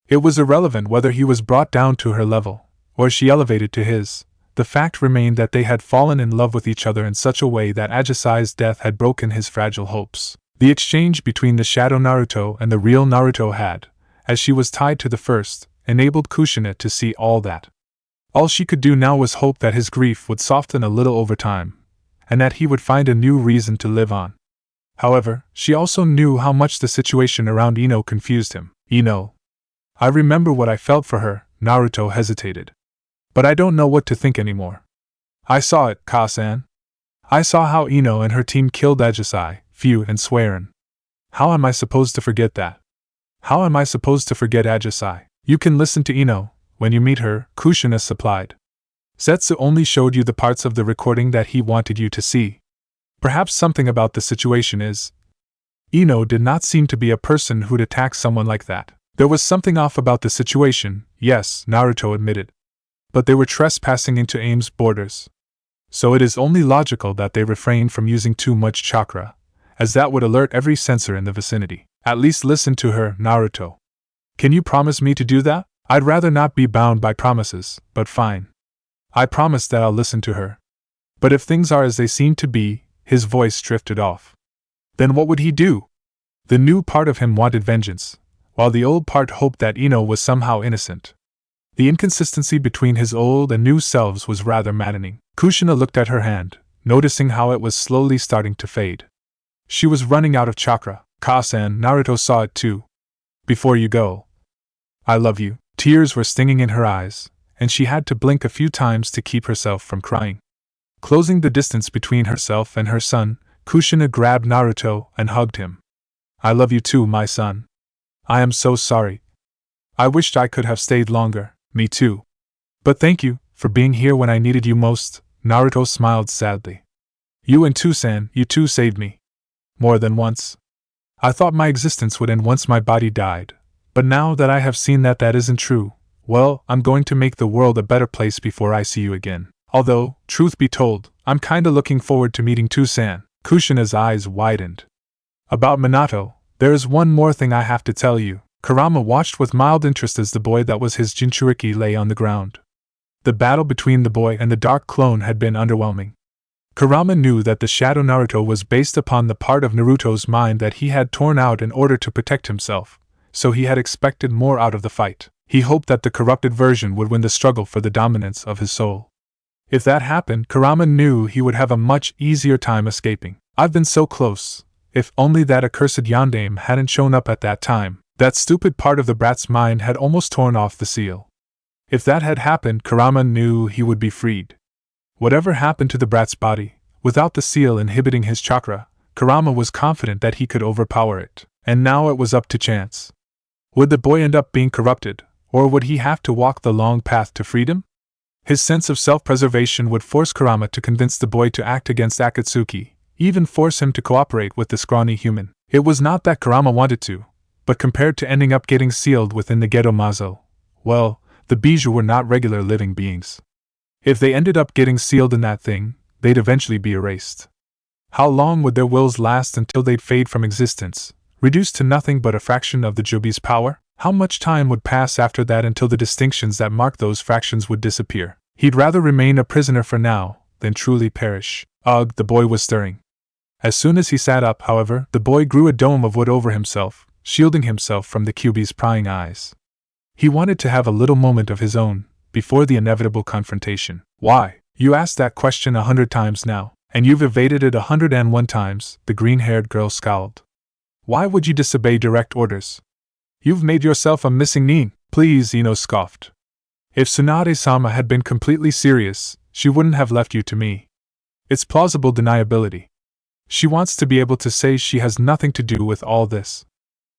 It was irrelevant whether he was brought down to her level, or she elevated to his. The fact remained that they had fallen in love with each other in such a way that Ajisai's death had broken his fragile hopes. The exchange between the shadow Naruto and the real Naruto had, as she was tied to the first, enabled Kushina to see all that. All she could do now was hope that his grief would soften a little over time, and that he would find a new reason to live on. However, she also knew how much the situation around Ino confused him. Ino. I remember what I felt for her, Naruto hesitated. But I don't know what to think anymore. I saw it, Ka-san. I saw how Ino and her team killed Ajisai, Fu and Swearin. How am I supposed to forget that? How am I supposed to forget Ajisai? You can listen to Ino, when you meet her, Kushina supplied. Zetsu only showed you the parts of the recording that he wanted you to see. Perhaps something about the situation is. Ino did not seem to be a person who'd attack someone like that. There was something off about the situation, yes, Naruto admitted. But they were trespassing into Aim's borders. So it is only logical that they refrained from using too much chakra, as that would alert every sensor in the vicinity. At least listen to her, Naruto. Can you promise me to do that? I'd rather not be bound by promises, but fine. I promise that I'll listen to her. But if things are as they seem to be, his voice drifted off. Then what would he do? The new part of him wanted vengeance, while the old part hoped that Ino was somehow innocent. The inconsistency between his old and new selves was rather maddening. Kushina looked at her hand, noticing how it was slowly starting to fade. She was running out of chakra. Ka-san, Naruto saw it too. Before you go. I love you. Tears were stinging in her eyes, and she had to blink a few times to keep herself from crying. Closing the distance between herself and her son, Kushina grabbed Naruto and hugged him. I love you too, my son. I am so sorry. I wished I could have stayed longer. Me too. But thank you for being here when I needed you most. Naruto smiled sadly. You and Tusan, you too saved me. More than once. I thought my existence would end once my body died, but now that I have seen that that isn't true, well, I'm going to make the world a better place before I see you again. Although, truth be told, I'm kinda looking forward to meeting Tusan. Kushina's eyes widened. About Minato, there is one more thing I have to tell you. Kurama watched with mild interest as the boy that was his Jinchuriki lay on the ground. The battle between the boy and the dark clone had been underwhelming. Kurama knew that the Shadow Naruto was based upon the part of Naruto's mind that he had torn out in order to protect himself, so he had expected more out of the fight. He hoped that the corrupted version would win the struggle for the dominance of his soul. If that happened, Kurama knew he would have a much easier time escaping. I've been so close. If only that accursed Yondaime hadn't shown up at that time. That stupid part of the brat's mind had almost torn off the seal. If that had happened, Kurama knew he would be freed. Whatever happened to the brat's body, without the seal inhibiting his chakra, Kurama was confident that he could overpower it, and now it was up to chance. Would the boy end up being corrupted, or would he have to walk the long path to freedom? His sense of self-preservation would force Kurama to convince the boy to act against Akatsuki, even force him to cooperate with the scrawny human. It was not that Kurama wanted to, but compared to ending up getting sealed within the Gedo Mazo, well, the Bijou were not regular living beings. If they ended up getting sealed in that thing, they'd eventually be erased. How long would their wills last until they'd fade from existence, reduced to nothing but a fraction of the Jobi's power? How much time would pass after that until the distinctions that mark those fractions would disappear? He'd rather remain a prisoner for now than truly perish. Ugh, the boy was stirring. As soon as he sat up, however, the boy grew a dome of wood over himself, shielding himself from the Kyuubi's prying eyes. He wanted to have a little moment of his own, before the inevitable confrontation. Why? You asked that question 100 times now, and you've evaded it 101 times, the green-haired girl scowled. Why would you disobey direct orders? You've made yourself a missing nin. Please, Ino scoffed. If Tsunade-sama had been completely serious, she wouldn't have left you to me. It's plausible deniability. She wants to be able to say she has nothing to do with all this.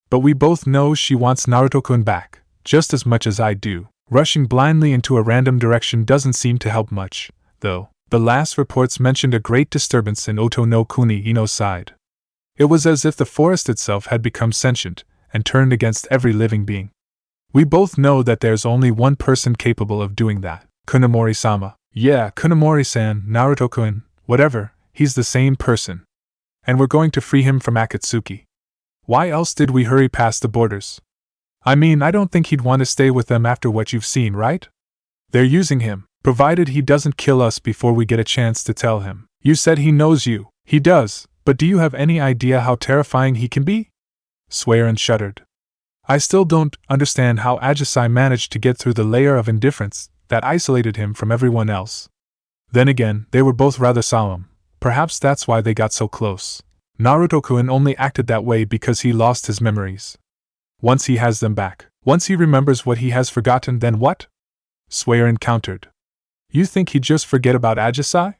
But we both know she wants Naruto-kun back, just as much as I do. Rushing blindly into a random direction doesn't seem to help much, though. The last reports mentioned a great disturbance in Oto no Kuni Ino's side. It was as if the forest itself had become sentient, and turned against every living being. We both know that there's only one person capable of doing that. Kunemori-sama. Yeah, Kunemori-san, Naruto-kun, whatever, he's the same person. And we're going to free him from Akatsuki. Why else did we hurry past the borders? I mean, I don't think he'd want to stay with them after what you've seen, right? They're using him, provided he doesn't kill us before we get a chance to tell him. You said he knows you. He does, but do you have any idea how terrifying he can be? Swearin shuddered. I still don't understand how Ajisai managed to get through the layer of indifference that isolated him from everyone else. Then again, they were both rather solemn. Perhaps that's why they got so close. Naruto-kun only acted that way because he lost his memories. Once he has them back, once he remembers what he has forgotten, then what? Swearin countered. You think he'd just forget about Ajisai?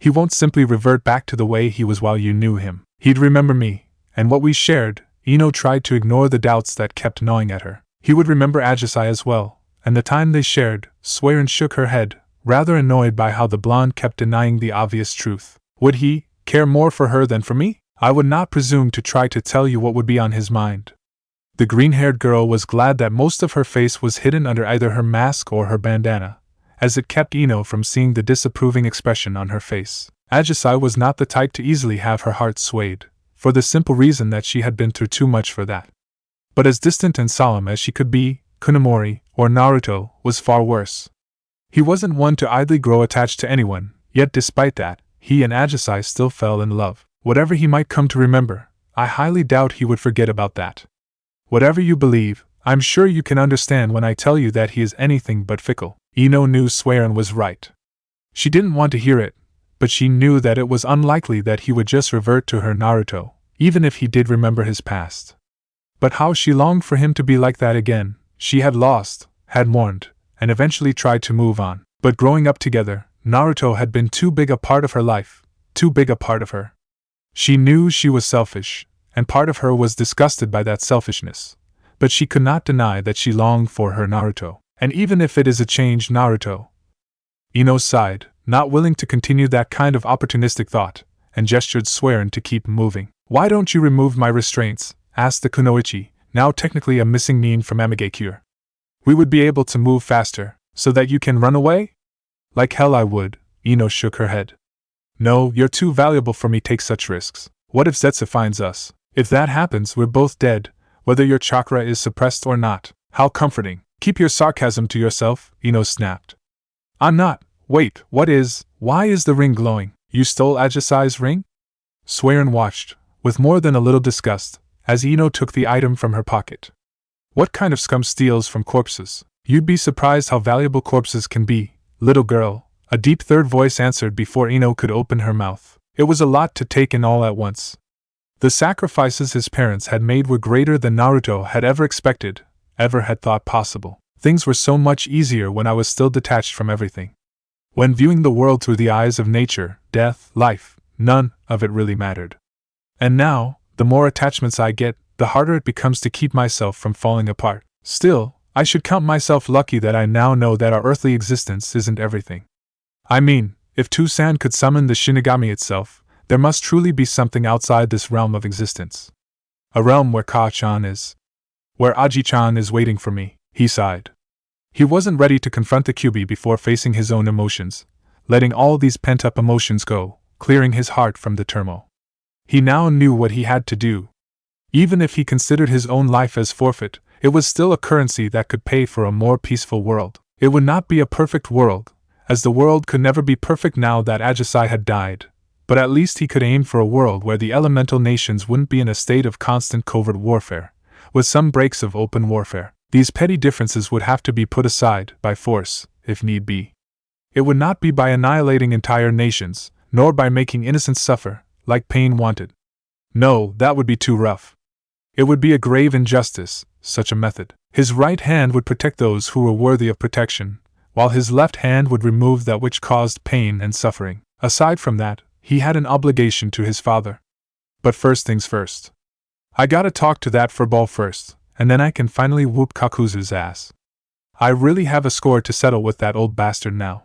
He won't simply revert back to the way he was while you knew him. He'd remember me, and what we shared. Ino tried to ignore the doubts that kept gnawing at her. He would remember Ajisai as well, and the time they shared. Swearin shook her head, rather annoyed by how the blonde kept denying the obvious truth. Would he care more for her than for me? I would not presume to try to tell you what would be on his mind. The green-haired girl was glad that most of her face was hidden under either her mask or her bandana, as it kept Ino from seeing the disapproving expression on her face. Ajisai was not the type to easily have her heart swayed, for the simple reason that she had been through too much for that. But as distant and solemn as she could be, Kunemori, or Naruto, was far worse. He wasn't one to idly grow attached to anyone, yet despite that, he and Ajisai still fell in love. Whatever he might come to remember, I highly doubt he would forget about that. Whatever you believe, I'm sure you can understand when I tell you that he is anything but fickle. Ino knew Swearin was right. She didn't want to hear it, but she knew that it was unlikely that he would just revert to her Naruto, even if he did remember his past. But how she longed for him to be like that again. She had lost, had mourned, and eventually tried to move on. But growing up together, Naruto had been too big a part of her life, too big a part of her. She knew she was selfish, and part of her was disgusted by that selfishness. But she could not deny that she longed for her Naruto. And even if it is a changed Naruto. Ino sighed, not willing to continue that kind of opportunistic thought, and gestured swearing to keep moving. Why don't you remove my restraints? Asked the kunoichi, now technically a missing nin from Amigakure. We would be able to move faster, so that you can run away? Like hell I would, Ino shook her head. No, you're too valuable for me to take such risks. What if Zetsu finds us? If that happens, we're both dead, whether your chakra is suppressed or not. How comforting. Keep your sarcasm to yourself, Ino snapped. I'm not. Wait, what is? Why is the ring glowing? You stole Ajisai's ring? Swearin watched, with more than a little disgust, as Ino took the item from her pocket. What kind of scum steals from corpses? You'd be surprised how valuable corpses can be, little girl, a deep third voice answered before Ino could open her mouth. It was a lot to take in all at once. The sacrifices his parents had made were greater than Naruto had ever expected, ever had thought possible. Things were so much easier when I was still detached from everything. When viewing the world through the eyes of nature, death, life, none of it really mattered. And now, the more attachments I get, the harder it becomes to keep myself from falling apart. Still, I should count myself lucky that I now know that our earthly existence isn't everything. I mean, if Toussaint could summon the Shinigami itself, there must truly be something outside this realm of existence. A realm where Ka-chan is. Where Aji-chan is waiting for me, he sighed. He wasn't ready to confront the Kyuubi before facing his own emotions, letting all these pent-up emotions go, clearing his heart from the turmoil. He now knew what he had to do. Even if he considered his own life as forfeit, it was still a currency that could pay for a more peaceful world. It would not be a perfect world, as the world could never be perfect now that Ajisai had died, but at least he could aim for a world where the elemental nations wouldn't be in a state of constant covert warfare, with some breaks of open warfare. These petty differences would have to be put aside, by force, if need be. It would not be by annihilating entire nations, nor by making innocents suffer, like Pain wanted. No, that would be too rough. It would be a grave injustice, such a method. His right hand would protect those who were worthy of protection, while his left hand would remove that which caused pain and suffering. Aside from that, he had an obligation to his father. But first things first. I gotta talk to that furball first, and then I can finally whoop Kakuzu's ass. I really have a score to settle with that old bastard now.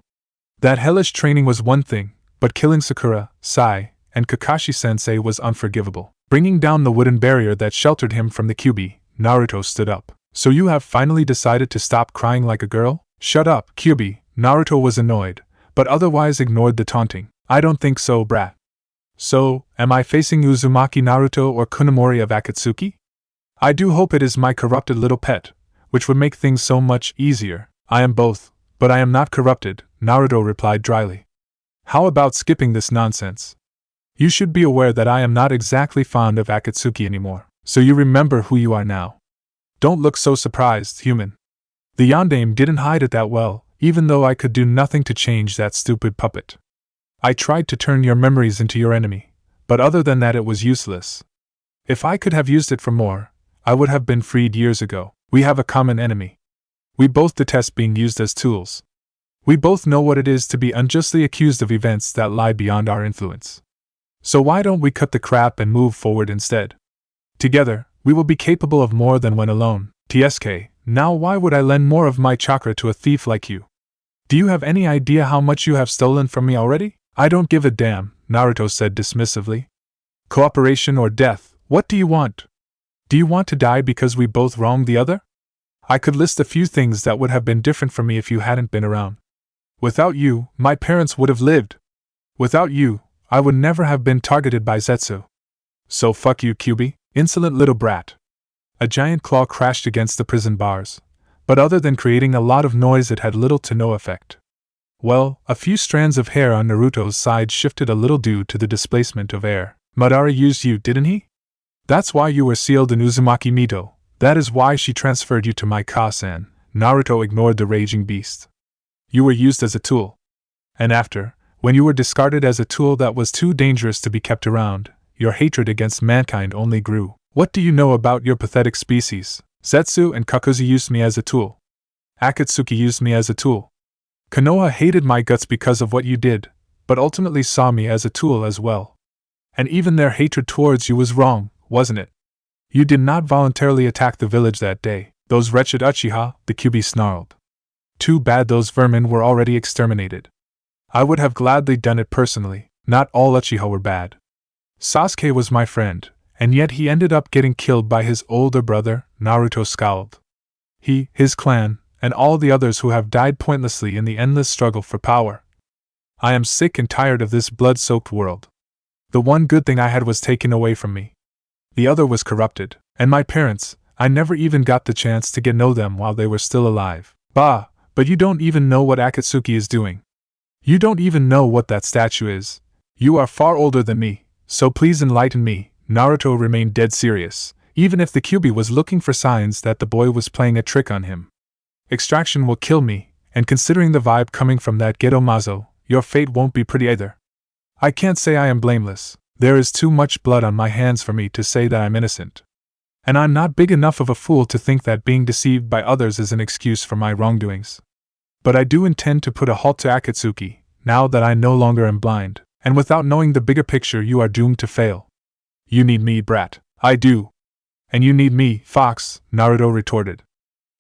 That hellish training was one thing, but killing Sakura, Sai, and Kakashi-sensei was unforgivable. Bringing down the wooden barrier that sheltered him from the Kyuubi, Naruto stood up. So you have finally decided to stop crying like a girl? Shut up, Kyuubi. Naruto was annoyed, but otherwise ignored the taunting. I don't think so, brat. So, am I facing Uzumaki Naruto or Kunemori of Akatsuki? I do hope it is my corrupted little pet, which would make things so much easier. I am both, but I am not corrupted, Naruto replied dryly. How about skipping this nonsense? You should be aware that I am not exactly fond of Akatsuki anymore, so you remember who you are now. Don't look so surprised, human. The yondaime didn't hide it that well, even though I could do nothing to change that stupid puppet. I tried to turn your memories into your enemy, but other than that it was useless. If I could have used it for more, I would have been freed years ago. We have a common enemy. We both detest being used as tools. We both know what it is to be unjustly accused of events that lie beyond our influence. So why don't we cut the crap and move forward instead? Together, we will be capable of more than when alone. TSK, now why would I lend more of my chakra to a thief like you? Do you have any idea how much you have stolen from me already? I don't give a damn, Naruto said dismissively. Cooperation or death, what do you want? Do you want to die because we both wronged the other? I could list a few things that would have been different for me if you hadn't been around. Without you, my parents would have lived. Without you, I would never have been targeted by Zetsu. So fuck you, Kyuubi, insolent little brat. A giant claw crashed against the prison bars, but other than creating a lot of noise it had little to no effect. Well, a few strands of hair on Naruto's side shifted a little due to the displacement of air. Madara used you, didn't he? That's why you were sealed in Uzumaki Mito. That is why she transferred you to my Ka-san. Naruto ignored the raging beast. You were used as a tool. And after, when you were discarded as a tool that was too dangerous to be kept around, your hatred against mankind only grew. What do you know about your pathetic species? Zetsu and Kakuzu used me as a tool. Akatsuki used me as a tool. Konoha hated my guts because of what you did, but ultimately saw me as a tool as well. And even their hatred towards you was wrong, wasn't it? You did not voluntarily attack the village that day. Those wretched Uchiha, the Kyuubi snarled. Too bad those vermin were already exterminated. I would have gladly done it personally. Not all Uchiha were bad. Sasuke was my friend, and yet he ended up getting killed by his older brother. Naruto scowled. He, his clan, and all the others who have died pointlessly in the endless struggle for power. I am sick and tired of this blood-soaked world. The one good thing I had was taken away from me. The other was corrupted, and my parents, I never even got the chance to get to know them while they were still alive. Bah, but you don't even know what Akatsuki is doing. You don't even know what that statue is. You are far older than me, so please enlighten me. Naruto remained dead serious, even if the Kyuubi was looking for signs that the boy was playing a trick on him. Extraction will kill me, and considering the vibe coming from that ghetto mazo, your fate won't be pretty either. I can't say I am blameless. There is too much blood on my hands for me to say that I'm innocent. And I'm not big enough of a fool to think that being deceived by others is an excuse for my wrongdoings. But I do intend to put a halt to Akatsuki, now that I no longer am blind, and without knowing the bigger picture you are doomed to fail. You need me, brat. I do. And you need me, fox, Naruto retorted.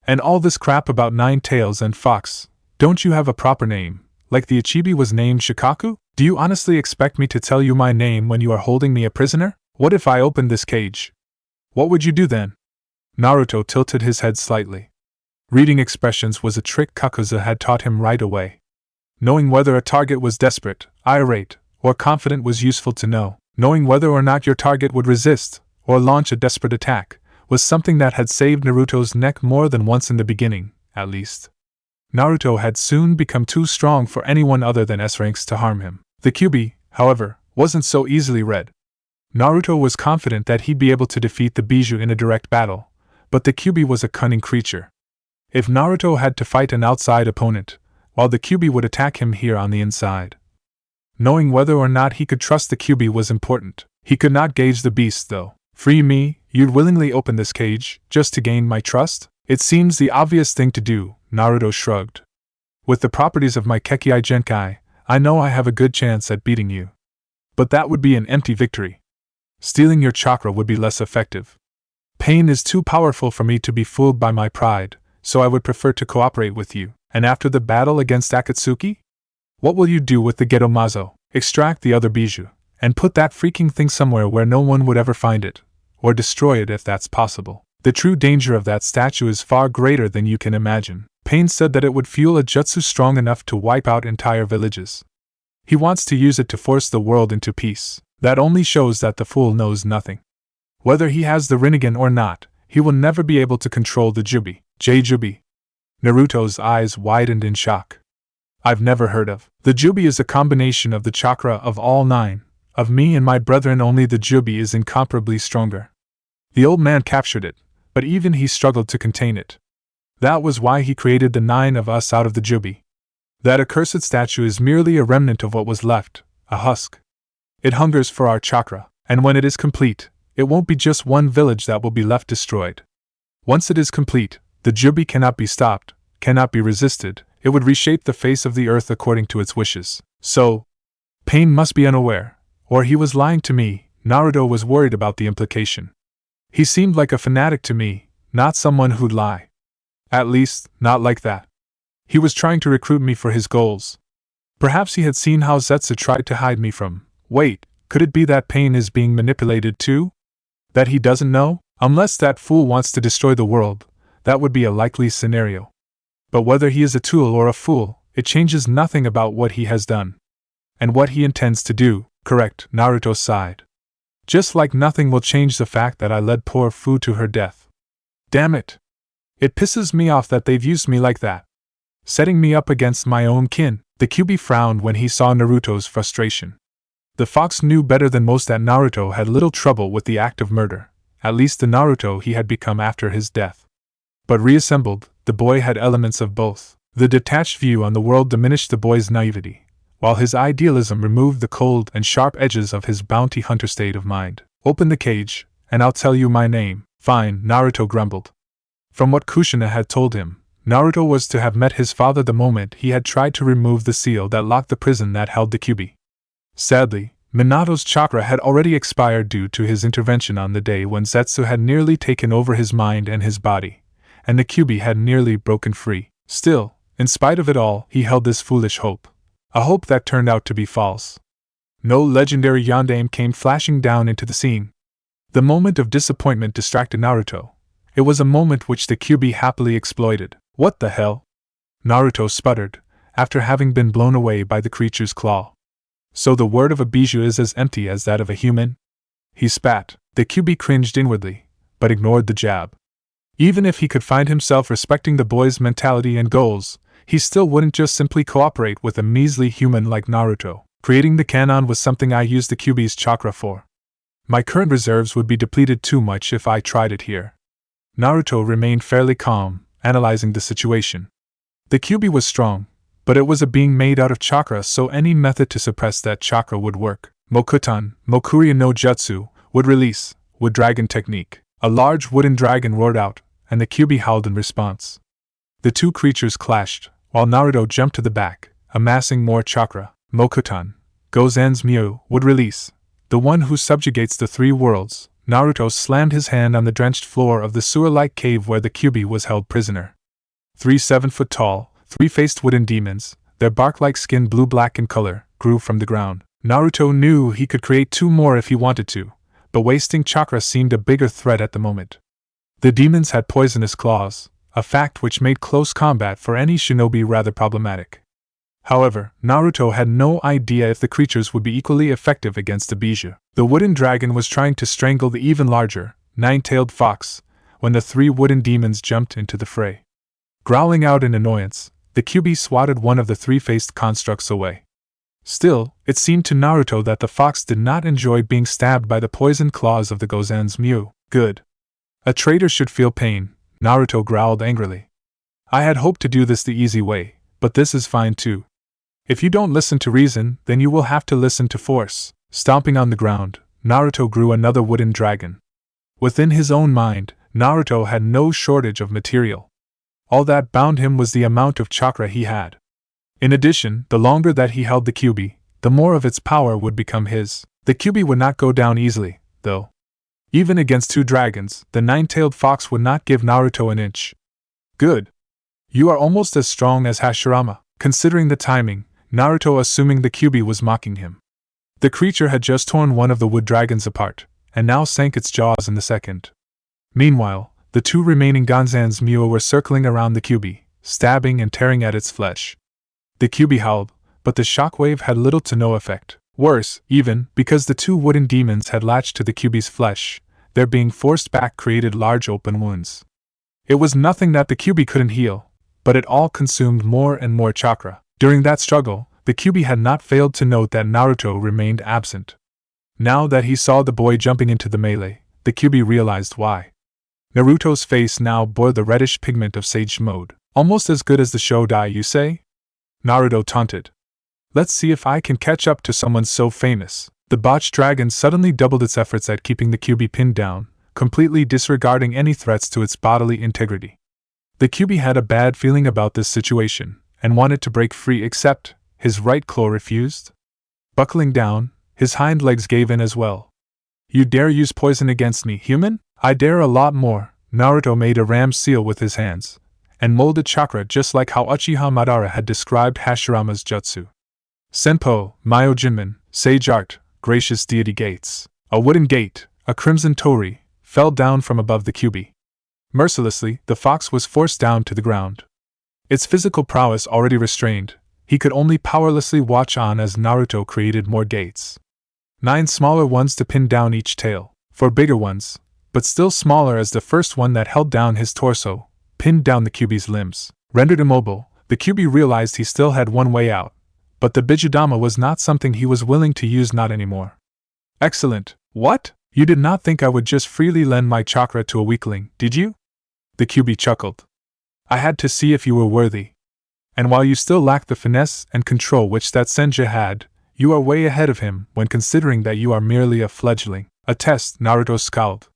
And all this crap about 9 tails and fox, don't you have a proper name, like the Ichibi was named Shikaku? Do you honestly expect me to tell you my name when you are holding me a prisoner? What if I opened this cage? What would you do then? Naruto tilted his head slightly. Reading expressions was a trick Kakuzu had taught him right away. Knowing whether a target was desperate, irate, or confident was useful to know. Knowing whether or not your target would resist, or launch a desperate attack, was something that had saved Naruto's neck more than once in the beginning, at least. Naruto had soon become too strong for anyone other than S-ranks to harm him. The Kyuubi, however, wasn't so easily read. Naruto was confident that he'd be able to defeat the Bijou in a direct battle, but the Kyuubi was a cunning creature. If Naruto had to fight an outside opponent, while the Kyuubi would attack him here on the inside. Knowing whether or not he could trust the Kyuubi was important. He could not gauge the beast, though. Free me, you'd willingly open this cage, just to gain my trust? It seems the obvious thing to do, Naruto shrugged. With the properties of my Kekkei Genkai, I know I have a good chance at beating you. But that would be an empty victory. Stealing your chakra would be less effective. Pain is too powerful for me to be fooled by my pride, so I would prefer to cooperate with you. And after the battle against Akatsuki? What will you do with the Geto Mazo? Extract the other Bijou, and put that freaking thing somewhere where no one would ever find it, or destroy it if that's possible. The true danger of that statue is far greater than you can imagine. Pain said that it would fuel a jutsu strong enough to wipe out entire villages. He wants to use it to force the world into peace. That only shows that the fool knows nothing. Whether he has the Rinnegan or not, he will never be able to control the Jubi. Jubi. Naruto's eyes widened in shock. I've never heard of. The Jubi is a combination of the chakra of all 9. Of me and my brethren only the Jubi is incomparably stronger. The old man captured it, but even he struggled to contain it. That was why he created the 9 of us out of the Jubi. That accursed statue is merely a remnant of what was left, a husk. It hungers for our chakra, and when it is complete, it won't be just one village that will be left destroyed. Once it is complete, the Jubi cannot be stopped, cannot be resisted. It would reshape the face of the earth according to its wishes. So, Pain must be unaware, or he was lying to me. Naruto was worried about the implication. He seemed like a fanatic to me, not someone who'd lie. At least, not like that. He was trying to recruit me for his goals. Perhaps he had seen how Zetsu tried to hide me from. Wait, could it be that Pain is being manipulated too? That he doesn't know? Unless that fool wants to destroy the world, that would be a likely scenario. But whether he is a tool or a fool, it changes nothing about what he has done. And what he intends to do, correct, Naruto sighed. Just like nothing will change the fact that I led poor Fu to her death. Damn it! It pisses me off that they've used me like that. Setting me up against my own kin. The Kyuubi frowned when he saw Naruto's frustration. The fox knew better than most that Naruto had little trouble with the act of murder, at least the Naruto he had become after his death. But reassembled, the boy had elements of both. The detached view on the world diminished the boy's naivety, while his idealism removed the cold and sharp edges of his bounty hunter state of mind. Open the cage, and I'll tell you my name. Fine, Naruto grumbled. From what Kushina had told him, Naruto was to have met his father the moment he had tried to remove the seal that locked the prison that held the Kyuubi. Sadly, Minato's chakra had already expired due to his intervention on the day when Zetsu had nearly taken over his mind and his body, and the Kyuubi had nearly broken free. Still, in spite of it all, he held this foolish hope. A hope that turned out to be false. No legendary yondaime came flashing down into the scene. The moment of disappointment distracted Naruto. It was a moment which the Kyuubi happily exploited. What the hell? Naruto sputtered, after having been blown away by the creature's claw. So the word of a bijou is as empty as that of a human? He spat. The Kyuubi cringed inwardly, but ignored the jab. Even if he could find himself respecting the boy's mentality and goals, he still wouldn't just simply cooperate with a measly human like Naruto. Creating the canon was something I used the Kyuubi's chakra for. My current reserves would be depleted too much if I tried it here. Naruto remained fairly calm, analyzing the situation. The Kyuubi was strong, but it was a being made out of chakra, so any method to suppress that chakra would work. Mokuton, Mokuria no Jutsu, wood release, wood dragon technique. A large wooden dragon roared out, and the Kyuubi howled in response. The two creatures clashed, while Naruto jumped to the back, amassing more chakra. Mokuton, Gozen's Myu, wood release, the one who subjugates the three worlds. Naruto slammed his hand on the drenched floor of the sewer-like cave where the Kyuubi was held prisoner. 3 7-foot-tall, three-faced wooden demons, their bark-like skin blue-black in color, grew from the ground. Naruto knew he could create 2 more if he wanted to, but wasting chakra seemed a bigger threat at the moment. The demons had poisonous claws, a fact which made close combat for any shinobi rather problematic. However, Naruto had no idea if the creatures would be equally effective against the bijou. The wooden dragon was trying to strangle the even larger, 9-tailed fox, when the 3 wooden demons jumped into the fray. Growling out in annoyance, the Kyuubi swatted one of the 3-faced constructs away. Still, it seemed to Naruto that the fox did not enjoy being stabbed by the poisoned claws of the Gozen's Myu. Good. A traitor should feel pain, Naruto growled angrily. I had hoped to do this the easy way, but this is fine too. If you don't listen to reason, then you will have to listen to force. Stomping on the ground, Naruto grew another wooden dragon. Within his own mind, Naruto had no shortage of material. All that bound him was the amount of chakra he had. In addition, the longer that he held the Kyuubi, the more of its power would become his. The Kyuubi would not go down easily, though. Even against 2 dragons, the 9-tailed fox would not give Naruto an inch. Good. You are almost as strong as Hashirama. Considering the timing, Naruto assuming the Kyuubi was mocking him. The creature had just torn one of the wood dragons apart, and now sank its jaws in the second. Meanwhile, the 2 remaining Gozen's Myu were circling around the Kyuubi, stabbing and tearing at its flesh. The Kyuubi howled, but the shockwave had little to no effect. Worse, even, because the 2 wooden demons had latched to the Kyuubi's flesh, their being forced back created large open wounds. It was nothing that the Kyuubi couldn't heal, but it all consumed more and more chakra. During that struggle, the Kyuubi had not failed to note that Naruto remained absent. Now that he saw the boy jumping into the melee, the Kyuubi realized why. Naruto's face now bore the reddish pigment of Sage Mode. Almost as good as the Shodai, you say? Naruto taunted. Let's see if I can catch up to someone so famous. The botched dragon suddenly doubled its efforts at keeping the Kyuubi pinned down, completely disregarding any threats to its bodily integrity. The Kyuubi had a bad feeling about this situation, and wanted to break free, except his right claw refused. Buckling down, his hind legs gave in as well. You dare use poison against me, human? I dare a lot more. Naruto made a ram seal with his hands, and molded chakra just like how Uchiha Madara had described Hashirama's jutsu. Senpo, Myojinmen, Sage Art, Gracious Deity Gates. A wooden gate, a crimson torii, fell down from above the Kyuubi. Mercilessly, the fox was forced down to the ground. Its physical prowess already restrained, he could only powerlessly watch on as Naruto created more gates. 9 smaller ones to pin down each tail, 4 bigger ones, but still smaller as the first one that held down his torso, pinned down the Kyuubi's limbs. Rendered immobile, the Kyuubi realized he still had one way out, but the Bijudama was not something he was willing to use, not anymore. Excellent. What? You did not think I would just freely lend my chakra to a weakling, did you? The Kyuubi chuckled. I had to see if you were worthy. And while you still lack the finesse and control which that Senja had, you are way ahead of him when considering that you are merely a fledgling. A test, Naruto scowled.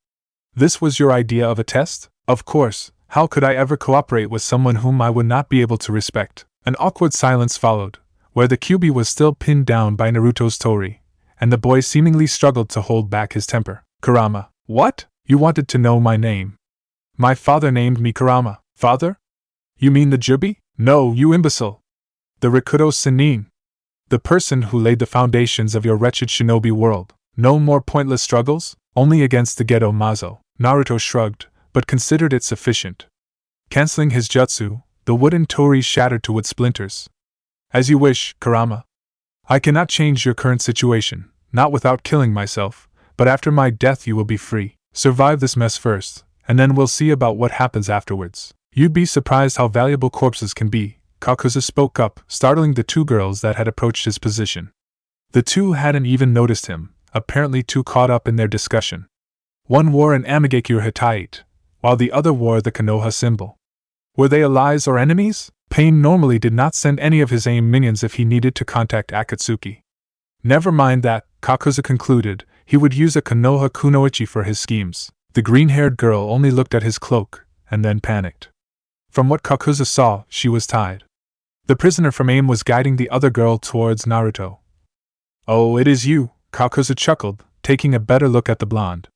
This was your idea of a test? Of course, how could I ever cooperate with someone whom I would not be able to respect? An awkward silence followed, where the Kyuubi was still pinned down by Naruto's tori, and the boy seemingly struggled to hold back his temper. Kurama. What? You wanted to know my name? My father named me Kurama. Father? You mean the Jubi? No, you imbecile. The Rikudo Sennin. The person who laid the foundations of your wretched shinobi world. No more pointless struggles? Only against the Gedo Mazo. Naruto shrugged, but considered it sufficient. Canceling his jutsu, the wooden tori shattered to wood splinters. As you wish, Kurama. I cannot change your current situation, not without killing myself, but after my death you will be free. Survive this mess first, and then we'll see about what happens afterwards. You'd be surprised how valuable corpses can be, Kakuzu spoke up, startling the two girls that had approached his position. The two hadn't even noticed him, apparently too caught up in their discussion. One wore an Amigekure Hittite, while the other wore the Konoha symbol. Were they allies or enemies? Pain normally did not send any of his AIM minions if he needed to contact Akatsuki. Never mind that, Kakuzu concluded, he would use a Konoha kunoichi for his schemes. The green-haired girl only looked at his cloak, and then panicked. From what Kakuzu saw, she was tied. The prisoner from AIM was guiding the other girl towards Naruto. Oh, it is you, Kakuzu chuckled, taking a better look at the blonde.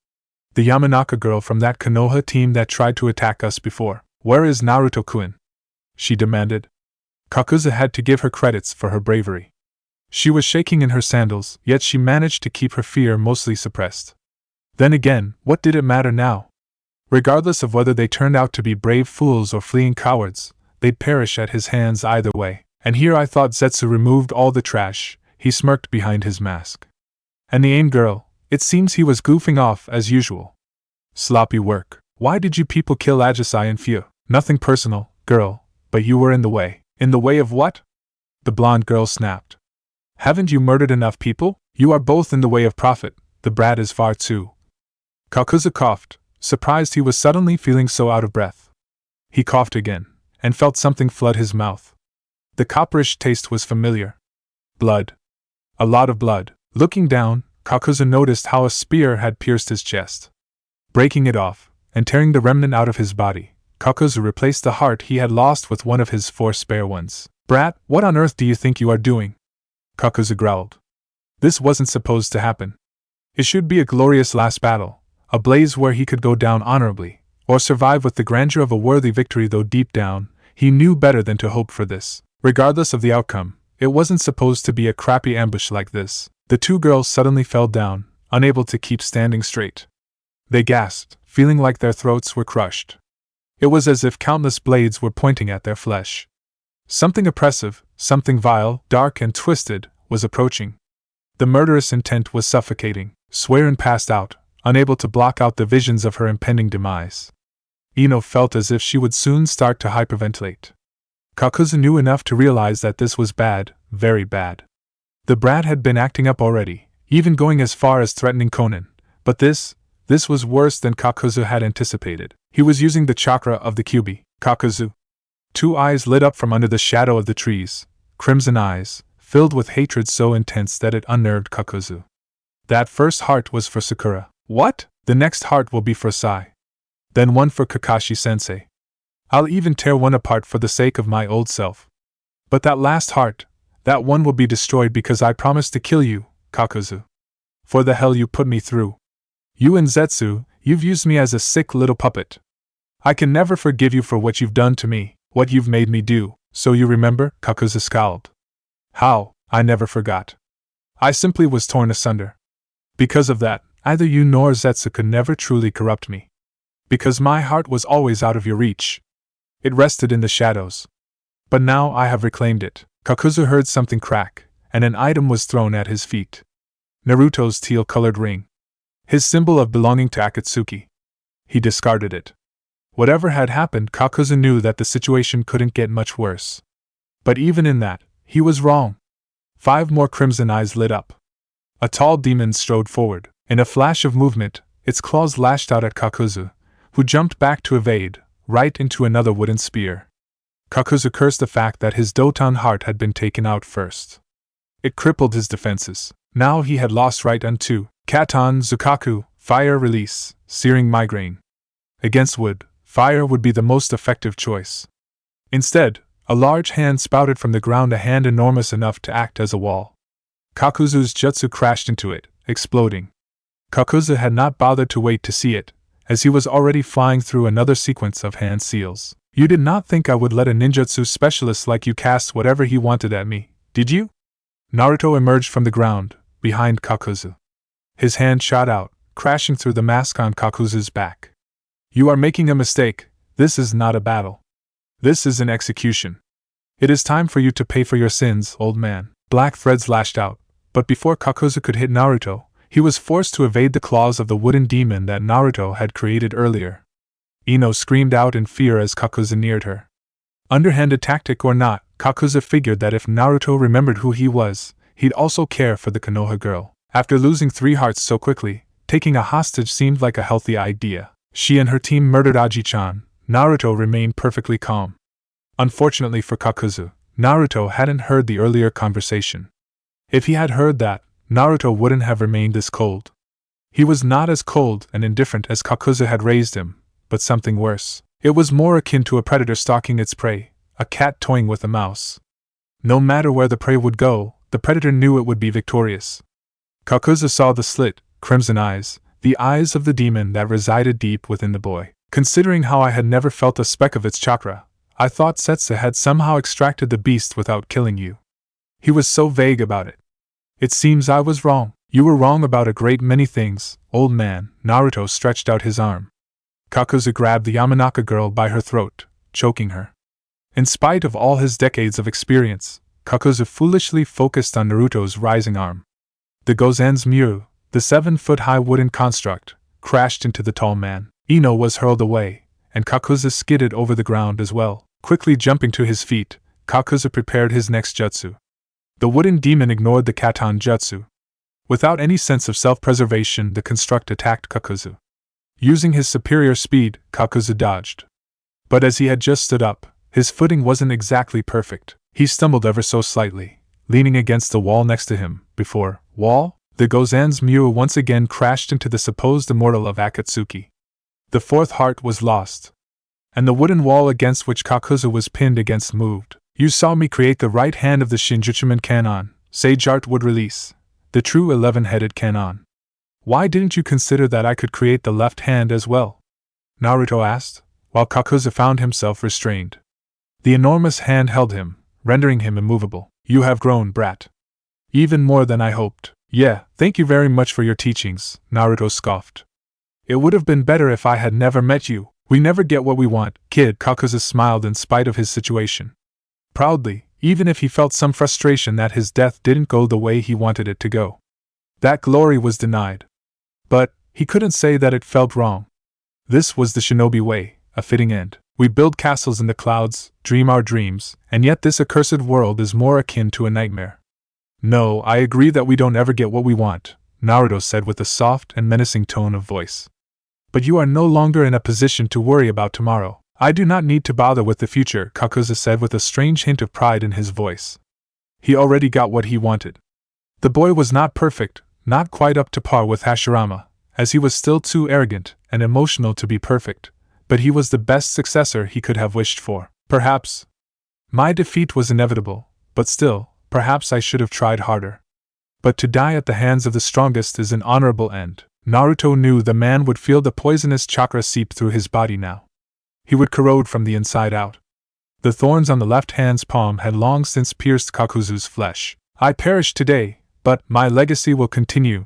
The Yamanaka girl from that Konoha team that tried to attack us before. Where is Naruto-kun? She demanded. Kakuzu had to give her credits for her bravery. She was shaking in her sandals, yet she managed to keep her fear mostly suppressed. Then again, what did it matter now? Regardless of whether they turned out to be brave fools or fleeing cowards, they'd perish at his hands either way. And here I thought Zetsu removed all the trash, he smirked behind his mask. And the AIM girl, it seems he was goofing off as usual. Sloppy work. Why did you people kill Ajisai and Fu? Nothing personal, girl, but you were in the way. In the way of what? The blonde girl snapped. Haven't you murdered enough people? You are both in the way of profit, the brat is far too. Kakuzu coughed, surprised he was suddenly feeling so out of breath. He coughed again, and felt something flood his mouth. The copperish taste was familiar. Blood. A lot of blood. Looking down, Kakuzu noticed how a spear had pierced his chest. Breaking it off, and tearing the remnant out of his body, Kakuzu replaced the heart he had lost with one of his 4 spare ones. Brat, what on earth do you think you are doing? Kakuzu growled. This wasn't supposed to happen. It should be a glorious last battle, a blaze where he could go down honorably, or survive with the grandeur of a worthy victory, though deep down, he knew better than to hope for this. Regardless of the outcome, it wasn't supposed to be a crappy ambush like this. The two girls suddenly fell down, unable to keep standing straight. They gasped, feeling like their throats were crushed. It was as if countless blades were pointing at their flesh. Something oppressive, something vile, dark and twisted, was approaching. The murderous intent was suffocating. Swearin passed out, unable to block out the visions of her impending demise. Ino felt as if she would soon start to hyperventilate. Kakuzu knew enough to realize that this was bad, very bad. The brat had been acting up already, even going as far as threatening Konan, but this was worse than Kakuzu had anticipated. He was using the chakra of the Kyuubi. Kakuzu. 2 eyes lit up from under the shadow of the trees, crimson eyes, filled with hatred so intense that it unnerved Kakuzu. That first heart was for Sakura. What? The next heart will be for Sai. Then one for Kakashi-sensei. I'll even tear one apart for the sake of my old self. But that last heart, that one will be destroyed because I promised to kill you, Kakuzu. For the hell you put me through. You and Zetsu, you've used me as a sick little puppet. I can never forgive you for what you've done to me, what you've made me do. So you remember? Kakuzu scowled. How? I never forgot. I simply was torn asunder. Because of that, either you nor Zetsu could never truly corrupt me. Because my heart was always out of your reach. It rested in the shadows. But now I have reclaimed it. Kakuzu heard something crack, and an item was thrown at his feet. Naruto's teal-colored ring. His symbol of belonging to Akatsuki. He discarded it. Whatever had happened, Kakuzu knew that the situation couldn't get much worse. But even in that, he was wrong. 5 more crimson eyes lit up. A tall demon strode forward. In a flash of movement, its claws lashed out at Kakuzu, who jumped back to evade, right into another wooden spear. Kakuzu cursed the fact that his Doton heart had been taken out first. It crippled his defenses. Now he had lost right unto Katon Zukaku, fire release, searing migraine. Against wood, fire would be the most effective choice. Instead, a large hand spouted from the ground, a hand enormous enough to act as a wall. Kakuzu's jutsu crashed into it, exploding. Kakuzu had not bothered to wait to see it, as he was already flying through another sequence of hand seals. You did not think I would let a ninjutsu specialist like you cast whatever he wanted at me, did you? Naruto emerged from the ground, behind Kakuzu. His hand shot out, crashing through the mask on Kakuzu's back. You are making a mistake. This is not a battle. This is an execution. It is time for you to pay for your sins, old man. Black threads lashed out, but before Kakuzu could hit Naruto, he was forced to evade the claws of the wooden demon that Naruto had created earlier. Ino screamed out in fear as Kakuzu neared her. Underhanded tactic or not, Kakuzu figured that if Naruto remembered who he was, he'd also care for the Konoha girl. After losing 3 hearts so quickly, taking a hostage seemed like a healthy idea. She and her team murdered Aji-chan. Naruto remained perfectly calm. Unfortunately for Kakuzu, Naruto hadn't heard the earlier conversation. If he had heard that, Naruto wouldn't have remained this cold. He was not as cold and indifferent as Kakuzu had raised him, but something worse. It was more akin to a predator stalking its prey, a cat toying with a mouse. No matter where the prey would go, the predator knew it would be victorious. Kakuzu saw the slit, crimson eyes, the eyes of the demon that resided deep within the boy. Considering how I had never felt a speck of its chakra, I thought Zetsu had somehow extracted the beast without killing you. He was so vague about it. It seems I was wrong. You were wrong about a great many things, old man. Naruto stretched out his arm. Kakuzu grabbed the Yamanaka girl by her throat, choking her. In spite of all his decades of experience, Kakuzu foolishly focused on Naruto's rising arm. The Gozen's Muru, the 7-foot-high wooden construct, crashed into the tall man. Ino was hurled away, and Kakuzu skidded over the ground as well. Quickly jumping to his feet, Kakuzu prepared his next jutsu. The wooden demon ignored the Katon jutsu. Without any sense of self-preservation, the construct attacked Kakuzu. Using his superior speed, Kakuzu dodged. But as he had just stood up, his footing wasn't exactly perfect. He stumbled ever so slightly, leaning against the wall next to him. Before wall, the Gozen's Muru once again crashed into the supposed immortal of Akatsuki. The 4th heart was lost, and the wooden wall against which Kakuzu was pinned against moved. You saw me create the right hand of the Shinjuchuman Kannon, Sage Art would release, the true 11-headed Kannon. Why didn't you consider that I could create the left hand as well? Naruto asked, while Kakuzu found himself restrained. The enormous hand held him, rendering him immovable. You have grown, brat. Even more than I hoped. Yeah, thank you very much for your teachings, Naruto scoffed. It would have been better if I had never met you. We never get what we want, kid. Kakuzu smiled in spite of his situation. Proudly, even if he felt some frustration that his death didn't go the way he wanted it to go. That glory was denied. But he couldn't say that it felt wrong. This was the shinobi way, a fitting end. We build castles in the clouds, dream our dreams, and yet this accursed world is more akin to a nightmare. No, I agree that we don't ever get what we want, Naruto said with a soft and menacing tone of voice. But you are no longer in a position to worry about tomorrow. I do not need to bother with the future, Kakuzu said with a strange hint of pride in his voice. He already got what he wanted. The boy was not perfect, not quite up to par with Hashirama, as he was still too arrogant and emotional to be perfect, but he was the best successor he could have wished for. Perhaps my defeat was inevitable, but still, perhaps I should have tried harder. But to die at the hands of the strongest is an honorable end. Naruto knew the man would feel the poisonous chakra seep through his body now. He would corrode from the inside out. The thorns on the left hand's palm had long since pierced Kakuzu's flesh. I perished today, but my legacy will continue.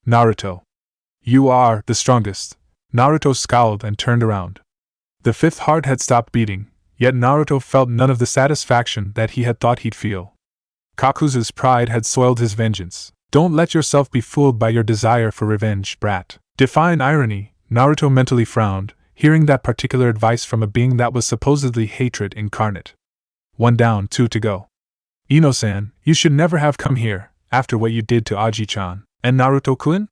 Naruto. You are the strongest. Naruto scowled and turned around. The 5th heart had stopped beating, yet Naruto felt none of the satisfaction that he had thought he'd feel. Kakuzu's pride had soiled his vengeance. Don't let yourself be fooled by your desire for revenge, brat. Defying irony, Naruto mentally frowned, hearing that particular advice from a being that was supposedly hatred incarnate. 1 down, 2 to go. Ino-san, you should never have come here, after what you did to Aji-chan. And Naruto-kun?